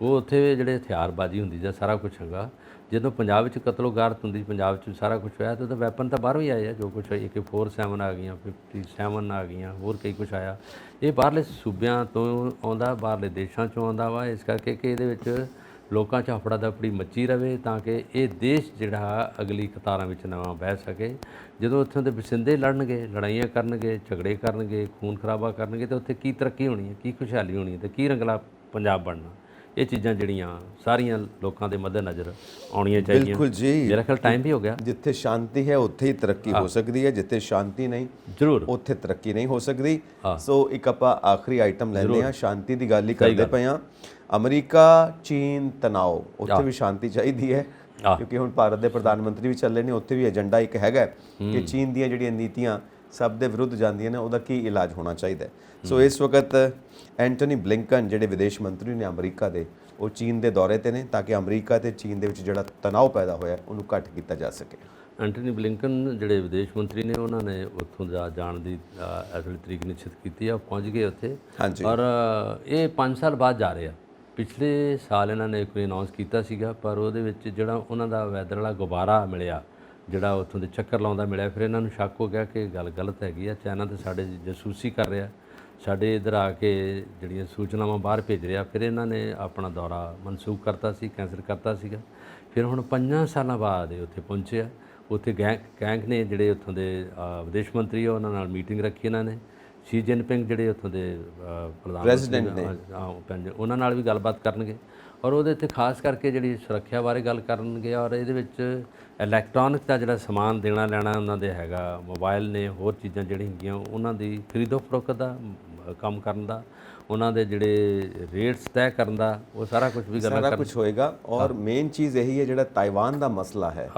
Speaker 2: ਉਹ ਉੱਥੇ ਜਿਹੜੇ ਹਥਿਆਰਬਾਜ਼ੀ ਹੁੰਦੀ ਜਾਂ ਸਾਰਾ ਕੁਛ ਹੈਗਾ। ਜਦੋਂ ਪੰਜਾਬ ਵਿੱਚ ਕਤਲੋਗਾਰਤ ਹੁੰਦੀ, ਪੰਜਾਬ 'ਚ ਸਾਰਾ ਕੁਛ ਹੋਇਆ, ਤਾਂ ਵੈਪਨ ਤਾਂ ਬਾਹਰੋਂ ਹੀ ਆਏ ਆ। ਜੋ ਕੁਛ AK-47 ਆ ਗਈਆਂ, 57 ਆ ਗਈਆਂ, ਹੋਰ ਕਈ ਕੁਛ ਆਇਆ। ਇਹ ਬਾਹਰਲੇ ਸੂਬਿਆਂ ਤੋਂ ਆਉਂਦਾ, ਬਾਹਰਲੇ ਦੇਸ਼ਾਂ 'ਚੋਂ ਆਉਂਦਾ ਵਾ। ਇਸ ਕਰਕੇ ਕਿ ਇਹਦੇ ਵਿੱਚ ਲੋਕਾਂ 'ਚ ਹਫੜਾ ਦਫੜੀ ਮੱਚੀ ਰਵੇ ਤਾਂ ਕਿ ਇਹ ਦੇਸ਼ ਜਿਹੜਾ ਅਗਲੀ ਕਤਾਰਾਂ ਵਿੱਚ ਨਵਾਂ ਬਹਿ ਸਕੇ। ਜਦੋਂ ਉੱਥੋਂ ਦੇ ਵਸਿੰਦੇ ਲੜਨਗੇ, ਲੜਾਈਆਂ ਕਰਨਗੇ, ਝਗੜੇ ਕਰਨਗੇ, ਖੂਨ ਖਰਾਬਾ ਕਰਨਗੇ, ਤਾਂ ਉੱਥੇ ਕੀ ਤਰੱਕੀ ਹੋਣੀ ਹੈ, ਕੀ ਖੁਸ਼ਹਾਲੀ ਹੋਣੀ ਹੈ, ਅਤੇ ਕੀ ਰੰਗਲਾ ਪੰਜਾਬ ਬਣਨਾ। ਇਹ ਚੀਜ਼ਾਂ ਜਿਹੜੀਆਂ ਸਾਰੀਆਂ ਲੋਕਾਂ ਦੇ ਮੱਦੇ ਨਜ਼ਰ ਆਉਣੀਆਂ ਚਾਹੀਦੀਆਂ।
Speaker 1: ਬਿਲਕੁਲ ਜੀ,
Speaker 2: ਮੇਰਾ ਖਿਆਲ ਟਾਈਮ ਵੀ ਹੋ ਗਿਆ।
Speaker 1: ਜਿੱਥੇ ਸ਼ਾਂਤੀ ਹੈ ਉੱਥੇ ਹੀ ਤਰੱਕੀ ਹੋ ਸਕਦੀ ਹੈ, ਜਿੱਥੇ ਸ਼ਾਂਤੀ ਨਹੀਂ
Speaker 2: ਜ਼ਰੂਰ
Speaker 1: ਉੱਥੇ ਤਰੱਕੀ ਨਹੀਂ ਹੋ ਸਕਦੀ। ਸੋ ਇੱਕ ਆਪਾਂ ਆਖਰੀ ਆਈਟਮ ਲੈਂਦੇ ਹਾਂ, ਸ਼ਾਂਤੀ ਦੀ ਗੱਲ ਹੀ ਕਰਦੇ ਪਏ ਹਾਂ। ਅਮਰੀਕਾ ਚੀਨ ਤਣਾਅ, ਉੱਥੇ ਵੀ ਸ਼ਾਂਤੀ ਚਾਹੀਦੀ ਹੈ, ਕਿਉਂਕਿ ਹੁਣ ਭਾਰਤ ਦੇ ਪ੍ਰਧਾਨ ਮੰਤਰੀ ਵੀ ਚੱਲੇ ਨੇ, ਉੱਥੇ ਵੀ ਏਜੰਡਾ ਇੱਕ ਹੈਗਾ ਕਿ ਚੀਨ ਦੀਆਂ ਜਿਹੜੀਆਂ ਨੀਤੀਆਂ ਸਭ ਦੇ ਵਿਰੁੱਧ ਜਾਂਦੀਆਂ ਨੇ, ਉਹਦਾ ਕੀ ਇਲਾਜ ਹੋਣਾ ਚਾਹੀਦਾ। ਸੋ ਇਸ ਵਕਤ ਐਂਟਨੀ ਬਲਿੰਕਨ ਜਿਹੜੇ ਵਿਦੇਸ਼ ਮੰਤਰੀ ਨੇ ਅਮਰੀਕਾ ਦੇ, ਉਹ ਚੀਨ ਦੇ ਦੌਰੇ ਤੇ ਨੇ ਤਾਂ ਕਿ ਅਮਰੀਕਾ ਤੇ ਚੀਨ ਦੇ ਵਿੱਚ ਜਿਹੜਾ ਤਣਾਅ ਪੈਦਾ ਹੋਇਆ ਉਹਨੂੰ ਘੱਟ ਕੀਤਾ ਜਾ ਸਕੇ।
Speaker 2: ਐਂਟਨੀ ਬਲਿੰਕਨ ਜਿਹੜੇ ਵਿਦੇਸ਼ ਮੰਤਰੀ ਨੇ ਉਹਨਾਂ ਨੇ ਉੱਥੋਂ ਜਾਣ ਦੀ ਅਸਲ ਤਰੀਕ ਨਿਸ਼ਚਿਤ ਕੀਤੀ ਆ, ਪਹੁੰਚ ਗਏ ਉੱਥੇ। ਔਰ ਇਹ 5 ਸਾਲ ਬਾਅਦ ਜਾ ਰਹੇ ਆ। ਪਿਛਲੇ ਸਾਲ ਇਹਨਾਂ ਨੇ ਇੱਕ ਵਾਰੀ ਅਨਾਉਂਸ ਕੀਤਾ ਸੀਗਾ, ਪਰ ਉਹਦੇ ਵਿੱਚ ਜਿਹੜਾ ਉਹਨਾਂ ਦਾ ਵੈਦਰ ਵਾਲਾ ਗੁਬਾਰਾ ਮਿਲਿਆ, ਜਿਹੜਾ ਉੱਥੋਂ ਦੇ ਚੱਕਰ ਲਾਉਂਦਾ ਮਿਲਿਆ, ਫਿਰ ਇਹਨਾਂ ਨੂੰ ਸ਼ੱਕ ਹੋ ਗਿਆ ਕਿ ਗੱਲ ਗਲਤ ਹੈਗੀ ਆ, ਚਾਈਨਾ ਤੇ ਸਾਡੇ ਜਸੂਸੀ ਕਰ ਰਿਹਾ, ਸਾਡੇ ਇੱਧਰ ਆ ਕੇ ਜਿਹੜੀਆਂ ਸੂਚਨਾਵਾਂ ਬਾਹਰ ਭੇਜ ਰਿਹਾ। ਫਿਰ ਇਹਨਾਂ ਨੇ ਆਪਣਾ ਦੌਰਾ ਮਨਸੂਖ ਕਰਤਾ ਸੀ, ਕੈਂਸਲ ਕਰਤਾ ਸੀਗਾ। ਫਿਰ ਹੁਣ 5 ਸਾਲਾਂ ਬਾਅਦ ਇਹ ਉੱਥੇ ਪਹੁੰਚੇ ਆ। ਉੱਥੇ ਗੈਂਗ ਨੇ ਜਿਹੜੇ ਉੱਥੋਂ ਦੇ ਵਿਦੇਸ਼ ਮੰਤਰੀ ਆ, ਉਹਨਾਂ ਨਾਲ ਮੀਟਿੰਗ ਰੱਖੀ ਇਹਨਾਂ ਨੇ। ਸ਼ੀ ਜਿਨਪਿੰਗ ਜਿਹੜੇ ਉੱਥੋਂ ਦੇ
Speaker 1: ਪ੍ਰੈਜ਼ੀਡੈਂਟ ਨੇ,
Speaker 2: ਉਹਨਾਂ ਨਾਲ ਵੀ ਗੱਲਬਾਤ ਕਰਨਗੇ ਔਰ ਉਹਦੇ 'ਤੇ ਖਾਸ ਕਰਕੇ ਜਿਹੜੀ ਸੁਰੱਖਿਆ ਬਾਰੇ ਗੱਲ ਕਰਨਗੇ। ਔਰ ਇਹਦੇ ਵਿੱਚ ਇਲੈਕਟ੍ਰੋਨਿਕ ਦਾ ਜਿਹੜਾ ਸਮਾਨ ਦੇਣਾ ਲੈਣਾ ਉਹਨਾਂ ਦੇ ਹੈਗਾ, ਮੋਬਾਈਲ ਨੇ, ਹੋਰ ਚੀਜ਼ਾਂ ਜਿਹੜੀਆਂ ਹੈਗੀਆਂ ਉਹਨਾਂ ਦੀ ਖਰੀਦੋ ਫਰੋਖਤ ਦਾ ਕੰਮ ਕਰਨ ਦਾ, ਉਹਨਾਂ ਦੇ ਜਿਹੜੇ ਰੇਟਸ ਤੈਅ ਕਰਨ ਦਾ, ਉਹ ਸਾਰਾ ਕੁਝ ਵੀ
Speaker 1: ਸਾਰਾ ਕੁਝ ਹੋਏਗਾ। ਔਰ ਮੇਨ ਚੀਜ਼ ਇਹੀ ਹੈ ਜਿਹੜਾ ਤਾਈਵਾਨ ਦਾ ਮਸਲਾ ਹੈ,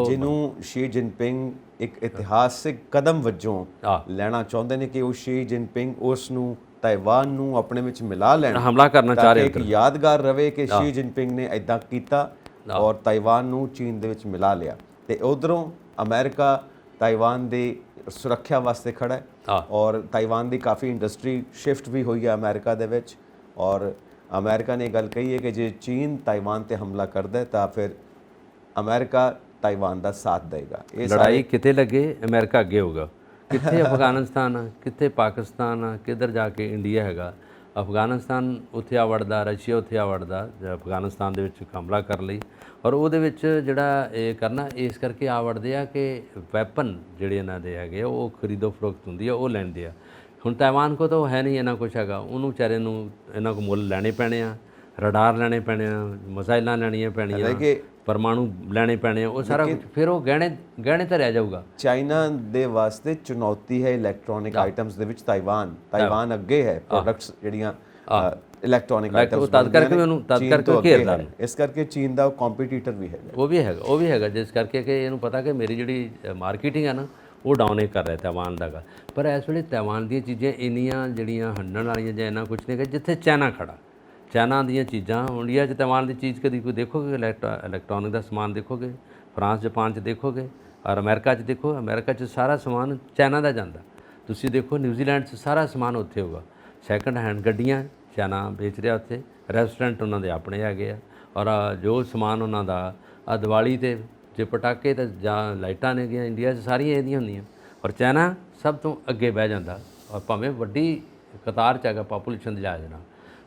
Speaker 1: ਜਿਹਨੂੰ ਸ਼ੀ ਜਿਨਪਿੰਗ ਇੱਕ ਇਤਿਹਾਸਿਕ ਕਦਮ ਵਜੋਂ ਲੈਣਾ ਚਾਹੁੰਦੇ ਨੇ ਕਿ ਉਹ ਸ਼ੀ ਜਿਨਪਿੰਗ ਉਸ ਨੂੰ ਤਾਈਵਾਨ ਨੂੰ ਆਪਣੇ ਵਿੱਚ ਮਿਲਾ ਲੈਣ,
Speaker 2: ਹਮਲਾ ਕਰਨਾ ਚਾਹ ਰਹੇ,
Speaker 1: ਇੱਕ ਯਾਦਗਾਰ ਰਵੇ ਕਿ ਸ਼ੀ ਜਿਨਪਿੰਗ ਨੇ ਇਦਾਂ ਕੀਤਾ ਔਰ ਤਾਈਵਾਨ ਨੂੰ ਚੀਨ ਦੇ ਵਿੱਚ ਮਿਲਾ ਲਿਆ। ਤੇ ਉਧਰੋਂ ਅਮਰੀਕਾ ਤਾਈਵਾਨ ਦੀ ਸੁਰੱਖਿਆ ਵਾਸਤੇ ਖੜਾ ਹੈ ਔਰ ਤਾਈਵਾਨ ਦੀ ਕਾਫੀ ਇੰਡਸਟਰੀ ਸ਼ਿਫਟ ਵੀ ਹੋਈ ਹੈ ਅਮਰੀਕਾ ਦੇ ਵਿੱਚ। ਔਰ ਅਮਰੀਕਾ ਨੇ ਗੱਲ ਕਹੀ ਹੈ ਕਿ ਜੇ ਚੀਨ ਤਾਈਵਾਨ ਤੇ ਹਮਲਾ ਕਰਦਾ ਹੈ ਤਾਂ ਫਿਰ ਅਮਰੀਕਾ ਤਾਈਵਾਨ ਦਾ ਸਾਥ ਦੇਗਾ। ਇਹ
Speaker 2: ਲੜਾਈ ਕਿਤੇ ਲੱਗੇ ਅਮਰੀਕਾ ਅੱਗੇ ਹੋਊਗਾ। ਕਿੱਥੇ ਅਫਗਾਨਿਸਤਾਨ ਆ, ਕਿੱਥੇ ਪਾਕਿਸਤਾਨ ਆ, ਕਿੱਧਰ ਜਾ ਕੇ ਇੰਡੀਆ ਹੈਗਾ। ਅਫਗਾਨਿਸਤਾਨ ਉੱਥੇ ਆ ਵੜਦਾ, ਰਸ਼ੀਆ ਉੱਥੇ ਆ ਵੜਦਾ ਅਫਗਾਨਿਸਤਾਨ ਦੇ ਵਿੱਚ ਹਮਲਾ ਕਰਨ ਲਈ। ਔਰ ਉਹਦੇ ਵਿੱਚ ਜਿਹੜਾ ਇਹ ਕਰਨਾ ਇਸ ਕਰਕੇ ਆ ਵੜਦੇ ਆ ਕਿ ਵੈਪਨ ਜਿਹੜੇ ਇਹਨਾਂ ਦੇ ਹੈਗੇ ਉਹ ਖਰੀਦੋ ਫਰੋਖਤ ਹੁੰਦੀ ਆ, ਉਹ ਲੈਂਦੇ ਆ। ਹੁਣ ਤਾਈਵਾਨ ਕੋ ਤਾਂ ਉਹ ਹੈ ਨਹੀਂ ਇੰਨਾ ਕੁਛ ਹੈਗਾ, ਉਹਨੂੰ ਵਿਚਾਰੇ ਨੂੰ ਇਹਨਾਂ ਕੋ ਮੁੱਲ ਲੈਣੇ ਪੈਣੇ ਆ, ਰਡਾਰ ਲੈਣੇ ਪੈਣੇ ਆ, ਮਿਸਾਈਲਾਂ ਲੈਣੀਆਂ ਪੈਣੀਆਂ, ਪਰਮਾਣੂ ਲੈਣੇ ਪੈਣੇ ਆ, ਉਹ ਸਾਰਾ ਕੁਝ ਫਿਰ ਉਹ ਗਹਿਣੇ ਤਾਂ ਰਹਿ ਜਾਊਗਾ।
Speaker 1: ਚਾਈਨਾ ਦੇ ਵਾਸਤੇ ਚੁਣੌਤੀ ਹੈ ਇਲੈਕਟ੍ਰੋਨਿਕ ਆਈਟਮਸ ਦੇ ਵਿੱਚ ਤਾਈਵਾਨ ਅੱਗੇ ਹੈ ਪ੍ਰੋਡਕਟਸ ਜਿਹੜੀਆਂ ਇਲੈਕਟ੍ਰੋਨਿਕ ਆਈਟਮਸ
Speaker 2: ਤਦ ਕਰਕੇ ਉਹਨੂੰ ਘੇਰਦਾ।
Speaker 1: ਇਸ ਕਰਕੇ ਚੀਨ ਦਾ ਕੰਪੀਟੀਟਰ ਵੀ ਹੈਗਾ,
Speaker 2: ਉਹ ਵੀ ਹੈਗਾ ਜਿਸ ਕਰਕੇ ਕਿ ਇਹਨੂੰ ਪਤਾ ਕਿ ਮੇਰੀ ਜਿਹੜੀ ਮਾਰਕੀਟਿੰਗ ਹੈ ਨਾ ਉਹ ਡਾਊਨ ਹੀ ਕਰ ਰਿਹਾ ਤਾਈਵਾਨ ਦਾ। ਪਰ ਇਸ ਵੇਲੇ ਤਾਈਵਾਨ ਦੀਆਂ ਚੀਜ਼ਾਂ ਇੰਨੀਆਂ ਜਿਹੜੀਆਂ ਹੰਡਣ ਵਾਲੀਆਂ ਜਾਂ ਇੰਨਾ ਕੁਛ ਨਹੀਂ ਕਿ ਜਿੱਥੇ ਚਾਈਨਾ ਖੜਾ, ਚਾਈਨਾ ਦੀਆਂ ਚੀਜ਼ਾਂ ਇੰਡੀਆ 'ਚ ਤਾਈਵਾਨ ਦੀ ਚੀਜ਼ ਕਦੀ ਕੋਈ ਦੇਖੋਗੇ, ਇਲੈਕਟ੍ਰੋਨਿਕ ਦਾ ਸਮਾਨ ਦੇਖੋਗੇ, ਫਰਾਂਸ ਜਪਾਨ 'ਚ ਦੇਖੋਗੇ, ਔਰ ਅਮਰੀਕਾ 'ਚ ਦੇਖੋ, ਅਮਰੀਕਾ 'ਚ ਸਾਰਾ ਸਮਾਨ ਚਾਈਨਾ ਦਾ ਜਾਂਦਾ। ਤੁਸੀਂ ਦੇਖੋ ਨਿਊਜ਼ੀਲੈਂਡ 'ਚ ਸਾਰਾ ਸਮਾਨ ਉੱਥੇ ਹੋਊਗਾ। ਸੈਕੰਡ ਹੈਂਡ ਗੱਡੀਆਂ ਚਾਈਨਾ ਵੇਚ ਰਿਹਾ ਉੱਥੇ, ਰੈਸਟੋਰੈਂਟ ਉਹਨਾਂ ਦੇ ਆਪਣੇ ਹੈਗੇ ਆ। ਔਰ ਜੋ ਸਮਾਨ ਉਹਨਾਂ ਦਾ ਦੀਵਾਲੀ 'ਤੇ ਜੇ ਪਟਾਕੇ ਤੇ ਜਾਂ ਲਾਈਟਾਂ ਨੇ ਗਈਆਂ ਇੰਡੀਆ 'ਚ ਸਾਰੀਆਂ ਇਹਦੀਆਂ ਹੁੰਦੀਆਂ। ਔਰ ਚਾਈਨਾ ਸਭ ਤੋਂ ਅੱਗੇ ਬਹਿ ਜਾਂਦਾ ਔਰ ਭਾਵੇਂ ਵੱਡੀ ਕਤਾਰ 'ਚ ਹੈਗਾ ਪਾਪੂਲੇਸ਼ਨ ਦੇ ਲਿਹਾਜ਼ ਨਾਲ,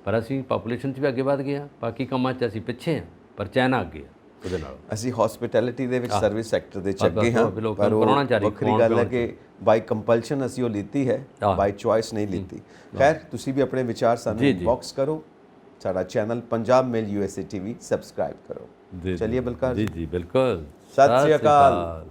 Speaker 2: ਪਰ ਅਸੀਂ ਪਾਪੂਲੇਸ਼ਨ 'ਚ ਵੀ ਅੱਗੇ ਵੱਧ ਗਏ ਹਾਂ, ਬਾਕੀ ਕੰਮਾਂ 'ਚ ਅਸੀਂ ਪਿੱਛੇ ਹਾਂ, ਪਰ ਚਾਈਨਾ ਅੱਗੇ ਆ ਉਹਦੇ ਨਾਲ।
Speaker 1: ਅਸੀਂ ਹਸਪਿਟੈਲਿਟੀ ਦੇ ਵਿੱਚ ਸਰਵਿਸ ਸੈਕਟਰ ਦੇ ਅੱਗੇ ਹਾਂ, ਪਰ ਵੱਖਰੀ ਗੱਲ ਹੈ ਕਿ ਬਾਈ ਕੰਪਲਸ਼ਨ ਅਸੀਂ ਉਹ ਲਿੱਤੀ ਹੈ, ਬਾਈ ਚੁਆਇਸ ਨਹੀਂ ਲਿੱਤੀ। ਖੈਰ ਤੁਸੀਂ ਵੀ ਆਪਣੇ ਵਿਚਾਰ ਸਾਨੂੰ ਇਨਬਾਕਸ ਕਰੋ, ਸਾਡਾ ਚੈਨਲ ਪੰਜਾਬ ਮੇਲ USA TV ਸਬਸਕ੍ਰਾਈਬ ਕਰੋ। ਚਲਿਏ ਬਲਕਾਰ
Speaker 2: ਜੀ ਬਿਲਕੁਲ,
Speaker 1: ਸਤਿ ਸ਼੍ਰੀ ਅਕਾਲ।